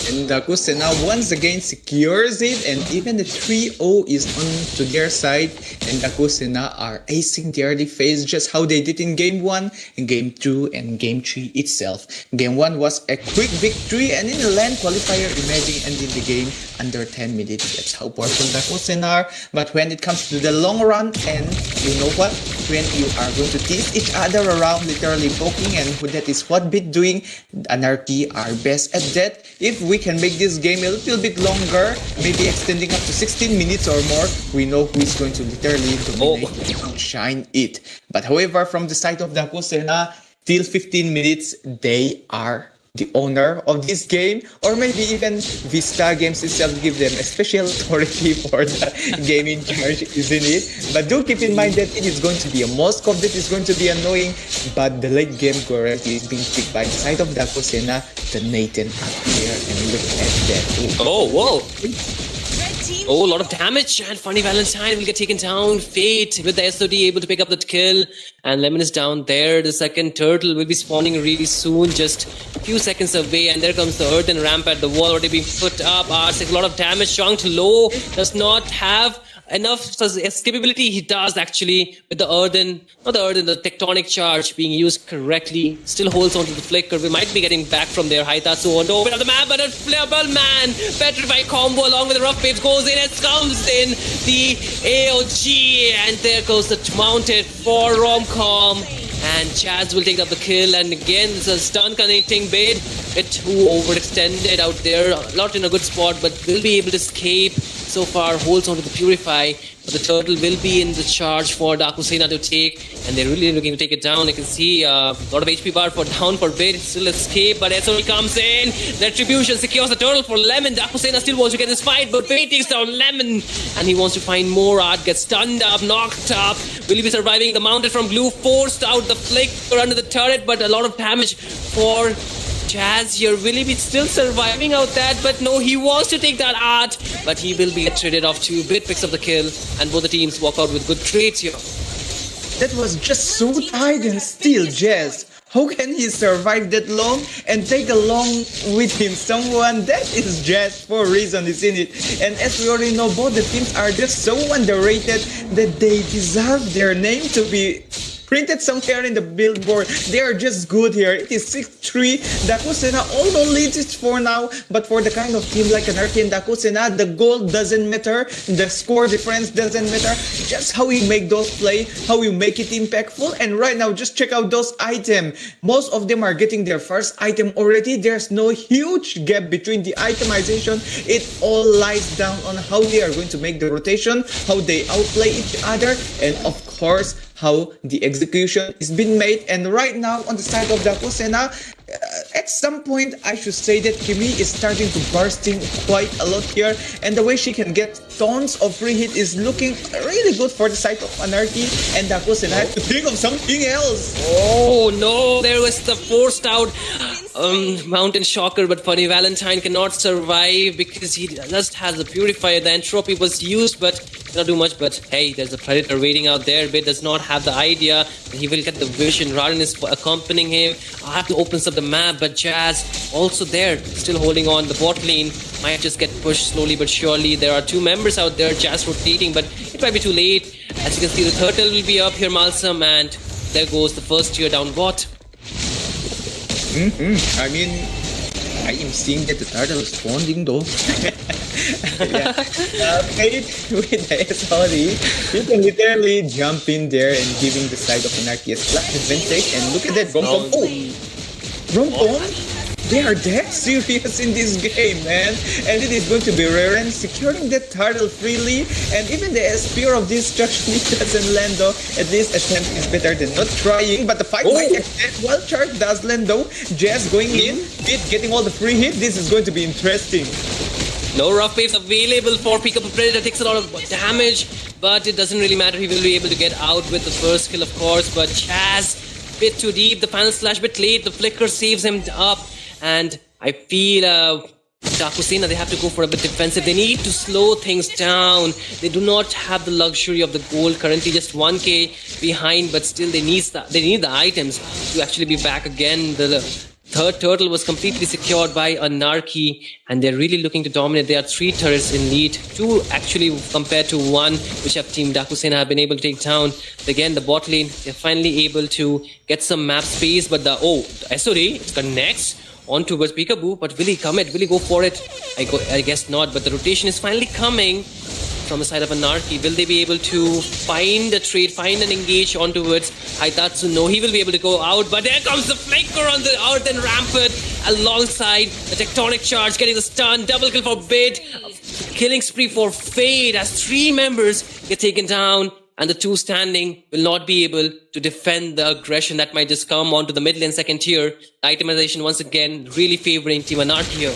E: And Dakusena once again secures it, and even the 3-0 is on to their side, and Dakusena are acing the early phase just how they did in Game 1, and Game 2, and Game 3 itself. Game 1 was a quick victory, and in the LAN qualifier, imagine ending the game under 10 minutes. That's how powerful Dakusena are. But when it comes to the long run, and you know what? When you are going to tease each other around, literally poking, and that is what Bit doing, Anarchy are best at that. If we can make this game a little bit longer, maybe extending up to 16 minutes or more, we know who is going to literally dominate and outshine it. But however, from the side of Dakusena, till 15 minutes, they are the owner of this game, or maybe even Vista Games itself give them a special authority for the game in charge, isn't it? But do keep in mind that it is going to be a Moskov that is going to be annoying, but the late game correctly is being picked by the side of Dakusena, the Nathan up here, and look at that.
A: Oh, whoa! Oh, a lot of damage, and Funny Valentine will get taken down. Fate with the SOD able to pick up the kill, and Lemon is down there. The second turtle will be spawning really soon, just a few seconds away, and there comes the earthen ramp at the wall already being put up. Takes a lot of damage, chunked low, does not have enough escapability. He does actually with the earthen, not the earthen, the tectonic charge being used correctly. Still holds onto the flicker. We might be getting back from there. Haitatsu on to open up the map, but a flammable man. Petrify combo along with the rough waves goes in and comes in the AOG, and there goes the mounted for Romcom. And Chaz will take up the kill, and again it's a stun connecting bait. It who overextended out there, not in a good spot, but will be able to escape. So far holds onto the Purify, but the turtle will be in the charge for Dakusena to take, and they're really looking to take it down. You can see a lot of HP bar for down for bait, still escape, but SOE comes in. Retribution secures the turtle for Lemon. Dakusena still wants to get this fight, but bait takes down Lemon, and he wants to find more. Art gets stunned up, knocked up. Will he be surviving? The mounted from Blue forced out the flick under the turret, but a lot of damage for Jazz here. Will he be still surviving out that? But no, he wants to take that Art, but he will be traded off to Bit picks up the kill, and both the teams walk out with good trades here.
E: That was just so tight and still, Jazz. How can he survive that long and take along with him someone? That is Jazz for a reason, isn't it? And as we already know, both the teams are just so underrated that they deserve their name to be printed somewhere in the billboard. They are just good here. It is 6-3. Dakusena, although leads it for now, but for the kind of team like Anarchy and Dakusena, the goal doesn't matter. The score difference doesn't matter. Just how you make those play, how you make it impactful. And right now, just check out those items. Most of them are getting their first item already. There's no huge gap between the itemization. It all lies down on how they are going to make the rotation, how they outplay each other, and of course, how the execution is being made. And right now, on the side of Dakusena, at some point, I should say that Kimi is starting to bursting quite a lot here, and the way she can get tons of free hit is looking really good for the side of Anarchy, and Dakusena has to think of something else.
A: Oh no, there was the forced out Mountain Shocker, but Funny Valentine cannot survive because he just has a purifier. The entropy was used, but cannot do much. But hey, there's a Predator waiting out there. Bit does not have the idea that he will get the vision. Raran is accompanying him. I have to open up the map, but Jazz also there, still holding on. The bot lane might just get pushed slowly but surely. There are two members out there, Jazz rotating, but it might be too late. As you can see, the turtle will be up here, Malsam, and there goes the first tier down bot.
E: I mean, I am seeing that the turtle is spawning though. Yeah. Played with the SRE, you can literally jump in there and giving the side of Anarchy a slight advantage. And look at that Rompom. Oh! Rompom? They are that serious in this game, man. And it is going to be Raren securing that turtle freely. And even the spear of destruction doesn't land though. At least attempt is better than not trying. But the fight might extend. Well, Charge does land though. Jazz going in, Pit getting all the free hit. This is going to be interesting.
A: No rough waves available for pick up a Predator. Takes a lot of damage, but it doesn't really matter. He will be able to get out with the first kill, of course. But Chaz, bit too deep. The final slash bit late. The flicker saves him up. And I feel Dakusena, they have to go for a bit defensive. They need to slow things down. They do not have the luxury of the gold. Currently just 1k behind, but still they need the items to actually be back again. The third turtle was completely secured by Anarchy, and they're really looking to dominate. There are 3 turrets in lead, 2 actually compared to 1, which have Team Dakusena have been able to take down. Again, the bot lane, they're finally able to get some map space, but the SOD connects on towards Peekaboo, but will he commit? Will he go for it? I guess not, but the rotation is finally coming from the side of Anarchy. Will they be able to find a trade, find an engage on towards Haitatsu? No, he will be able to go out, but there comes the flicker on the out and rampant alongside the tectonic charge, getting the stun, double kill for Bid, killing spree for Fade as 3 members get taken down. And the 2 standing will not be able to defend the aggression that might just come onto the middle and second tier. Itemization once again really favoring Team Anarchy here.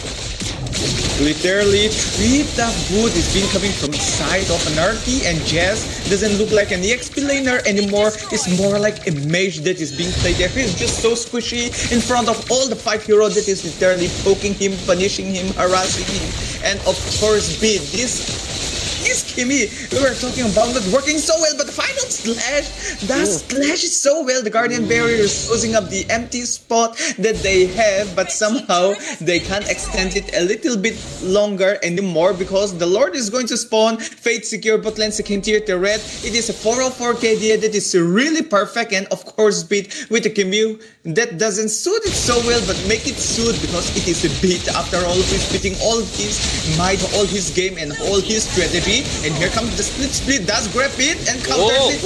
E: Literally, 3 tough wood is being coming from the side of Anarchy, and Jazz doesn't look like an EXP laner anymore. It's more like a mage that is being played there. He's just so squishy in front of all the 5 heroes that is literally poking him, punishing him, harassing him. And of course, Bid, this Kimi, we were talking about not working so well, but the final slash does slash so well. The Guardian Barrier is closing up the empty spot that they have, but somehow they can't extend it a little bit longer anymore because the Lord is going to spawn. Fate secure botlane second tier turret. It is a 404 KDA that is really perfect, and of course Beat with the Kimi that doesn't suit it so well, but make it suit because it is a Beat. After all, he's putting all his might, all his game, and all his strategy. And here comes the split, does grab it and counters it.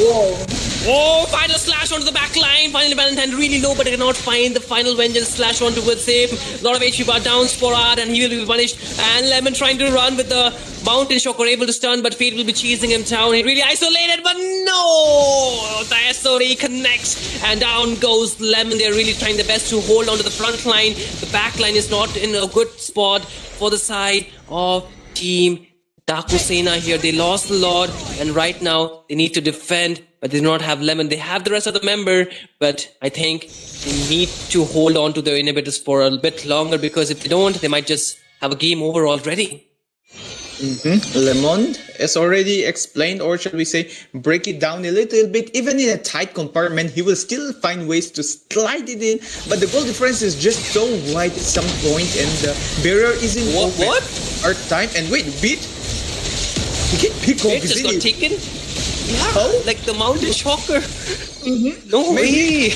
A: Oh, final slash onto the back line. Finally, Valentine really low, but cannot find the final vengeance slash on towards him. A lot of HP bar down, Sporad, and he will be punished. And Lemon trying to run with the Mountain Shocker, able to stun, but Fate will be chasing him down. He really isolated, but no! The SOD connects, and down goes Lemon. They're really trying their best to hold on to the front line. The back line is not in a good spot for the side of Team Dakusena here. They lost a lot, and right now they need to defend, but they do not have Lemon. They have the rest of the member, but I think they need to hold on to their inhibitors for a bit longer, because if they don't, they might just have a game over already.
E: Lemon, as already explained, or should we say, break it down a little bit. Even in a tight compartment, he will still find ways to slide it in, but the goal difference is just so wide at some point, and the barrier isn't
A: What?
E: Our time, and wait, Beat? He can pick off
A: It just got taken. Yeah,
E: How?
A: like the Mountain Shocker No way.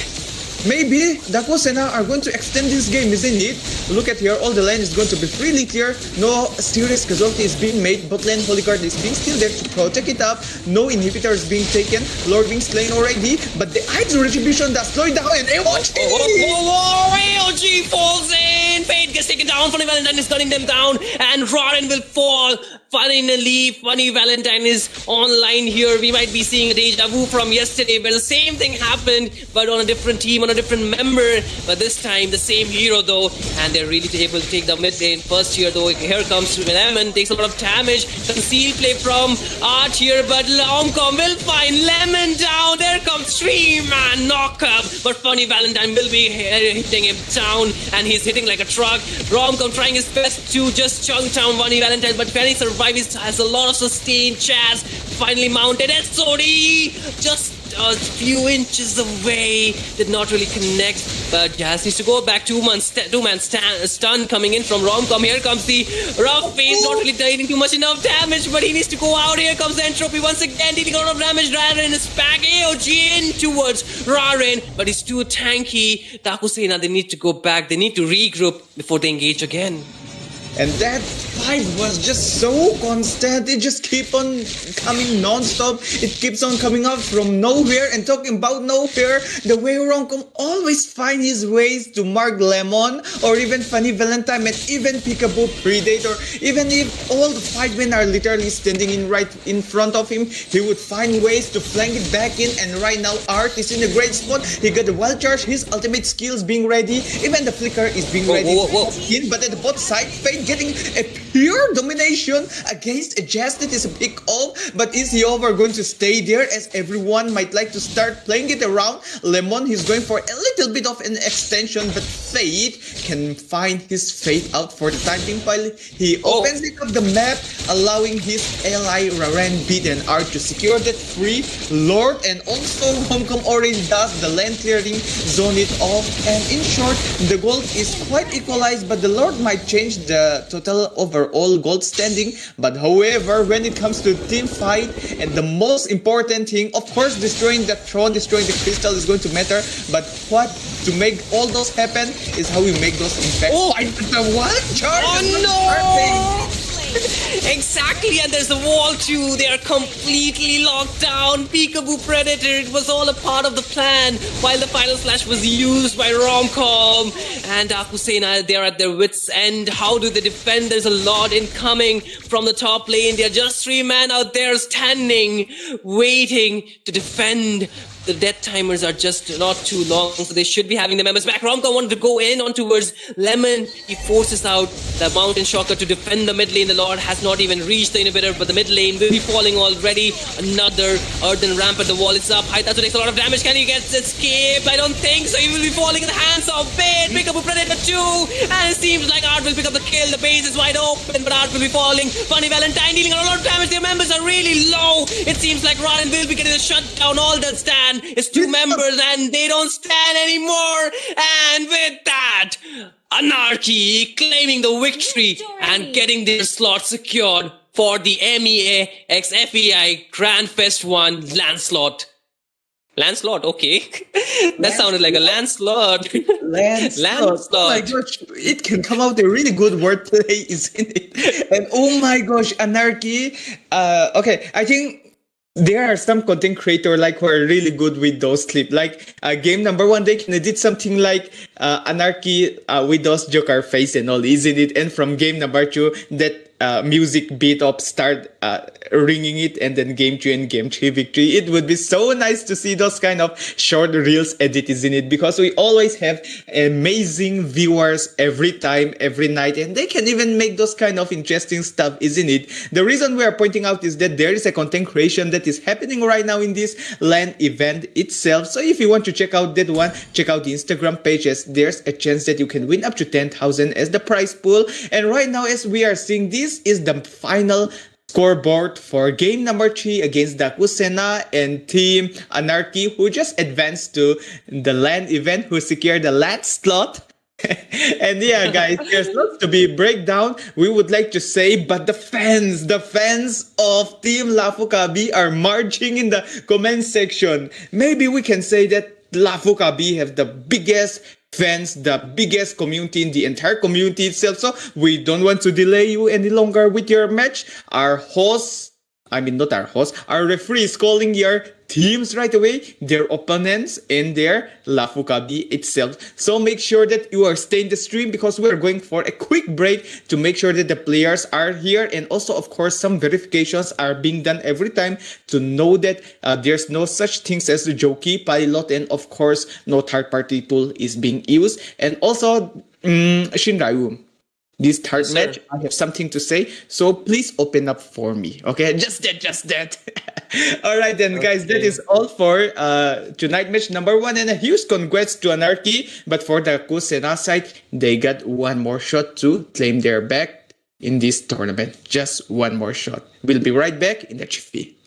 E: Maybe Daku Sena are going to extend this game, isn't it? Look at here, all the lane is going to be freely clear. No serious casualty is being made. Bot lane Holy Guard is being still there to protect it up. No inhibitor is being taken. Lord being slain already. But the Idol Retribution does slow it down. And AOG!
A: AOG falls in. Fate gets taken down. Funny Valentine is gunning them down. And Rorin will fall. Finally, Funny Valentine is online here. We might be seeing a deja vu from yesterday where the same thing happened, but on a different team, on a different member. But this time, the same hero though. And they're really able to take the mid lane first here though. Here comes Lemon, takes a lot of damage. Conceal play from Art here, but Lomcom will find Lemon down. There comes 3-man knockup. But Funny Valentine will be hitting him down. And he's hitting like a truck. Romcom trying his best to just chunk down Funny Valentine, but can he survive? He has a lot of sustain. Chaz finally mounted. SOD just a few inches away. Did not really connect. But Jazz needs to go back. Two-man stun coming in from Romcom. Here comes the rough phase. Not really dealing too much enough damage, but he needs to go out. Here comes the Entropy once again, dealing a lot of damage. Rarin is back. AOG in towards Rarin, but he's too tanky. Dakusena, they need to go back. They need to regroup before they engage again.
E: And that fight was just so constant. It just keep on coming non-stop. It keeps on coming out from nowhere. And talking about nowhere, the way Romcom always find his ways to mark Lemon or even Funny Valentine and even Peekaboo Predator. Even if all the 5 men are literally standing right in front of him, he would find ways to flank it back in. And right now Art is in a great spot. He got the wild charge, his ultimate skills being ready. Even the flicker is being ready. But at the bot side, Fate getting a pure domination against a Jazz that is a pick off. But is he over going to stay there, as everyone might like to start playing it around? Lemon, he's going for a little bit of an extension, but Fate can find his fate out for the time being while he opens it up the map, allowing his ally Raren Beat and Art to secure that free Lord. And also Romcom already does the land clearing, zone it off, and in short, the gold is quite equalized, but the Lord might change the total overall gold standing. But however, when it comes to team fight, and the most important thing, of course, destroying the throne, destroying the crystal is going to matter, but what to make all those happen is how we make those impact. Fight with the one charge.
A: Exactly, and there's a wall too. They are completely locked down. Peekaboo Predator, it was all a part of the plan. While the final slash was used by Romcom and Akusena, they're at their wits' end. How do they defend? There's a lot incoming from the top lane. They're just 3 men out there standing, waiting to defend. The death timers are just not too long, so they should be having the members back. Romcom wanted to go in on towards Lemon. He forces out the Mountain Shocker to defend the mid lane. The Lord has not even reached the inhibitor, but the mid lane will be falling already. Another earthen ramp at the wall. It's up. Haitatsu takes a lot of damage. Can he get escaped? I don't think so. He will be falling in the hands of Fate. Pick up a Predator too. And it seems like Art will pick up the kill. The base is wide open, but Art will be falling. Funny Valentine dealing a lot of damage. Their members are really low. It seems like Ryan will be getting a shutdown. All that stand. It's 2 members and they don't stand anymore. And with that, Anarchy claiming the victory and getting their slot secured for the MEA x FEAI Grand Fest 1 LAN slot. Lancelot, okay. That sounded like a Lancelot. Lancelot.
E: Oh my gosh, it can come out a really good wordplay, isn't it? And oh my gosh, Anarchy. Okay, I think there are some content creators like who are really good with those clips. Like game number 1, they did something like Anarchy with those Joker face and all, isn't it? And from game number 2, that music beat up start ringing it, and then game 2 and game 3 victory. It would be so nice to see those kind of short reels edit, isn't it? Because we always have amazing viewers every time, every night, and they can even make those kind of interesting stuff, isn't it? The reason we are pointing out is that there is a content creation that is happening right now in this LAN event itself. So if you want to check out that one, check out the Instagram pages. There's a chance that you can win up to 10,000 as the prize pool. And right now, as we are seeing, this is the final scoreboard for game number 3 against Dakusena and Team Anarchy, who just advanced to the LAN event, who secured the LAN slot. And yeah, guys, there's lots to be breakdown. We would like to say, but the fans of Team Lafukabi are marching in the comment section. Maybe we can say that Lafukabi have the biggest fans, the biggest community in the entire community itself. So we don't want to delay you any longer with your match. Our host, I mean, not our host, our referee is calling your teams right away, their opponents, and their Lafukabi itself. So make sure that you are staying the stream because we're going for a quick break to make sure that the players are here. And also, of course, some verifications are being done every time to know that there's no such things as the Joki pilot, and of course, no third-party tool is being used. And also, Shinryu. This third match, I have something to say. So please open up for me. Okay, just that. All right then, guys, that is all for tonight match number 1. And a huge congrats to Anarchy. But for the Kusena side, they got one more shot to claim their back in this tournament. Just one more shot. We'll be right back in the Chiffy.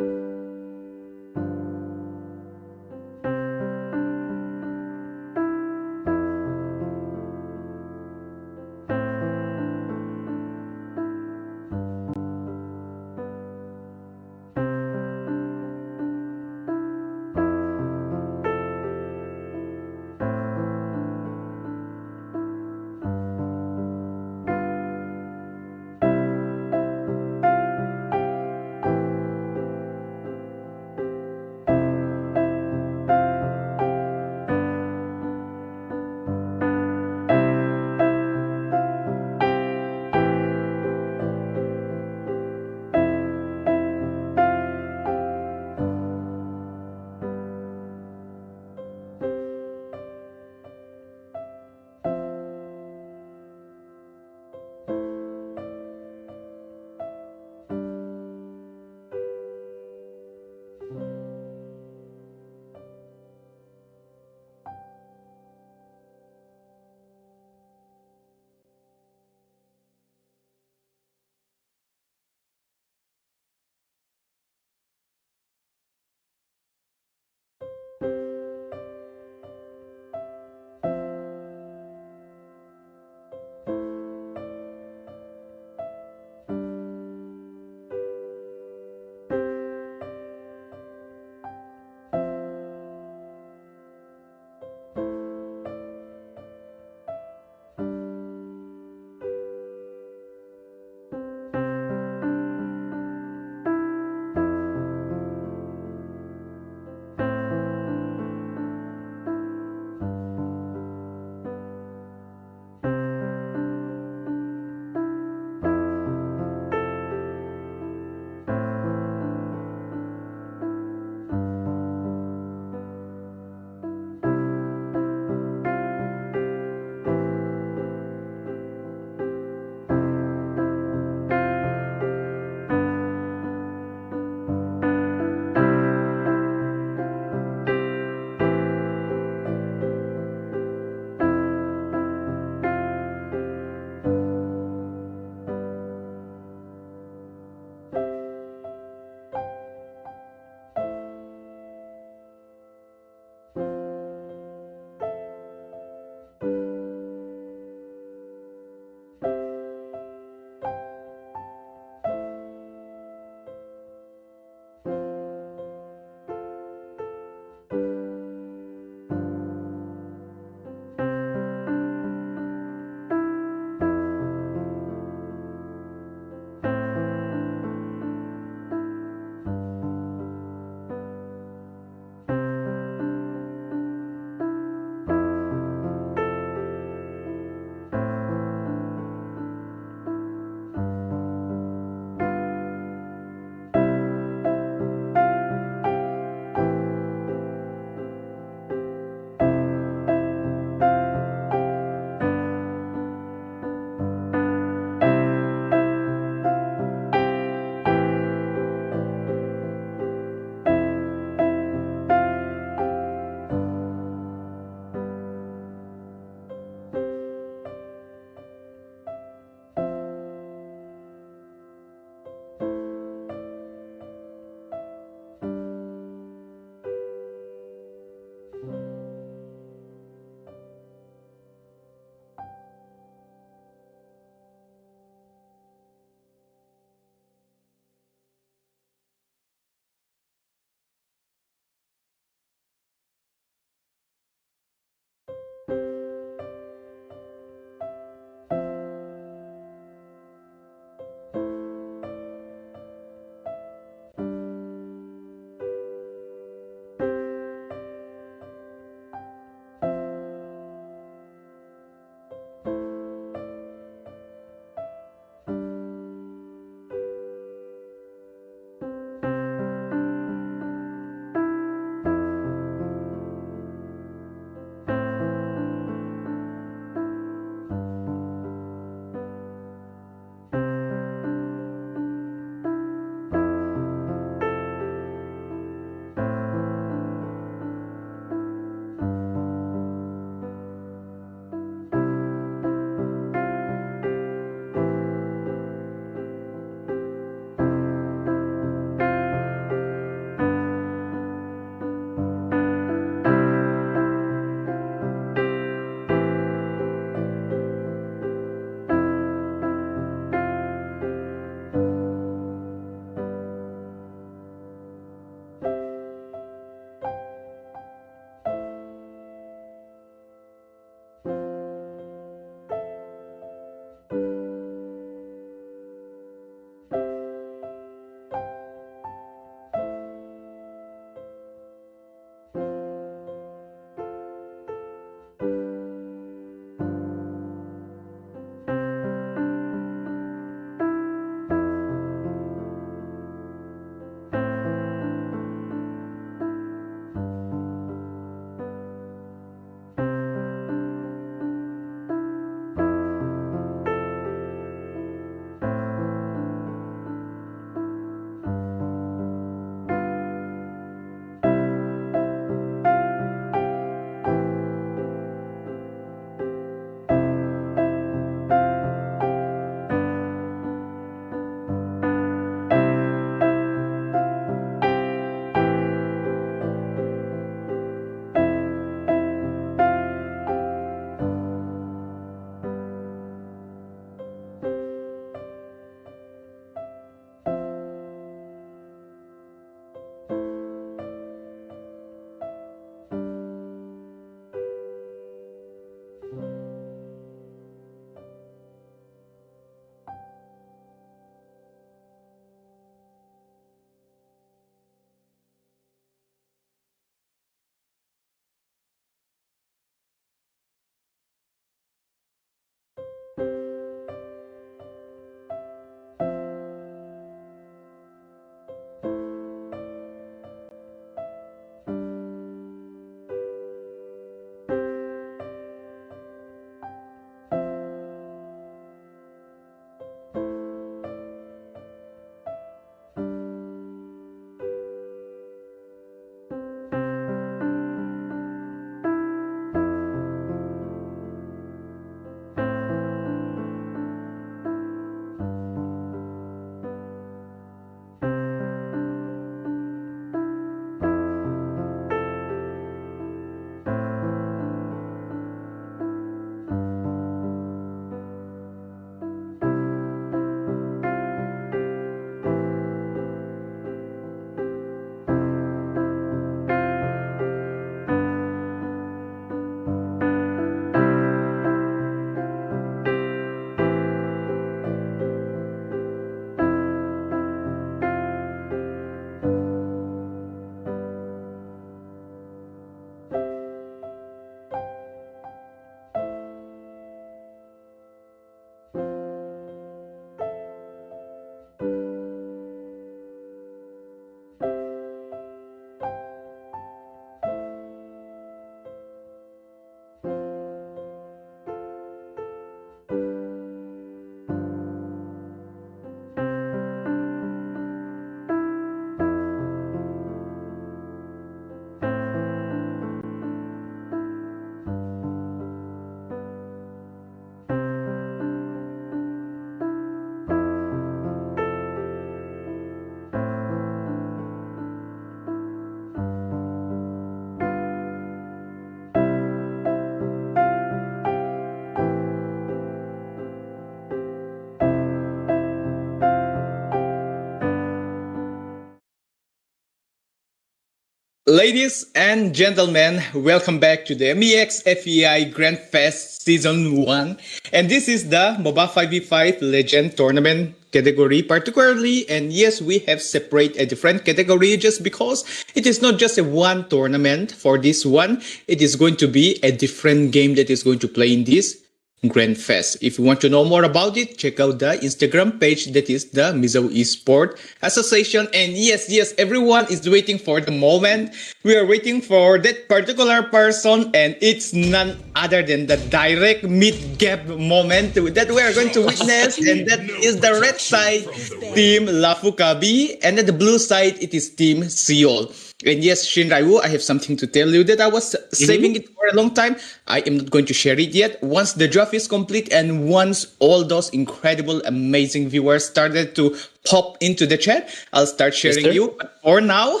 E: Ladies and gentlemen, welcome back to the MEX FEI Grand Fest Season 1. And this is the MOBA 5v5 Legend Tournament category particularly. And yes, we have separate a different category just because it is not just a one tournament for this one. It is going to be a different game that is going to play in this Grand Fest. If you want to know more about it, check out the Instagram page that is the Mizo Esports Association. And yes, everyone is waiting for the moment. We are waiting for that particular person, and it's none other than the direct mid-gap moment that we are going to witness. And that is the red side, Team Lafukabi, and at the blue side, it is Team Seoul. And yes, Shinryu, I have something to tell you that I was saving it for a long time. I am not going to share it yet. Once the draft is complete and once all those incredible, amazing viewers started to pop into the chat, I'll start sharing you. But for now,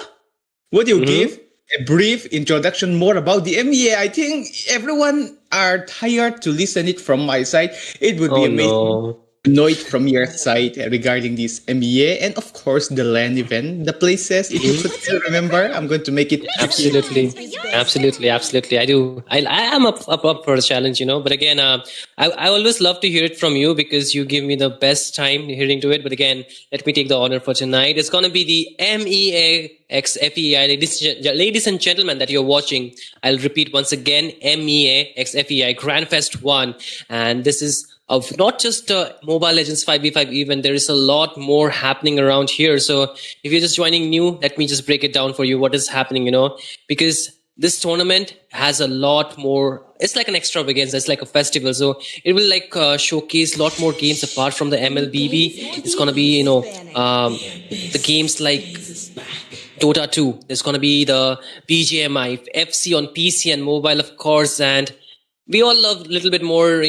E: would you give a brief introduction more about the MEA? I think everyone are tired to listen it from my side. It would be amazing. Know it from your side regarding this MEA and of course the LAN event, the places. If you could still remember, I'm going to make it
A: absolutely. I do. I am up for the challenge, But again, I always love to hear it from you because you give me the best time hearing to it. But again, let me take the honor for tonight. It's gonna be the MEA x FEI, ladies and gentlemen that you're watching. I'll repeat once again, MEA x FEI Grand Fest 1, and this is of not just Mobile Legends 5v5 event. There is a lot more happening around here. So if you're just joining new, let me just break it down for you what is happening, because this tournament has a lot more. It's like an extravaganza. It's like a festival. So it will showcase a lot more games apart from the MLBB. It's going to be, the games like Dota 2. There's going to be the BGMI, FC on PC and mobile, of course. And we all love a little bit more,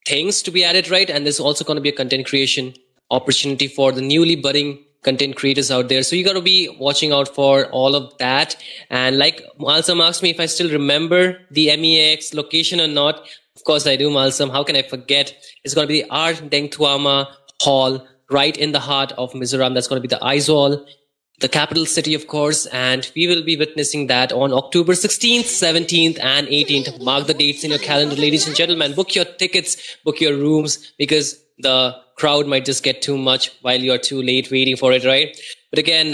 A: things to be added, right? And there's also going to be a content creation opportunity for the newly budding content creators out there. So you got to be watching out for all of that. And like Malsam asked me if I still remember the MEX location or not. Of course I do, Malsam. How can I forget? It's going to be the Art Deng Tuama Hall right in the heart of Mizoram. That's going to be the Aizawl, the capital city, of course, and we will be witnessing that on October 16th, 17th, and 18th. Mark the dates in your calendar, ladies and gentlemen. Book your tickets, book your rooms, because the crowd might just get too much while you're too late waiting for it, right? But again,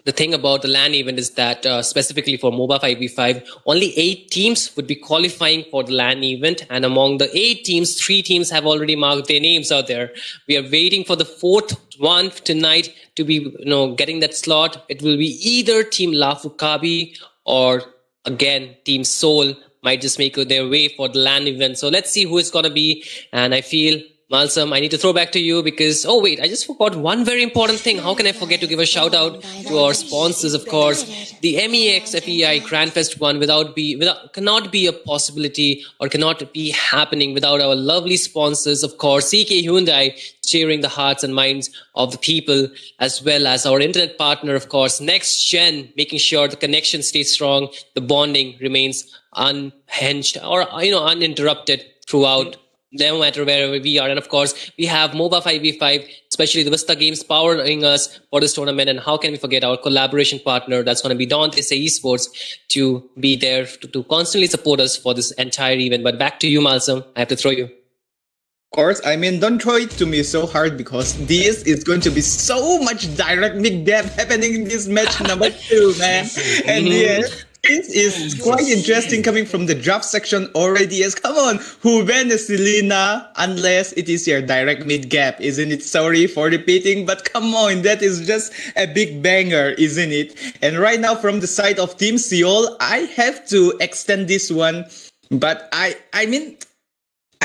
A: the thing about the LAN event is that specifically for MOBA 5v5, only 8 teams would be qualifying for the LAN event. And among the 8 teams, 3 teams have already marked their names out there. We are waiting for the 4th one tonight to be, getting that slot. It will be either Team Lafukabi or again, Team Seoul might just make their way for the LAN event. So let's see who it's going to be. And I feel, Malsam, I need to throw back to you because, I just forgot one very important thing. How can I forget to give a shout out to our sponsors, of course. The MEX FEI Grand Fest 1 cannot be a possibility or cannot be happening without our lovely sponsors, of course, CK Hyundai, cheering the hearts and minds of the people, as well as our internet partner, of course, Next Gen, making sure the connection stays strong, the bonding remains unhinged or, uninterrupted throughout, no matter wherever we are. And of course, we have MOBA 5v5, especially the Vista Games powering us for this tournament. And how can we forget our collaboration partner? That's going to be Dante Esports to be there to constantly support us for this entire event. But back to you, Malsam. I have to throw you.
E: Of course, don't throw it to me so hard because this is going to be so much direct mid-gap happening in this match number 2, man. And yes, this is quite interesting coming from the draft section already. Yes, come on, who win Selena unless it is your direct mid-gap, isn't it? Sorry for repeating, but come on, that is just a big banger, isn't it? And right now from the side of Team Seoul, I have to extend this one, but I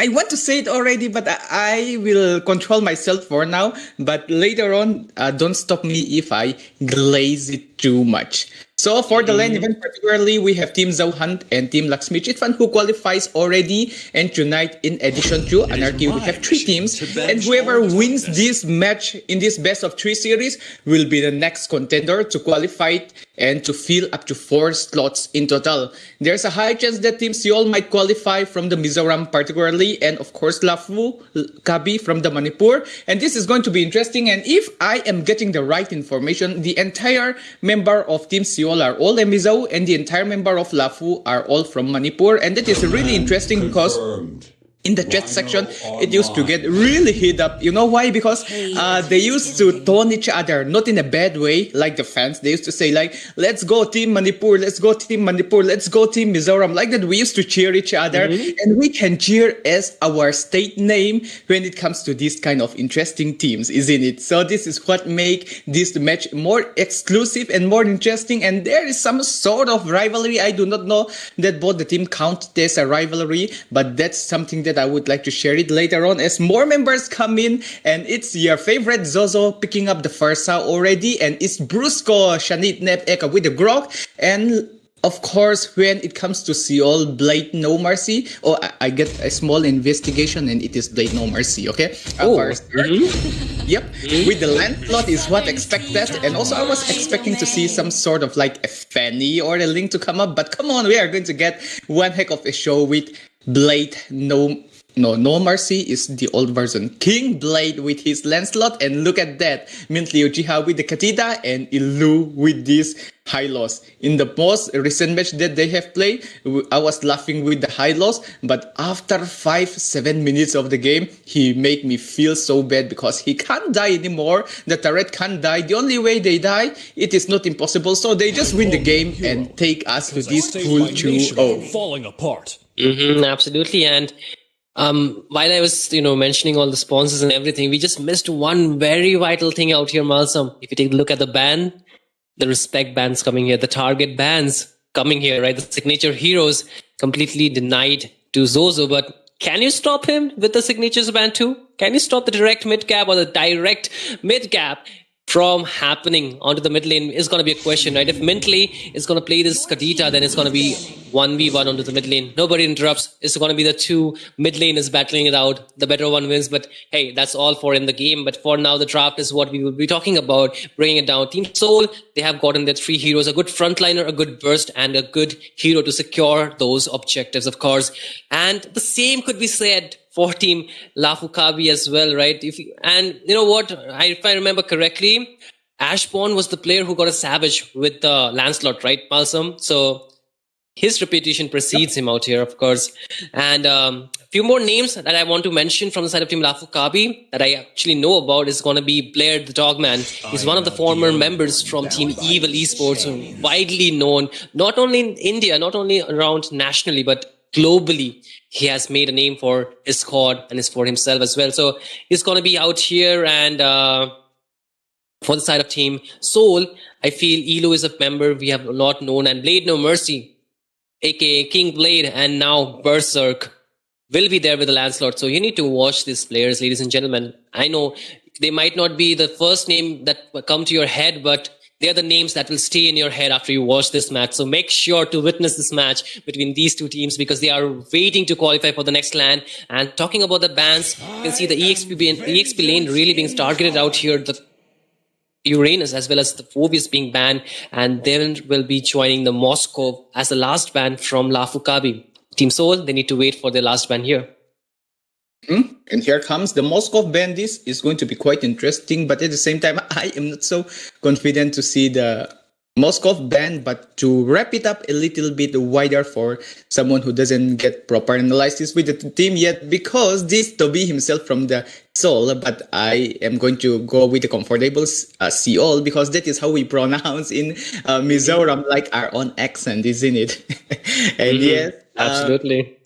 E: want to say it already, but I will control myself for now. But later on, don't stop me if I glaze it too much. So for the LAN event particularly, we have Team Zauhan and Team Lakshmi Chitfan who qualifies already. And tonight, in addition to Anarchy, we have 3 teams. And whoever wins this match in this best of 3 series will be the next contender to qualify and to fill up to 4 slots in total. There's a high chance that Team Seoul might qualify from the Mizoram particularly, and of course Lafu Kabi from the Manipur. And this is going to be interesting. And if I am getting the right information, the entire member of Team Seoul are all Mizo, and the entire member of Lafu are all from Manipur. And that is really interesting because in the chat section, it used to get really heat up. You know why? Because they used to taunt each other, not in a bad way, like the fans. They used to say like, let's go Team Manipur, let's go Team Manipur, let's go Team Mizoram. Like that, we used to cheer each other. And we can cheer as our state name when it comes to these kind of interesting teams, isn't it? So this is what make this match more exclusive and more interesting. And there is some sort of rivalry. I do not know that both the team count as a rivalry, but that's something that I would like to share it later on as more members come in. And it's your favorite Zozo picking up the Farsa already, and it's Brusco, Shanit, Nep, Eka with the Grok. And of course, when it comes to Seoul, Blade No Mercy. Oh, I get a small investigation and it is Blade No Mercy, okay? Yep, with the LAN slot is what expected. And also I was expecting to see some sort of like a Fanny or a Link to come up. But come on, we are going to get one heck of a show with Blade No Mercy is the old version. King Blade with his Lancelot, and look at that. Mint Liu Jiha with the Katita and Ilu with this high loss. In the most recent match that they have played, I was laughing with the high loss, but after 5-7 minutes of the game, he made me feel so bad because he can't die anymore. The turret can't die. The only way they die, it is not impossible. So they just win the game and take us to this full 2-0.
G: Falling apart.
A: Absolutely. And while I was, mentioning all the sponsors and everything, we just missed one very vital thing out here, Malsam. If you take a look at the ban, the respect bans coming here, the target bans coming here, right? The signature heroes completely denied to Zozo. But can you stop him with the signatures ban too? Can you stop the direct mid cap or the direct mid cap from happening onto the mid lane is going to be a question, right? If Mintley is going to play this Kadita, then it's going to be 1v1 onto the mid lane. Nobody interrupts. It's going to be the 2 mid laners battling it out. The better one wins. But hey, that's all for in the game. But for now, the draft is what we will be talking about, bringing it down. Team Soul, they have gotten their 3 heroes, a good frontliner, a good burst, and a good hero to secure those objectives, of course. And the same could be said for Team Lafukabi as well, right? And you know what? If I remember correctly, Ashbourne was the player who got a Savage with the Lancelot, right, Malsam? So his reputation precedes him out here, of course. And a few more names that I want to mention from the side of Team Lafukabi that I actually know about is going to be Blair the Dogman. He's one of the former members from Team Evil Esports, widely known, not only in India, not only around nationally, but globally. He has made a name for his squad and is for himself as well. So he's going to be out here. And for the side of Team Soul, I feel Elo is a member we have not known. And Blade No Mercy, aka King Blade, and now Berserk will be there with the Lancelot. So you need to watch these players, ladies and gentlemen. I know they might not be the first name that will come to your head, but they are the names that will stay in your head after you watch this match. So make sure to witness this match between these 2 teams because they are waiting to qualify for the next LAN. And talking about the bans, you can see the EXP lane really being targeted out here. The Uranus as well as the Phobius being banned. And then will be joining the Moscow as the last ban from Lafukabi. Team Seoul, they need to wait for their last ban here.
E: And here comes the Moscow ban. This is going to be quite interesting, but at the same time, I am not so confident to see the Moscow ban. But to wrap it up a little bit wider for someone who doesn't get proper analysis with the team yet, because this Toby himself from the Seoul, but I am going to go with the comfortable Seoul because that is how we pronounce in Mizoram, like our own accent, isn't it? And yes,
A: absolutely.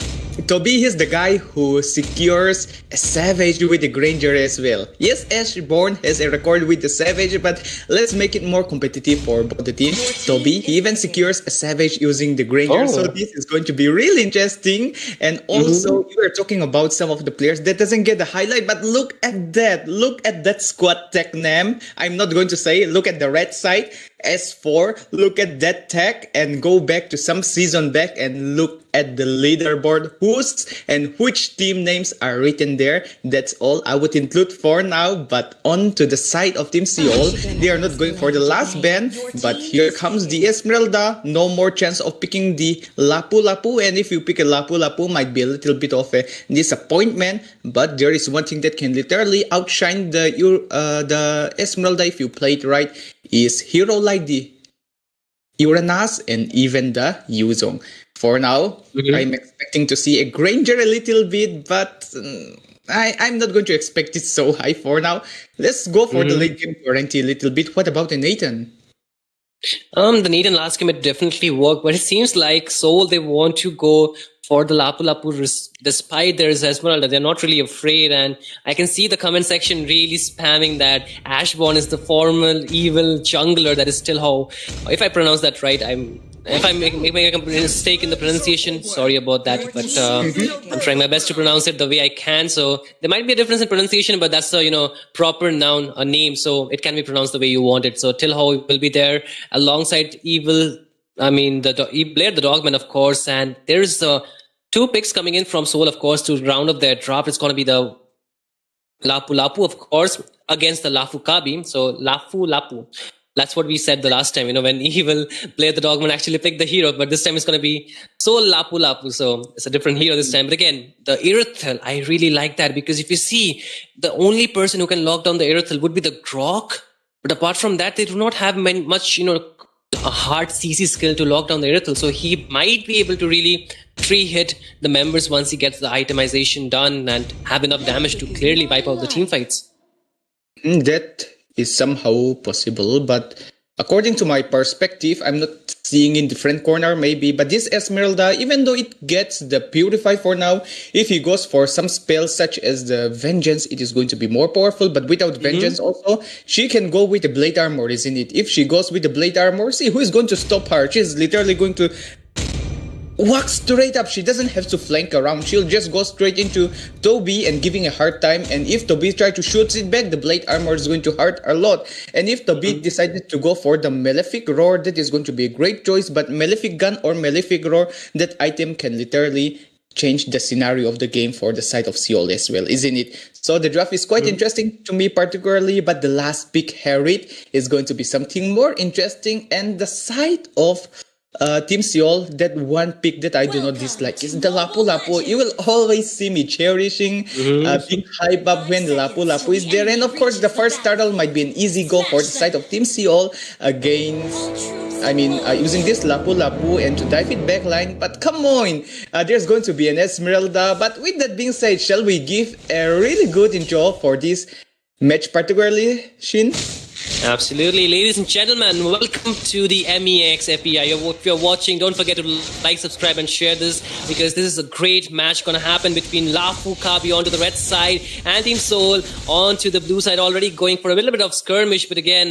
E: Toby is the guy who secures a Savage with the Granger as well. Yes, Ashbourne has a record with the Savage, but let's make it more competitive for both the teams. Toby, he even secures a Savage using the Granger, so this is going to be really interesting. And also, we were talking about some of the players that doesn't get the highlight, but look at that. Look at that squad tech name. I'm not going to say, look at the red side. S4, look at that tag and go back to some season back and look at the leaderboard, whose and which team names are written there. That's all I would include for now. But on to the side of Team Seoul, they are not going for the last ban, but here comes the Esmeralda. No more chance of picking the Lapu Lapu, and if you pick a Lapu Lapu, might be a little bit of a disappointment. But there is one thing that can literally outshine the Esmeralda if you play it right, is hero like the Uranus and even the Yuzong. For now, I'm expecting to see a Granger a little bit, but I'm not going to expect it so high for now. Let's go for the late game guarantee a little bit. What about the Nathan?
A: The Nathan last game, it definitely worked, but it seems like Seoul, they want to go for the Lapu Lapu despite their Esmeralda. They're not really afraid, and I can see the comment section really spamming that Ashborn is the formal evil jungler. That is still how, if I pronounce that right, if I make a mistake in the pronunciation, sorry about that, but I'm trying my best to pronounce it the way I can. So there might be a difference in pronunciation, but that's a proper noun, a name, so it can be pronounced the way you want it. So Tilho will be there alongside evil. I mean, Blair the Dogman, of course, and there's two picks coming in from Seoul, of course, to round up their draft. It's going to be the Lapu Lapu, of course, against the Lafu Kabi. So Lafu Lapu. That's what we said the last time, when Evil Blair the Dogman actually picked the hero. But this time it's going to be Seoul Lapu Lapu. So it's a different hero this time. But again, the Irithel, I really like that, because if you see, the only person who can lock down the Irithel would be the Grok. But apart from that, they do not have much, a hard CC skill to lock down the Irithel. So he might be able to really hit the members once he gets the itemization done and have enough damage to clearly wipe out the team fights.
E: That is somehow possible, but according to my perspective, I'm not seeing in different corner maybe, but this Esmeralda, even though it gets the Purify for now, if he goes for some spells such as the Vengeance, it is going to be more powerful. But without Vengeance also, she can go with the Blade Armor, isn't it? If she goes with the Blade Armor, see who is going to stop her. She's literally going to walk straight up. She doesn't have to flank around. She'll just go straight into Toby and giving a hard time. And if Toby tries to shoot it back, the Blade Armor is going to hurt a lot. And if Toby decided to go for the Malefic Roar, that is going to be a great choice. But Malefic Gun or Malefic Roar, that item can literally change the scenario of the game for the side of Seoul as well, isn't it? So the draft is quite interesting to me particularly, but the last pick, Herit, is going to be something more interesting. And the side of Team Seoul, that one pick that I do not dislike is the Lapu Lapu. You will always see me cherishing big hype up when the Lapu Lapu is there. And of course, the first turtle might be an easy go for the side of Team Seoul against, using this Lapu Lapu and to dive it backline. But come on, there's going to be an Esmeralda. But with that being said, shall we give a really good intro for this match particularly, Shin?
A: Absolutely. Ladies and gentlemen, welcome to the MEX FEAI. If you're watching, don't forget to like, subscribe and share this, because this is a great match going to happen between Lafu Kabi onto the red side and Team Seoul onto the blue side, already going for a little bit of skirmish. But again,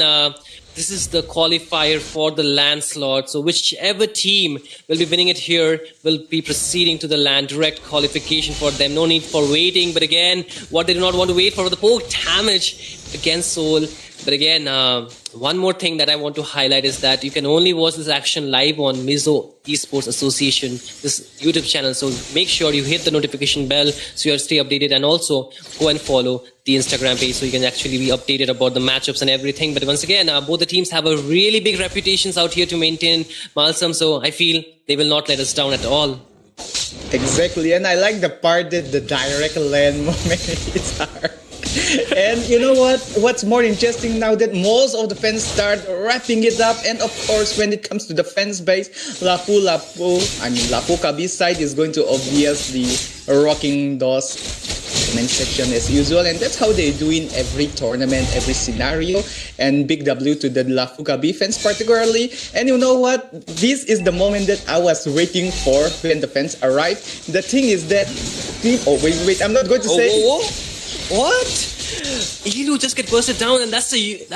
A: this is the qualifier for the LAN slot. So whichever team will be winning it here will be proceeding to the LAN, direct qualification for them. No need for waiting. But again, what they do not want to wait for the poke damage against Seoul. But again, one more thing that I want to highlight is that you can only watch this action live on Mizo Esports Association, this YouTube channel. So make sure you hit the notification bell so you stay updated, and also go and follow the Instagram page so you can actually be updated about the matchups and everything. But once again, both the teams have a really big reputations out here to maintain Malsam. So I feel they will not let us down at all.
E: Exactly, and I like the part that the direct LAN moment is hard. And you know what? What's more interesting now that most of the fans start wrapping it up, and of course, when it comes to the fans base, Lapu Kabi's side is going to obviously rocking those comment section as usual, and that's how they do in every tournament, every scenario. And big W to the Lafu Kabi fans particularly. And you know what? This is the moment that I was waiting for when the fans arrive. The thing is that wait, I'm not going to say.
A: What? Ilu just get bursted down, and that's the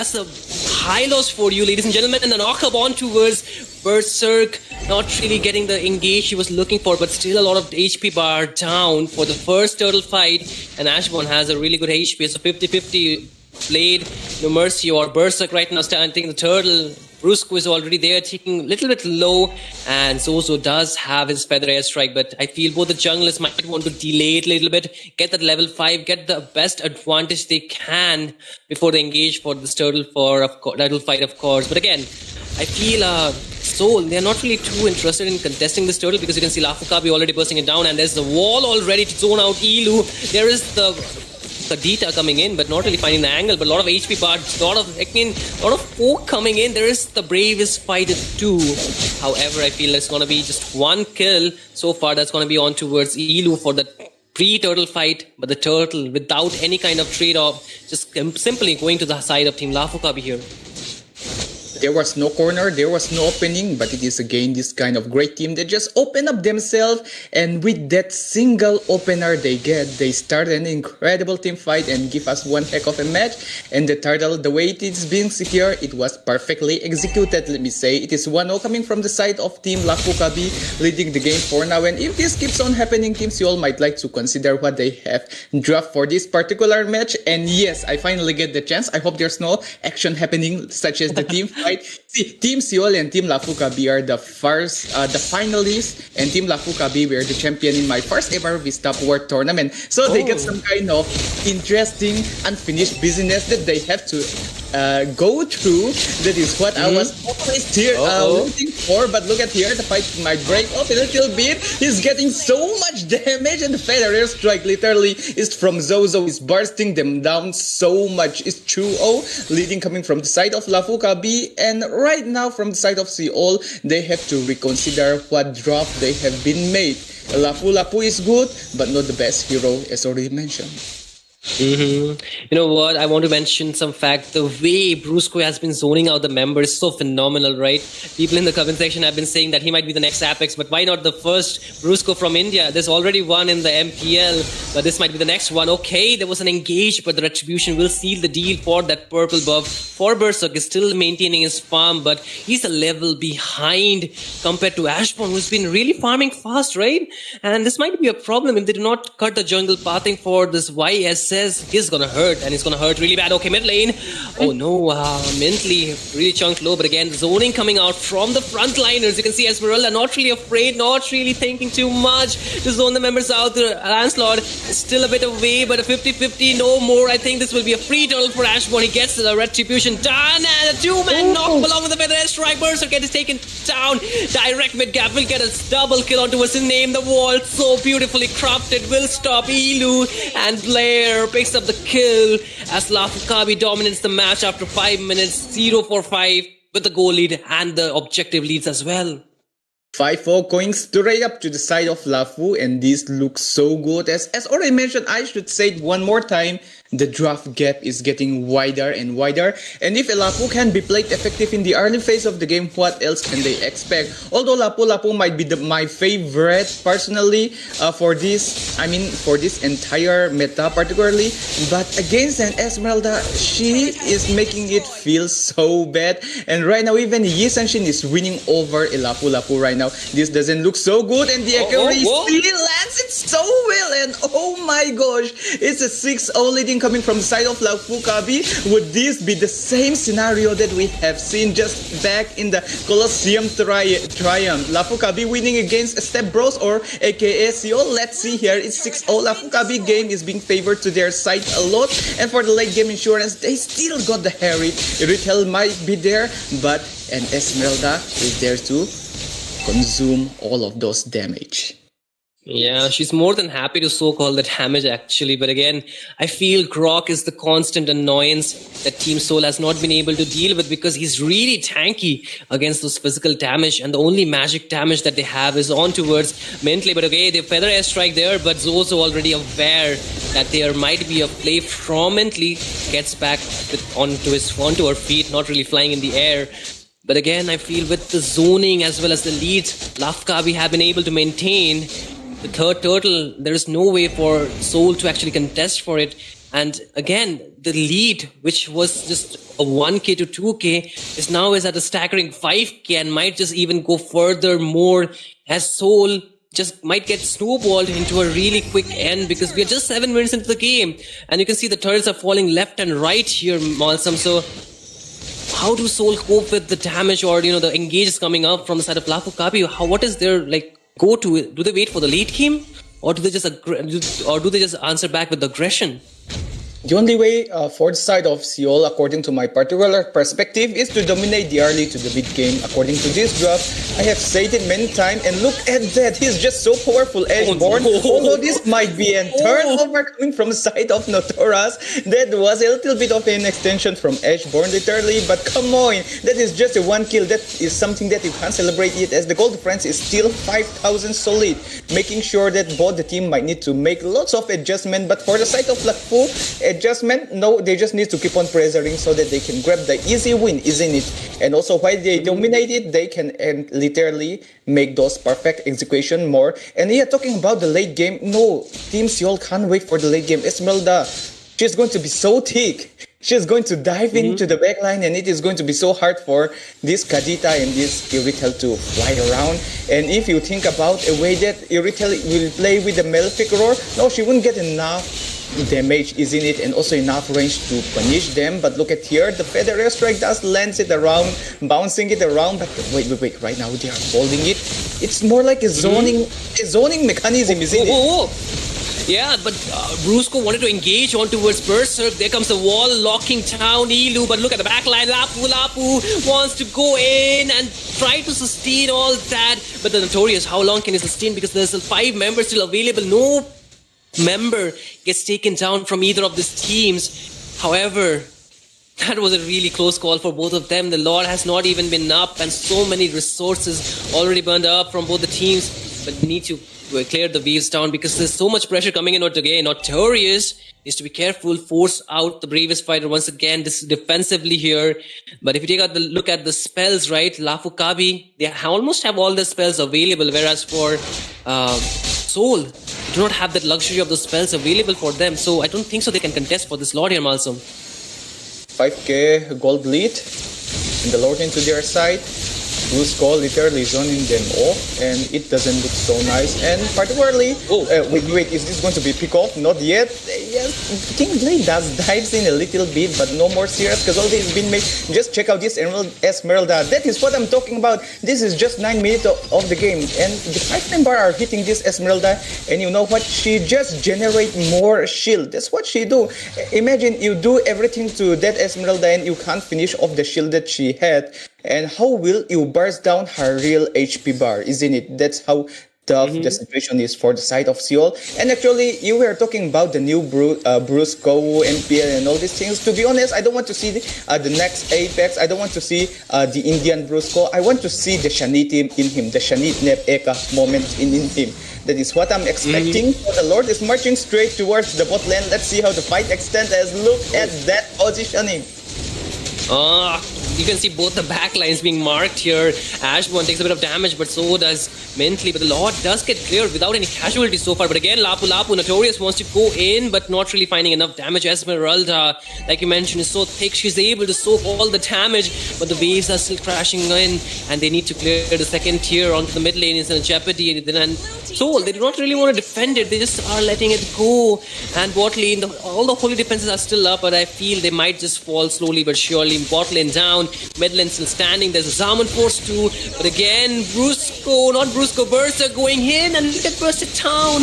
A: high loss for you, ladies and gentlemen. And the knockup on towards Berserk, not really getting the engage he was looking for, but still a lot of HP bar down for the first turtle fight. And Ashborn has a really good HP, so 50-50 played. No Mercy or Berserk right now. I think the turtle Brusco is already there, taking a little bit low, and Zozo does have his feather airstrike, but I feel both the junglers might want to delay it a little bit, get that level 5, get the best advantage they can before they engage for this turtle fight, of course. But again, I feel Soul, they're not really too interested in contesting this turtle because you can see Lafukabi already bursting it down, and there's the wall already to zone out Elu. There is the Kadita coming in, but not really finding the angle, but a lot of HP parts, a lot of poke coming in. There is the bravest fighter too. However, I feel it's going to be just one kill so far. That's going to be on towards Elu for the pre-turtle fight, but the turtle without any kind of trade-off, just simply going to the side of Team Lafukabi here.
E: There was no corner, there was no opening, but it is again this kind of great team that just open up themselves, and with that single opener they get, they start an incredible team fight and give us one heck of a match. And the turtle, the way it is being secure, it was perfectly executed, let me say. It is 1-0 coming from the side of Team Lafukabi, leading the game for now. And if this keeps on happening, Team Seoul might like to consider what they have draft for this particular match. And yes, I finally get the chance. I hope there's no action happening such as the team fight. See, Team Seoul and Team Lafukabi are the finalists, and Team Lafukabi were the champion in my first ever Vista World Tournament. So they get some kind of interesting unfinished business that they have to go through. That is what I was always rooting for. But look at here, the fight might break up a little bit. He's getting so much damage, and the feather airstrike literally is from Zozo, is bursting them down so much. It's 2-0, leading coming from the side of Lafukabi. And right now, from the side of Seoul, they have to reconsider what draft they have been made. Lapu is good, but not the best hero, as already mentioned.
A: You know what? I want to mention some fact. The way Brusco has been zoning out the members is so phenomenal, right? People in the comment section have been saying that he might be the next Apex, but why not the first Brusco from India? There's already one in the MPL, but this might be the next one. Okay, there was an engage, but the Retribution will seal the deal for that purple buff. For Berserk is still maintaining his farm, but he's a level behind compared to Ashbourne, who's been really farming fast, right? And this might be a problem if they do not cut the jungle pathing for this YS. He's gonna hurt, and it's gonna hurt really bad. Okay, mid lane. Oh no, Mintley really chunked low, but again, zoning coming out from the frontliners. You can see Esmeralda not really afraid, not really thinking too much to zone the members out. The Lancelot is still a bit away, but a 50-50, no more. I think this will be a free turtle for Ashbourne. He gets the Retribution done, and a two-man knock along with the feather strike. Berserk is taken down. Direct mid-gap will get a double kill onto his name. The wall so beautifully crafted will stop Elu, and Blair picks up the kill as Lafukabi dominates the match after 5 minutes, 0-4-5 with the goal lead and the objective leads as well.
E: 5-4 going straight up to the side of Lafu, and this looks so good. As already mentioned, I should say it one more time, the draft gap is getting wider and wider, and if Lapu can be played effective in the early phase of the game, what else can they expect? Although Lapu might be my favorite personally for this entire meta particularly, but against an Esmeralda, she is making it feel so bad, and right now even Yi Sanshin is winning over Lapu right now. This doesn't look so good, and the accuracy still lands it so well, and oh my gosh, it's a 6-0 leading coming from the side of Lafukabi. Would this be the same scenario that we have seen just back in the Colosseum Triumph? Lafukabi winning against Step Bros or aka Seoul? Let's see here, it's 6-0. Lafukabi game is being favored to their side a lot, and for the late game insurance, they still got the Harry. Retail might be there, but an Esmeralda is there to consume all of those damage.
A: Yeah, she's more than happy to so-call the damage actually, but again, I feel Grok is the constant annoyance that Team Soul has not been able to deal with because he's really tanky against those physical damage, and the only magic damage that they have is on towards Mintley. But okay, they feather airstrike there, but Zozo already aware that there might be a play from Mintley, gets back onto her feet, not really flying in the air. But again, I feel with the zoning as well as the leads, Lafukabi have been able to maintain the third turtle. There is no way for Soul to actually contest for it. And again, the lead, which was just a 1k to 2k, is now at a staggering 5k and might just even go further more as Soul just might get snowballed into a really quick end because we are just 7 minutes into the game. And you can see the turrets are falling left and right here, Malsam. So how do Soul cope with the damage or the engages coming up from the side of Lafu Kabi? What is their go to? Do they wait for the late game, or do they just answer back with aggression?
E: The only way for the side of Seoul, according to my particular perspective, is to dominate the early to the mid game. According to this draft, I have said it many times, and look at that, he's just so powerful, Ashborn.
A: Oh, no.
E: Although this might be a turnover coming from the side of Notoras, that was a little bit of an extension from Ashborn, literally, but come on, that is just a one kill. That is something that you can't celebrate it, as the goal difference is still 5,000 solid, making sure that both the team might need to make lots of adjustment, but for the side of Lakfu, adjustment, no, they just need to keep on pressuring so that they can grab the easy win, isn't it? And also while they dominate it, they can literally make those perfect execution more. And yeah, talking about the late game, no, Team Seoul can't wait for the late game. Esmeralda, she's going to be so thick. She's going to dive into the backline, and it is going to be so hard for this Kadita and this Iritel to fly around. And if you think about a way that Iritel will play with the Malefic Roar, no, she wouldn't get enough damage, isn't it? And also enough range to punish them. But look at here, the Feather Strike does lands it around, bouncing it around. But wait, right now they are holding it. It's more like a zoning mechanism, isn't it?
A: Yeah, but Brusco wanted to engage on towards Berserk. There comes the wall locking down Ilu. But look at the backline. Lapu wants to go in and try to sustain all that. But the Notorious, how long can he sustain? Because there's 5 members still available. No member gets taken down from either of these teams. However, that was a really close call for both of them. The Lord has not even been up, and so many resources already burned up from both the teams. But we need to clear the waves down because there's so much pressure coming in again. Notorious is to be careful, force out the bravest fighter once again. This is defensively here. But if you take a look at the spells, right, Lafu Kabi, they almost have all the spells available, whereas for Soul, they do not have that luxury of the spells available for them. So I don't think so they can contest for this Lord here, Malsum.
E: 5k gold lead, and the Lord into their side. Brusco literally zoning them off, and it doesn't look so nice. And particularly, wait, is this going to be pick off? Not yet. Yes, King Blade does dives in a little bit, but no more serious because all this has been made. Just check out this Esmeralda. That is what I'm talking about. This is just 9 minutes of the game, and the 5 member are hitting this Esmeralda, and you know what? She just generate more shield. That's what she do. Imagine you do everything to that Esmeralda, and you can't finish off the shield that she had. And how will you burst down her real HP bar, isn't it? That's how tough the situation is for the side of Seoul. And actually, you were talking about the new Brusco, MPL, and all these things. To be honest, I don't want to see the next Apex. I don't want to see the Indian Brusco. I want to see the Shanit in him, the Shanit Neb Eka moment in him. That is what I'm expecting. The Lord is marching straight towards the bot lane. Let's see how the fight extends. As look at that positioning.
A: You can see both the back lines being marked here. Ashborn takes a bit of damage, but so does Mentally. But the Lord does get cleared without any casualties so far. But again, Lapu Notorious wants to go in, but not really finding enough damage. Esmeralda, like you mentioned, is so thick. She's able to soak all the damage, but the waves are still crashing in, and they need to clear the second tier onto the mid lane. It's in jeopardy. And Soul, they do not really want to defend it. They just are letting it go. And bot lane, all the holy defenses are still up, but I feel they might just fall slowly but surely. Bot lane down, mid lane still standing. There's a Zaman Force too, but again, Brusco, Berserk going in, and look at Berserk town.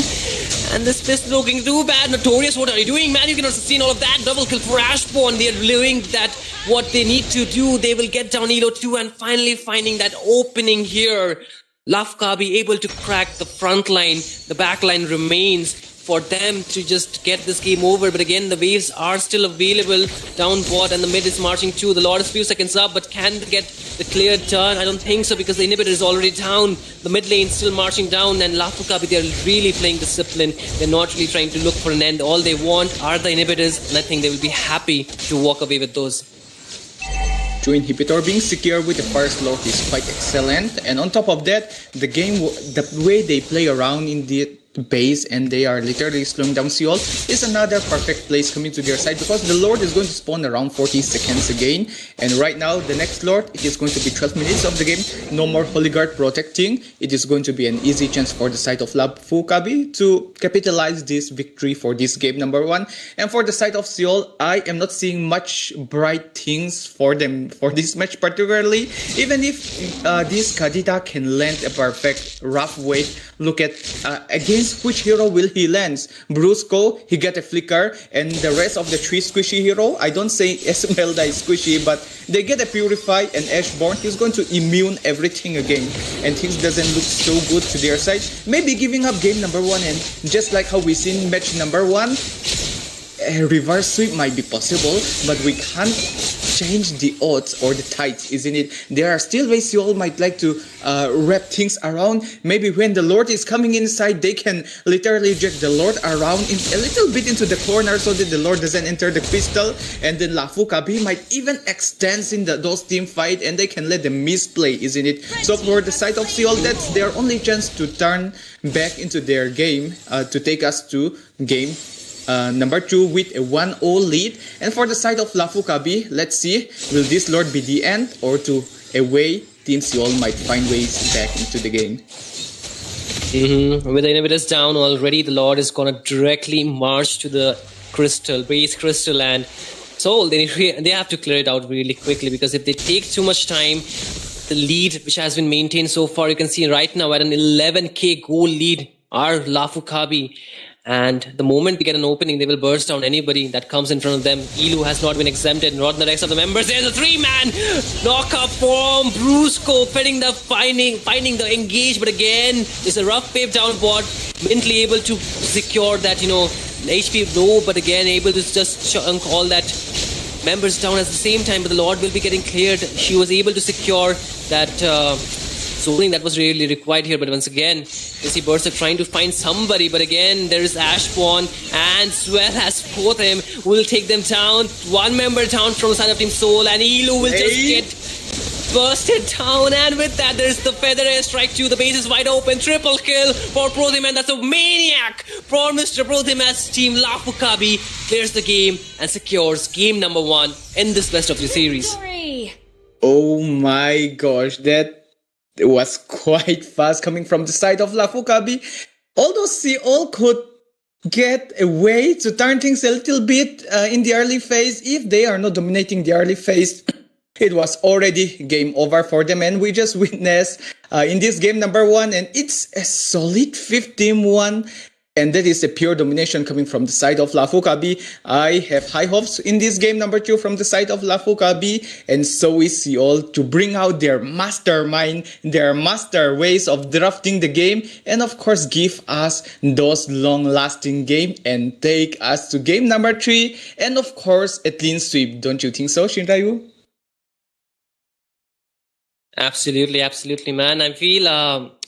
A: And this is looking too bad. Notorious, what are you doing, man? You cannot sustain all of that. Double kill for Ashborn. They're doing that, what they need to do. They will get down Elo 2 and finally finding that opening here. Lafka be able to crack the front line. The back line remains for them to just get this game over. But again, the waves are still available down bot, and the mid is marching too. The Lord is few seconds up, but can they get the clear turn? I don't think so, because the inhibitor is already down. The mid lane still marching down, and Lafukabi, they're really playing discipline. They're not really trying to look for an end. All they want are the inhibitors, and I think they will be happy to walk away with those.
E: True inhibitor being secure with the first lock is quite excellent, and on top of that, the game, the way they play around in the base and they are literally slowing down Seoul, is another perfect place coming to their side, because the Lord is going to spawn around 40 seconds again. And right now, the next Lord, it is going to be 12 minutes of the game. No more Holy Guard protecting. It is going to be an easy chance for the side of Lafukabi to capitalize this victory for this game number 1. And for the side of Seoul, I am not seeing much bright things for them for this match particularly. Even if this Kadita can land a perfect rough wave, look at against which hero will he land. Brusco, he get a flicker, and the rest of the 3 squishy hero, I don't say Esmeralda is squishy, but they get a Purify, and Ashborn, he's going to immune everything again, and things doesn't look so good to their side. Maybe giving up game number 1, and just like how we seen match number 1, a reverse sweep might be possible, but we can't change the odds or the tides, isn't it? There are still ways you all might like to wrap things around. Maybe when the Lord is coming inside, they can literally drag the Lord around in a little bit into the corner so that the Lord doesn't enter the crystal, and then Lafukabi might even extend in those team fight, and they can let them misplay, isn't it? So for the side of Seoul, that's their only chance to turn back into their game to take us to game number 2 with a 1-0 lead. And for the side of Lafukabi, let's see, will this Lord be the end, or to away Team Seoul might find ways back into the game?
A: With the inhibitors down already, the Lord is gonna directly march to the base crystal, and Seoul, they have to clear it out really quickly, because if they take too much time, the lead which has been maintained so far, you can see right now at an 11k goal lead are Lafukabi. And the moment we get an opening, they will burst down anybody that comes in front of them. Ilu has not been exempted, nor the rest of the members. There's a 3-man knock-up from Brusco, finding the engage. But again, there's a rough wave down board. Mentally able to secure that, HP low, but again, able to just chunk all that members down at the same time. But the Lord will be getting cleared. She was able to secure that zoning that was really required here. But once again, you see Berserk trying to find somebody, but again there is Ashborn and Swell as both him will take them down. 1 member down from the side of Team Seoul, and Ilu will just get bursted down, and with that there's the feather airstrike too. The base is wide open. Triple kill for Prothim, and that's a maniac for Mr. Prothim as Team Lafukabi clears the game and secures game number 1 in this best of the series.
E: Oh my gosh, that it was quite fast coming from the side of Lafukabi. Although Seoul could get a way to turn things a little bit in the early phase, if they are not dominating the early phase, it was already game over for them. And we just witnessed in this game number 1, and it's a solid 15-1. And that is a pure domination coming from the side of Lafukabi. I have high hopes in this game number 2 from the side of Lafukabi, and so is Seoul, to bring out their mastermind, their master ways of drafting the game, and of course give us those long-lasting game and take us to game number 3, and of course a clean sweep. Don't you think so, Shinrayu?
A: Absolutely, man. I feel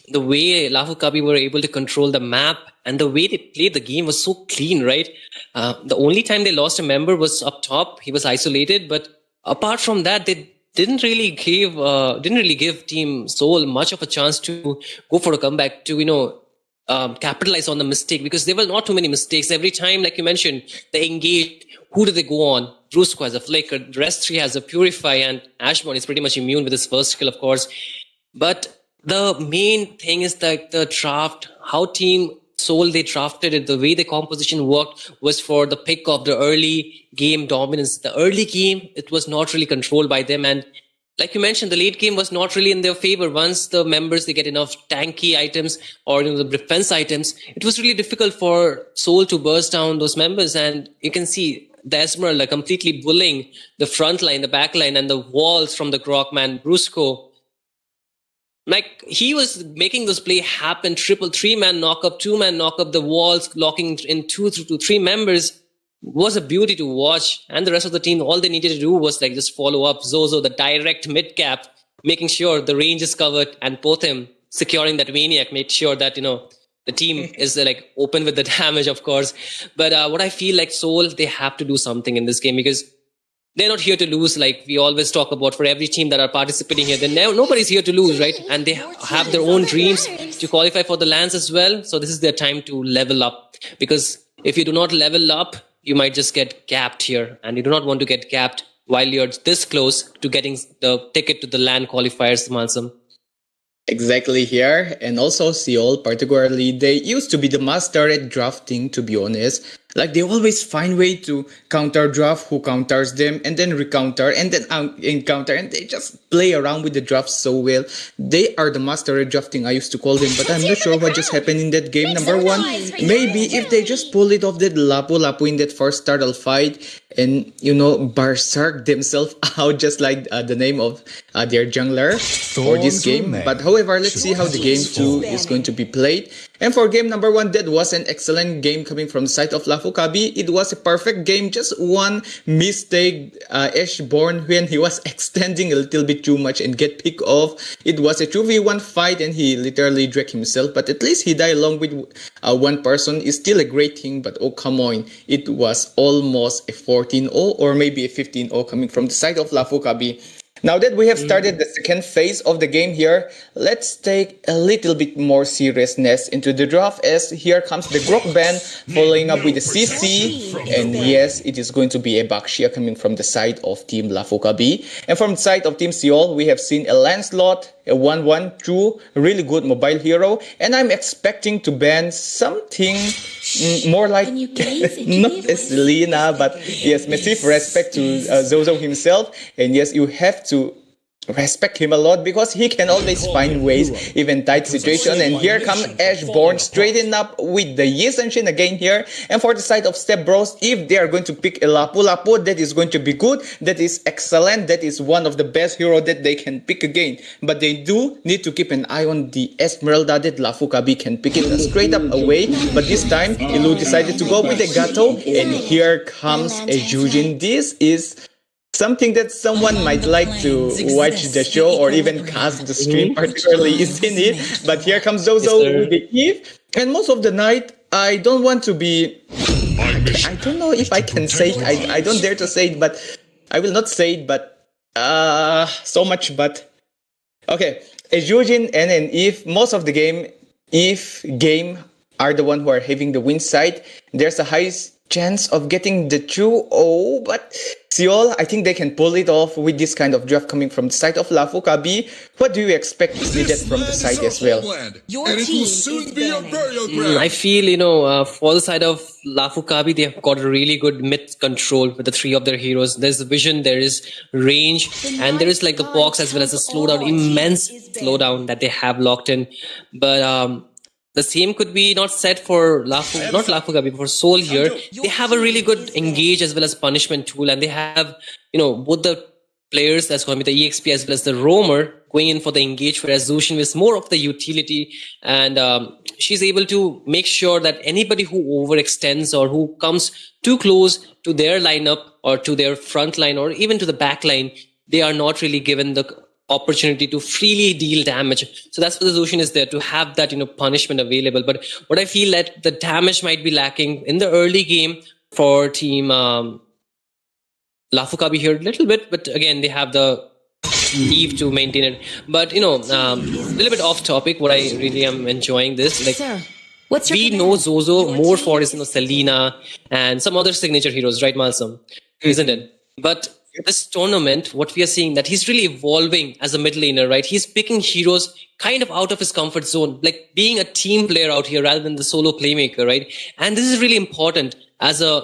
A: the way Lafukabi were able to control the map and the way they played the game was so clean, right? The only time they lost a member was up top. He was isolated, but apart from that, they didn't really give Team Seoul much of a chance to go for a comeback, to capitalize on the mistake, because there were not too many mistakes. Every time, like you mentioned, they engaged. Who do they go on? Brusco has a flicker, the rest 3 has a Purify, and Ashborn is pretty much immune with his first skill, of course. But the main thing is that the draft, how Team Seoul, they drafted it, the way the composition worked was for the pick of the early game dominance. The early game, it was not really controlled by them, and like you mentioned, the late game was not really in their favor. Once the members, they get enough tanky items or the defense items, it was really difficult for Seoul to burst down those members. And you can see the Esmeralda completely bullying the front line, the back line, and the walls from the Grokman, Brusco. Like, he was making this play happen. 3-man knock up, 2-man knock up, the walls locking in 2 to 3 members. Was a beauty to watch. And the rest of the team, all they needed to do was like just follow up Zozo, the direct mid cap, making sure the range is covered, and Pothim securing that maniac, made sure that, the team is like open with the damage, of course. But what I feel like Seoul, they have to do something in this game, because they're not here to lose. Like we always talk about, for every team that are participating here, then nobody's here to lose, right? And they have their own dreams to qualify for the LANs as well. So this is their time to level up, because if you do not level up, you might just get capped here, and you do not want to get capped while you're this close to getting the ticket to the LAN qualifiers, Malsum.
E: Exactly here. And also Seoul, particularly, they used to be the master at drafting, to be honest. Like they always find way to counter draft who counters them and then recounter and then encounter, and they just play around with the drafts so well. They are the master at drafting, I used to call them, but I'm not sure what just happened in that game. Number one, maybe if they just pull it off that Lapu in that first startle fight and, berserk themselves out, just like the name of their jungler for this game. But however, let's see how the game 2 is going to be played. And for game number 1, that was an excellent game coming from the side of Lafukabi. It was a perfect game. Just one mistake, Ashborn, when he was extending a little bit too much and get picked off. It was a 2v1 fight and he literally dragged himself. But at least he died along with one person. It's still a great thing. But oh, come on. It was almost a 14-0 or maybe a 15-0 coming from the side of Lafukabi. Now that we have started the second phase of the game here, let's take a little bit more seriousness into the draft, as here comes the Grok band following up with the CC, and yes, it is going to be a Bakshia coming from the side of Team Lafukabi. And from the side of Team Seoul, we have seen a Lancelot, a 1-1-2, really good mobile hero, and I'm expecting to ban something more like not as Selena, but yes, massive respect to Zozo himself, and yes, you have to respect him a lot because he can always find ways, even tight situation. And here comes Ashborn straighten up with the Yisanshin again here. And for the side of Step Bros, if they are going to pick a Lapu, that is going to be good. That is excellent. That is one of the best hero that they can pick again. But they do need to keep an eye on the Esmeralda that Lafukabi can pick it straight up away. But this time, Ilu decided to go with the Gato. And here comes a Jujin. This is something that someone might like to watch the show or even cast the stream, particularly isn't it? But here comes Zozo with the Eve. And most of the night, I don't want to be... I don't know if I can say it. I don't dare to say it, but I will not say it, but... so much, but... Okay, a Jujin and an Eve, most of the game are the one who are having the win side. There's a high chance of getting the 2-0, but Seoul, I think they can pull it off with this kind of draft coming from the side of Lafukabi. What do you expect to see that from the side as well?
A: I feel, for the side of Lafukabi, they have got a really good mid control with the three of their heroes. There's vision, there is range, and there is like the box as well as a slowdown, immense slowdown that they have locked in. But the same could be not said for not Lafukabi, but for Soul here. They have a really good engage as well as punishment tool, and they have, both the players, that's going to be the EXP as well as the roamer, going in for the engage, whereas Zushin is more of the utility, and she's able to make sure that anybody who overextends or who comes too close to their lineup or to their front line or even to the back line, they are not really given the opportunity to freely deal damage. So that's what the Zushin is there, to have that, punishment available. But what I feel that the damage might be lacking in the early game for team Lafukabi here a little bit, but again, they have the Eve to maintain it. But, a little bit off topic, what I really am enjoying this, like,
H: Sir, what's your
A: we
H: command?
A: know Zozo more for his, Selena and some other signature heroes, right, Malsum? Isn't it? But this tournament, what we are seeing, that he's really evolving as a mid laner, right? He's picking heroes kind of out of his comfort zone, like being a team player out here rather than the solo playmaker, right? And this is really important as a,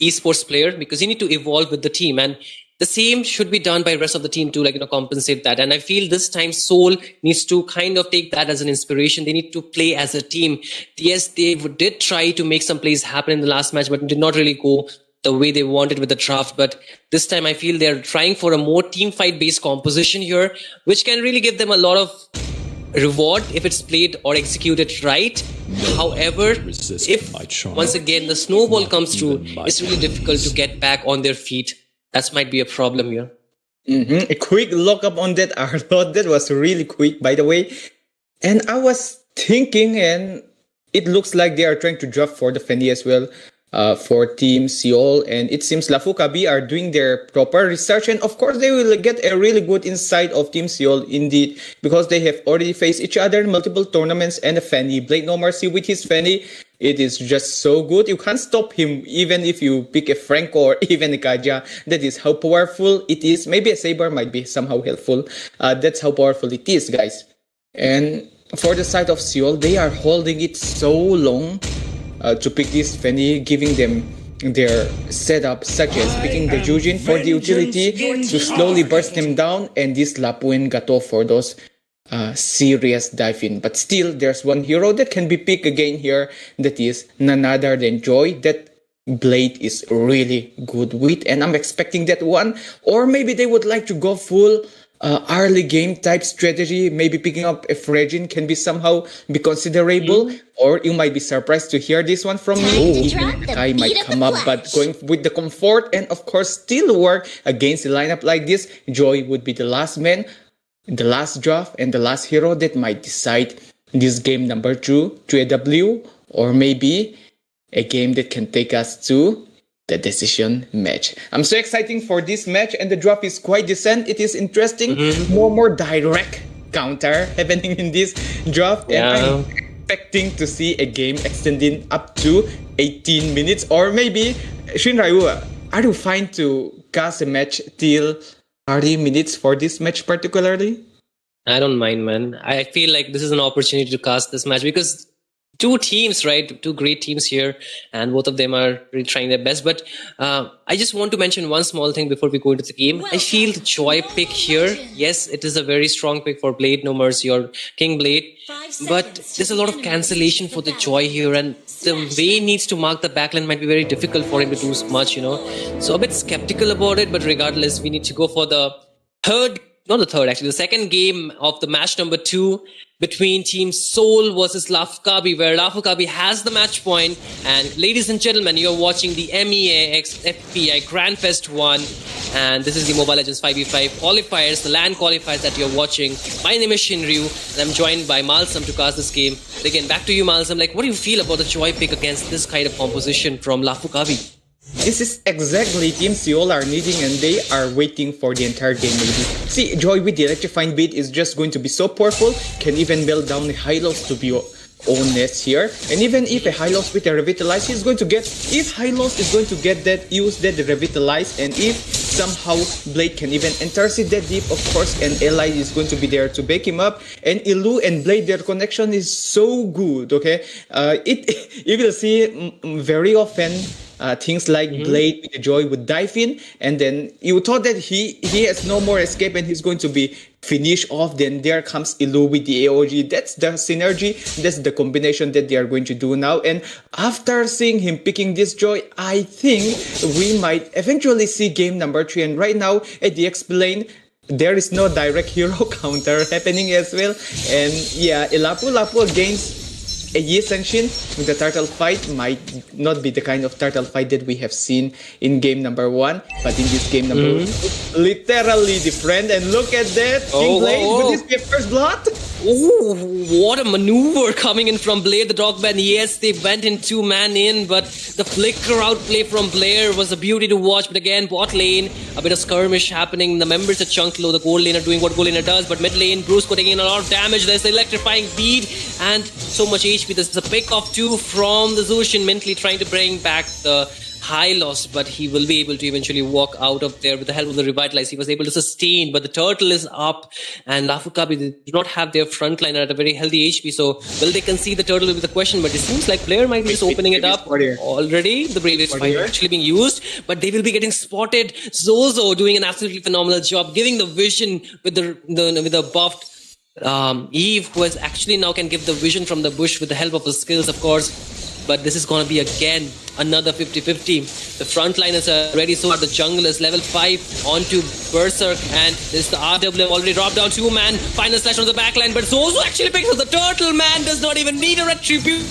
A: esports player, because you need to evolve with the team, and the same should be done by rest of the team to compensate that. And I feel this time Soul needs to kind of take that as an inspiration. They need to play as a team. Yes, they did try to make some plays happen in the last match, but did not really go the way they wanted with the draft. But this time I feel they're trying for a more team fight based composition here, which can really give them a lot of reward if it's played or executed right. However, if once again the snowball comes through, it's really difficult to get back on their feet. That might be a problem here.
E: A quick look up on that Arlot. That was really quick, by the way. And I was thinking, and it looks like they are trying to draft for the Fanny as well. for Team Seoul, and it seems Lafukabi are doing their proper research, and of course they will get a really good insight of Team Seoul indeed, because they have already faced each other in multiple tournaments. And Fanny, Blade No Mercy with his Fanny, it is just so good. You can't stop him even if you pick a Franco or even a Kaja. That is how powerful it is. Maybe a Saber might be somehow helpful. That's how powerful it is, guys. And for the side of Seoul, they are holding it so long to pick this Fanny, giving them their setup, such as picking the Jujin for the utility to slowly burst them down, and this Lapuen Gato for those serious dive-in. But still, there's one hero that can be picked again here, that is none other than Joy, that Blade is really good with, and I'm expecting that one. Or maybe they would like to go full early game type strategy. Maybe picking up a Fragin can be somehow be considerable, or you might be surprised to hear this one from me. Even Kai might come up, but going with the comfort and of course still work against a lineup like this, Joy would be the last man, the last draft, and the last hero that might decide this game number 2 to a W, or maybe a game that can take us to the decision match. I'm so excited for this match, and the draft is quite decent. It is interesting. No more direct counter happening in this draft, and I'm expecting to see a game extending up to 18 minutes, or maybe Shinryu, are you fine to cast a match till 30 minutes for this match particularly?
A: I don't mind, man. I feel like this is an opportunity to cast this match because two teams, right? Two great teams here, and both of them are really trying their best. But I just want to mention one small thing before we go into the game. I feel the Joy pick here, yes, it is a very strong pick for Blade No Mercy or King Blade, but there's a lot of cancellation for the Joy here, and the way he needs to mark the backline might be very difficult for him to do much, you know. So a bit skeptical about it, but regardless, we need to go for the second game of the match number 2 between Team Seoul versus Lafukabi, where Lafukabi has the match point. And ladies and gentlemen, you're watching the MEA x FEAI Grand Fest 1, and this is the Mobile Legends 5v5 qualifiers, the LAN qualifiers that you're watching. My name is Shinryu, and I'm joined by Malsam to cast this game. Again, back to you, Malsam. Like, what do you feel about the Joy pick against this kind of composition from Lafukabi?
E: This is exactly Team Seoul are needing, and they are waiting for the entire game maybe. See, Joy with the electrifying beat is just going to be so powerful, can even melt down the high loss to be honest here. And even if a high loss with a revitalize, he's going to get, if high loss is going to get that, use that revitalize, and if somehow Blade can even intercede that deep, of course, an ally is going to be there to back him up. And Ilu and Blade, their connection is so good, okay? You will see very often things like Blade with the Joy would dive in, and then you thought that he has no more escape and he's going to be finished off. Then there comes Ilu with the AOG. That's the synergy, that's the combination that they are going to do now. And after seeing him picking this Joy, I think we might eventually see game number 3. And right now at the X-Lane, there is no direct hero counter happening as well. And yeah, Lapu against a Yi Senshin with the turtle fight might not be the kind of turtle fight that we have seen in game number 1, but in this game number 2, literally different. And look at that, King Blade, would this be a first blood?
A: Oh, what a maneuver coming in from Blade, the dogman. Yes, they went in 2-man in, but the flicker outplay from Blair was a beauty to watch. But again, bot lane, a bit of skirmish happening. The members are chunk low, the gold laner doing what gold laner does, but mid lane, Brusco taking in a lot of damage. There's the electrifying beat and so much HP. There's a pick of 2 from the Zushin, mentally trying to bring back the high loss, but he will be able to eventually walk out of there with the help of the revitalize. He was able to sustain, but the turtle is up, and Lafukabi, they do not have their frontliner at a very healthy HP, so will they concede the turtle will be the question. But it seems like player might be just opening it up already. The Bravest Fire actually being used, but they will be getting spotted. Zozo doing an absolutely phenomenal job, giving the vision with the buffed Eve, who has actually now can give the vision from the bush with the help of his skills, of course. But this is going to be again another 50-50. The frontliners are ready, so are the junglers. Level 5 onto Berserk, and this the RW already dropped down 2-man. Final slash on the backline, but Zozo actually picks up the turtle. Man does not even need a retribution.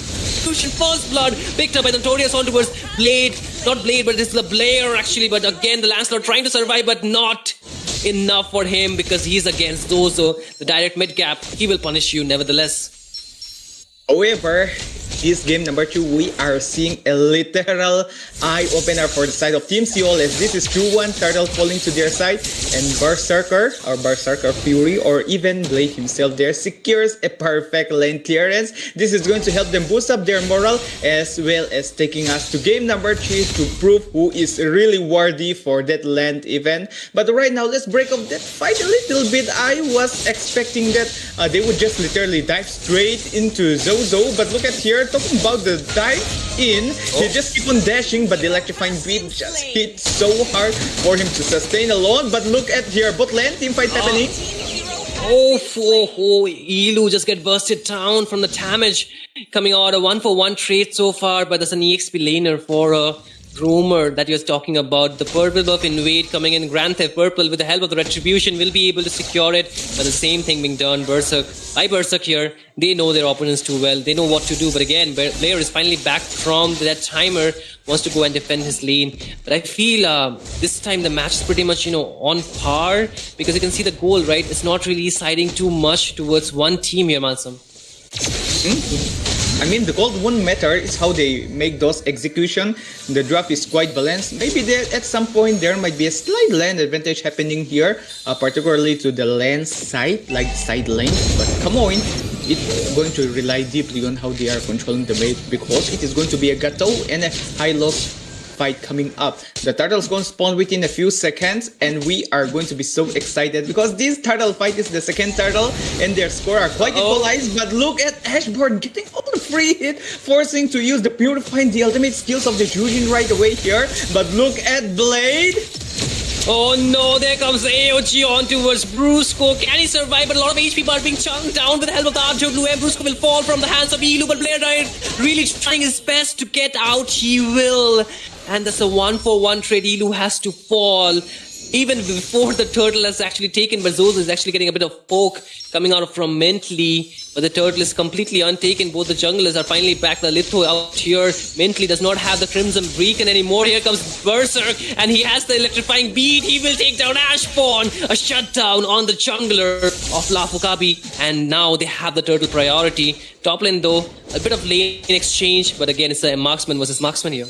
A: First blood picked up by the Notorious on towards Blade. Not Blade, but this is the Blair actually. But again, the Lancelot trying to survive, but not enough for him because he's against Zozo. The direct mid gap, he will punish you nevertheless.
E: However, this game number 2, we are seeing a literal eye-opener for the side of Team Seoul, as this is 2-1 Turtle falling to their side, and Berserker or Berserker Fury or even Blade himself there secures a perfect lane clearance. This is going to help them boost up their morale, as well as taking us to game number 3 to prove who is really worthy for that land event. But right now, let's break up that fight a little bit. I was expecting that they would just literally dive straight into Zozo, but look at here, talking about the dive in, they just keep on dashing, but the electrifying beam just hit so hard for him to sustain alone. But look at here, bot lane team fight happening.
A: Elu just get bursted down from the damage coming out. A 1-for-1 trade so far, but there's an EXP laner for rumor that you're talking about. The purple buff invade coming in. Grand Theft Purple with the help of the retribution will be able to secure it, but the same thing being done. Berserk here, they know their opponents too well, they know what to do, but again, Blair is finally back from that timer, wants to go and defend his lane. But I feel this time the match is pretty much on par, because you can see the goal, right? It's not really siding too much towards one team here, Malsum.
E: I mean, the gold won't matter, it's how they make those execution. The draft is quite balanced. Maybe there, at some point there might be a slight lane advantage happening here, particularly to the lane side, like side lane. But come on, it's going to rely deeply on how they are controlling the map, because it is going to be a Gato and a high loss fight coming up. The turtle's going to spawn within a few seconds, and we are going to be so excited because this turtle fight is the second turtle and their score are quite equalized. But look at Ashbourne getting all the free hit, forcing to use the purifying, the ultimate skills of the Jujin right away here. But look at Blade.
A: Oh no, there comes AOG on towards Brusco. Can he survive? But a lot of HP are being chunked down with the help of the RWM. Brusco will fall from the hands of Elu, but Blair really trying his best to get out. He will. And that's a 1-for-1 trade. Elu has to fall even before the turtle has actually taken, but Zozo is actually getting a bit of poke coming out from Mentally, but the turtle is completely untaken. Both the junglers are finally back. The Litho out here, Mentally does not have the Crimson Beacon anymore. Here comes Berserk, and he has the electrifying beat. He will take down Ashpawn. A shutdown on the jungler of Lafukabi, and now they have the turtle priority. Top lane though, a bit of lane exchange, but again it's a marksman versus marksman here.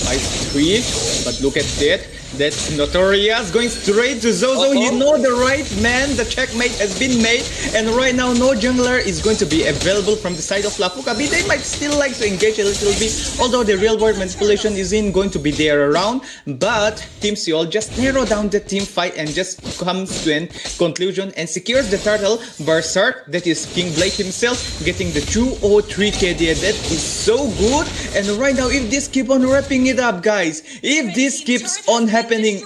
E: 5-3, but look at that. That's Notorious going straight to Zozo. You know the right man. The checkmate has been made, and right now no jungler is going to be available from the side of Lafukabi. They might still like to engage a little bit, although the real world manipulation isn't going to be there around. But Team Seoul just narrow down the team fight and just comes to a conclusion and secures the turtle. Berserk, that is King Blade himself, getting the 203k there. That is so good. And right now, if this keep on wrapping it up, guys, if this keeps on happening,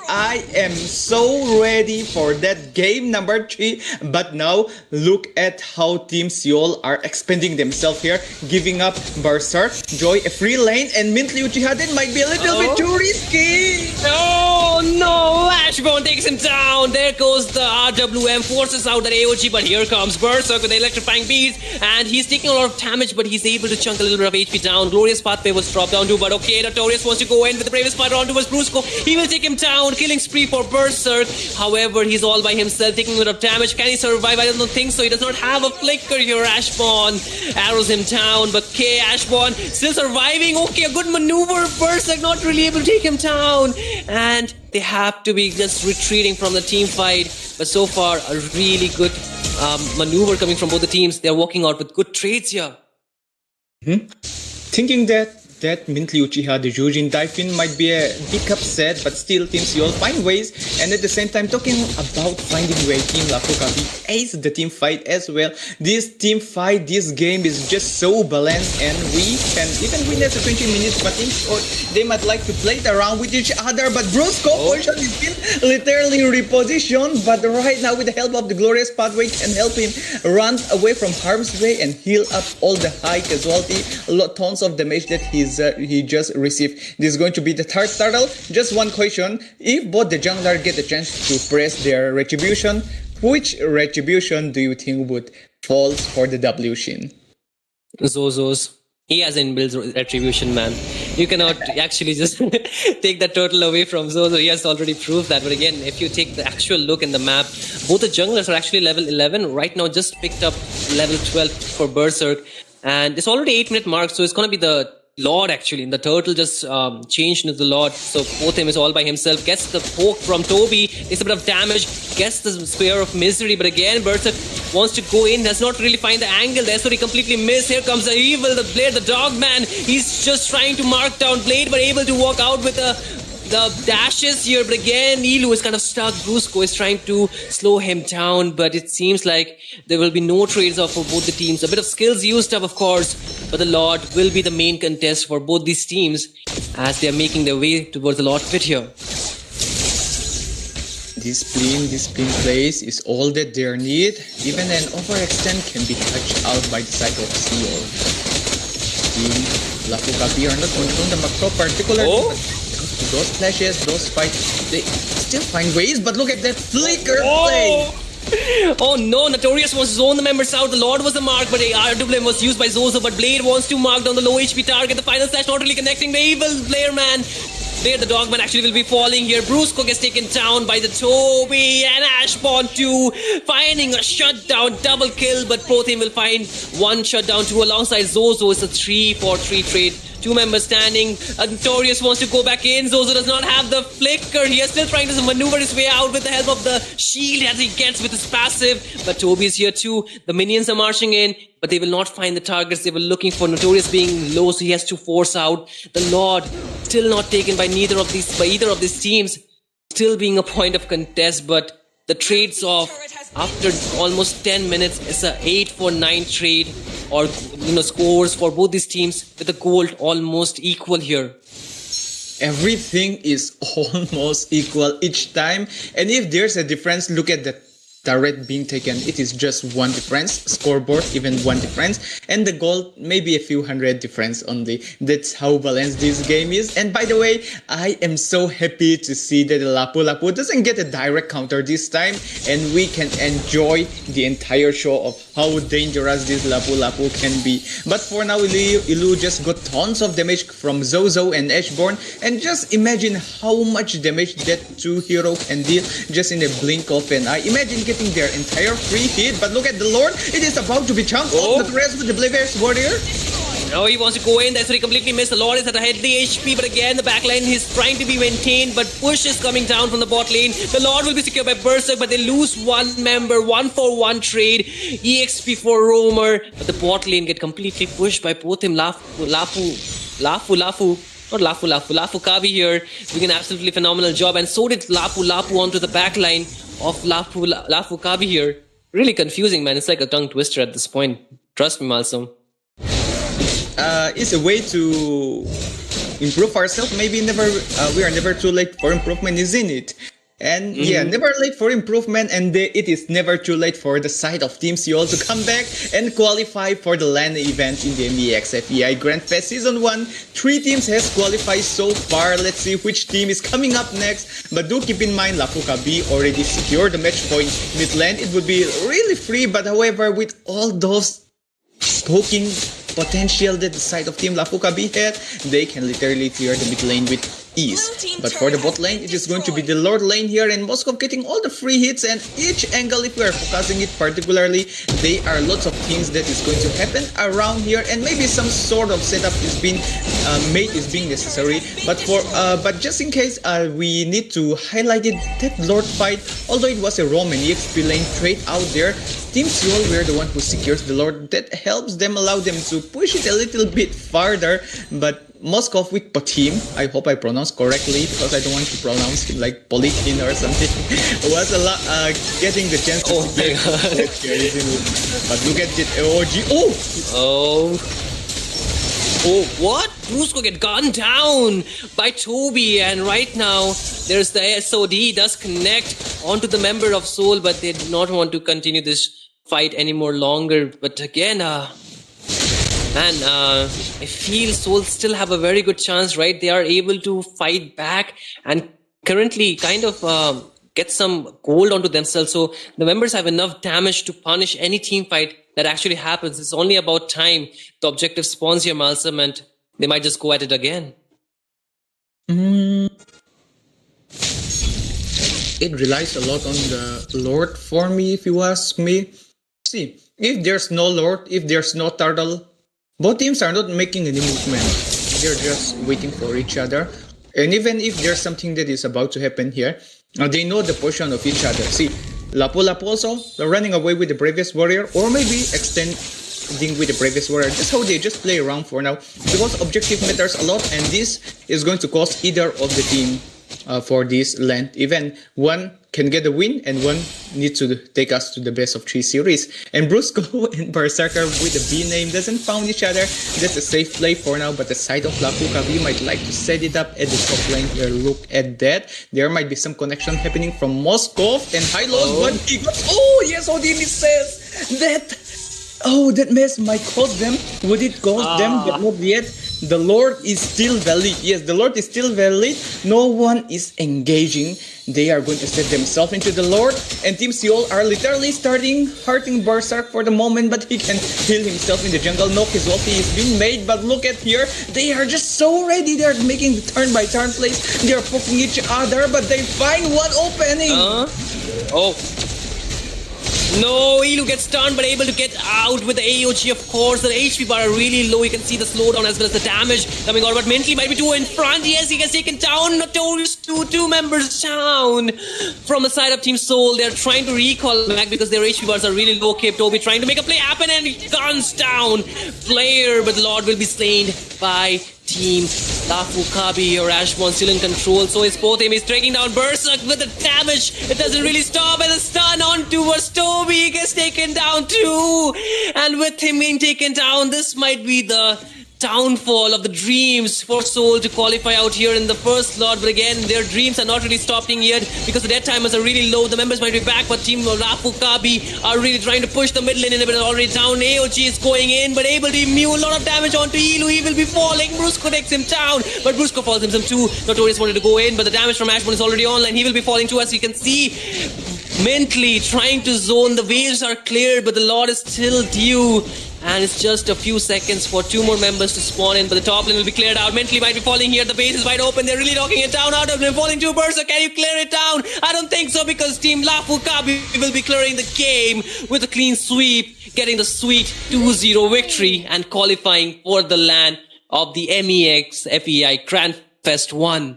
E: I am so ready for that game number 3. But now look at how Team Seoul are expanding themselves here, giving up Berserk, Joy a free lane, and Mintli Uchiha. That might be a little bit too risky.
A: Oh no, Ashbone takes him down. There goes the RWM, forces out that AOG, but here comes Berserk with the electrifying beats, and he's taking a lot of damage, but he's able to chunk a little bit of HP down. Glorious Pathway was dropped down too, but okay, Notorious wants to go in with the bravest fighter on towards Brusco. He will take him down, killing spree for Berserk. However, he's all by himself, taking a lot of damage. Can he survive? I don't think so. He does not have a flicker here. Ashbone arrows him down, but okay, Ashbone still surviving. Okay, a good maneuver. Berserk not really able to take him down, and they have to be just retreating from the team fight. But so far, a really good maneuver coming from both the teams. They're walking out with good trades here.
E: Thinking that Mintli Uchiha, the Jujin dive-in might be a big upset, but still Team Seoul find ways, and at the same time talking about finding way, Team Lafukabi ace the team fight as well. This team fight, this game is just so balanced, and we can even win after 20 minutes, but they might like to play it around with each other. But Brusco position is still literally repositioned, but right now with the help of the Glorious Pathway can help him run away from harm's way and heal up all the high casualty, tons of damage that he just received. This is going to be the third turtle. Just one question: if both the jungler get a chance to press their retribution, which retribution do you think would fall for the W Shin?
A: Zozo's. He has inbuilt retribution, man. You cannot actually just take that turtle away from Zozo. He has already proved that. But again, if you take the actual look in the map, both the junglers are actually level 11. Right now, just picked up level 12 for Berserk. And it's already 8-minute mark, so it's going to be the Lord actually. And the turtle just changed into the Lord. So Pothim is all by himself. Gets the poke from Toby. It's a bit of damage. Gets the Spear of Misery. But again, Berserk wants to go in. Does not really find the angle there. So he completely missed. Here comes the evil, the Blade, the Dogman. He's just trying to mark down Blade, but able to walk out with the dashes here. But again, Elu is kind of stuck. Brusco is trying to slow him down, but it seems like there will be no trades off for both the teams. A bit of skills used up, of course, but the Lord will be the main contest for both these teams as they are making their way towards the Lord pit here.
E: Discipline plays is all that they need. Even an overextend can be touched out by the side of Seal. Team Lafukapi are not controlling the macro particularly. Those flashes, those fights, they still find ways, but look at that flicker play!
A: Oh no, Notorious wants to zone the members out. The Lord was the mark, but RWM was used by Zozo, but Blade wants to mark down the low HP target. The final slash not really connecting. The evil player man. There, the Dogman actually will be falling here. Brusco gets taken down by the Toby and Ashbond too, finding a shutdown double kill, but Protein will find one shutdown too alongside Zozo. It's a 3-4-3 trade. Two members standing. Notorious wants to go back in. Zozo does not have the flicker. He is still trying to maneuver his way out with the help of the shield that he gets with his passive. But Toby is here too. The minions are marching in, but they will not find the targets they were looking for. Notorious being low, so he has to force out. The Lord still not taken by either of these teams. Still being a point of contest, but the trades off after almost 10 minutes is a 8-4-9 trade, or scores for both these teams with the gold almost equal here.
E: Everything is almost equal each time, and if there's a difference, look at the turret being taken. It is just one difference. Scoreboard even one difference, and the gold maybe a few hundred difference only. That's how balanced this game is. And by the way, I am so happy to see that Lapu Lapu doesn't get a direct counter this time, and we can enjoy the entire show of how dangerous this Lapu Lapu can be. But for now, Ilu just got tons of damage from Zozo and Ashborn, and just imagine how much damage that two hero can deal just in a blink of an eye. Imagine getting their entire free hit, but look at the Lord. It is about to be chunked off the rest with the Blave's Warrior.
A: Now he wants to go in. That's why he completely missed. The Lord is at a healthy HP, but again the backline is trying to be maintained, but push is coming down from the bot lane. The Lord will be secured by Berserk, but they lose one member. 1-for-1 trade. EXP for Roamer, but the bot lane get completely pushed by both him. Lafu Kavi here doing an absolutely phenomenal job, and so did Lapu onto the backline of Lafu Kavi here. Really confusing, man. It's like a tongue twister at this point. Trust me, Malsum.
E: It's a way to improve ourselves. Maybe we are never too late for improvement, isn't it? And yeah, never late for improvement, and it is never too late for the side of Team Seoul to come back and qualify for the LAN event in the MEA FEAI Grand Fest Season 1. 3 teams has qualified so far. Let's see which team is coming up next. But do keep in mind, Lafuka B already secured the match point mid lane. It would be really free, but however, with all those poking potential that the side of Team Lafuka B had, they can literally clear the mid lane with ease. But for the bot lane, it is going to be the Lord lane here, and Moskov getting all the free hits, and each angle, if we are focusing it particularly, there are lots of things that is going to happen around here, and maybe some sort of setup is being made is being necessary. But just in case, we need to highlight it, that Lord fight, although it was a Roman EXP lane trade out there, Team Seoul were the one who secures the Lord. That helps them, allow them to push it a little bit farther. But Moskov with Potim, I hope I pronounced correctly because I don't want to pronounce him like Politin or something, was getting the chance to secure it here, but look at it, OG.
A: Oh, what? Brusco get gunned down by Toby, and right now there's the SOD does connect onto the member of Soul, but they do not want to continue this fight anymore longer. But again, I feel Soul still have a very good chance, right? They are able to fight back and currently kind of get some gold onto themselves. So the members have enough damage to punish any team fight that actually happens. It's only about time. The objective spawns here, Malsum, and they might just go at it again.
E: It relies a lot on the Lord for me, if you ask me. See, if there's no Lord, if there's no turtle, both teams are not making any movement. They're just waiting for each other. And even if there's something that is about to happen here, they know the position of each other. See, Lapu also running away with the Bravest Warrior, or maybe extending with the Bravest Warrior. That's how they just play around for now, because objective matters a lot, and this is going to cost either of the team for this LAN event. One can get a win, and one needs to take us to the best of 3 series. And Brusco and Berserker with the B name doesn't found each other. That's a safe play for now, but the side of Lapuka, we might like to set it up at the top lane here. Look at that. There might be some connection happening from Moskov and Hylos, but he got... Oh, yes, Odin says that... Oh, that mess might cost them. Would it cost them? But not yet. The Lord is still valid. Yes, the Lord is still valid. No one is engaging. They are going to set themselves into the Lord. And Team Seoul are literally starting hurting Berserk for the moment, but he can heal himself in the jungle. No casualty is being made, but look at here. They are just so ready. They are making the turn by turn plays. They are poking each other, but they find one opening.
A: No, Elu gets stunned but able to get out with the AOG, of course. The HP bar are really low. You can see the slowdown as well as the damage coming out. But mentally might be 2 in front. Yes, he gets taken down. Notorious two members down from the side of Team Soul. They're trying to recall back because their HP bars are really low. Cape Toby trying to make a play happen and he guns down player. But Lord will be slain by Team Lafukabi or Ashmon still in control. So his both aim is taking down Berserk with the damage. It doesn't really stop, and the stun on towards Toby. He gets taken down too. And with him being taken down, this might be the downfall of the dreams for Soul to qualify out here in the first slot. But again, their dreams are not really stopping yet because the death timers are really low. The members might be back, but Team Rafukabi are really trying to push the mid lane inhibitor already down. AOG is going in, but able to immune a lot of damage onto Elu. He will be falling. Brusco takes him down, but Brusco falls him too. Notorious wanted to go in, but the damage from Ashmon is already online. He will be falling too, as you can see. Mentally trying to zone. The waves are cleared, but the Lord is still due. And it's just a few seconds for 2 more members to spawn in, but the top lane will be cleared out. Mentally might be falling here. The base is wide open. They're really knocking it down. Out of them falling to Berserk. Can you clear it down? I don't think so, because Team Lafukabi will be clearing the game with a clean sweep, getting the sweet 2-0 victory and qualifying for the LAN of the MEX FEAI Grand Fest 1.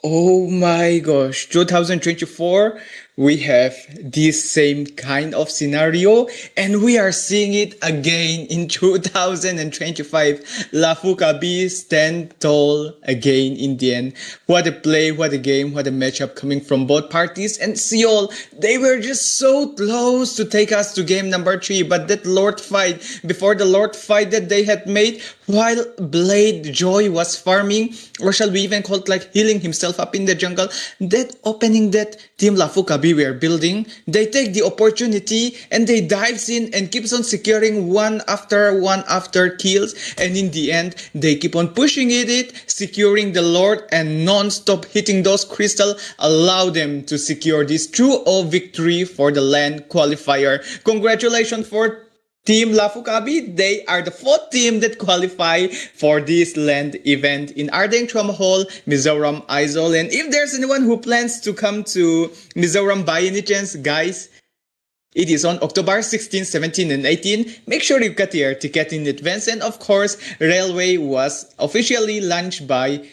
E: Oh my gosh, 2024, we have this same kind of scenario, and we are seeing it again in 2025. Lafukabi stand tall again in the end. What a play, what a game, what a matchup coming from both parties. And Seoul, they were just so close to take us to game number 3, but that Lord fight, before the Lord fight that they had made, while Blade Joy was farming, or shall we even call it like healing himself up in the jungle, that opening that Team Lafukabi were building, they take the opportunity and they dives in and keeps on securing one after kills, and in the end they keep on pushing it, securing the Lord, and non-stop hitting those crystal allow them to secure this 2-0 victory for the LAN qualifier. Congratulations for Team Lafukabi. They are the 4th team that qualify for this LAN event in Ardeng Trauma Hall, Mizoram Aizawl. And if there's anyone who plans to come to Mizoram by any chance, guys, it is on October 16, 17, and 18. Make sure you get your ticket in advance. And of course, Railway was officially launched by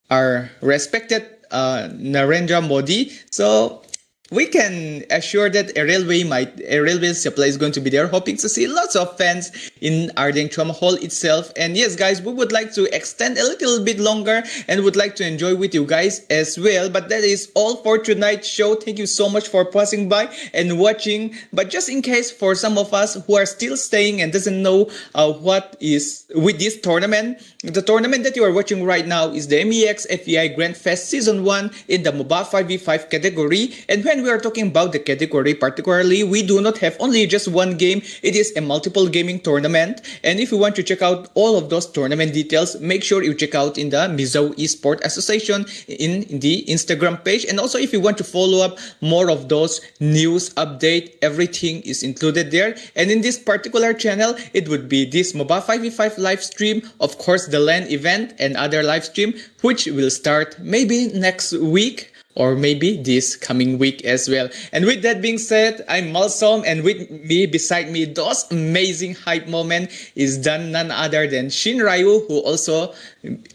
E: our respected Narendra Modi. So we can assure that a railway supply is going to be there, hoping to see lots of fans in Ardeng Trauma Hall itself. And yes, guys, we would like to extend a little bit longer and would like to enjoy with you guys as well. But that is all for tonight's show. Thank you so much for passing by and watching. But just in case for some of us who are still staying and doesn't know what is with this tournament, the tournament that you are watching right now is the MEX FEAI Grand Fest Season 1 in the MOBA 5v5 category. And when we are talking about the category particularly, we do not have only just one game. It is a multiple gaming tournament. And if you want to check out all of those tournament details, make sure you check out in the Mizo Esports Association in the Instagram page. And also if you want to follow up more of those news update, everything is included there. And in this particular channel, it would be this MOBA 5v5 live stream, of course the LAN event and other live stream, which will start maybe next week or maybe this coming week as well. And with that being said, I'm Malsom, and with me, beside me, those amazing hype moment is none other than Shin Ryu, who also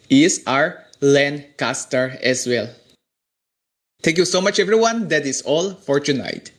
E: is our LAN caster as well. Thank you so much, everyone. That is all for tonight.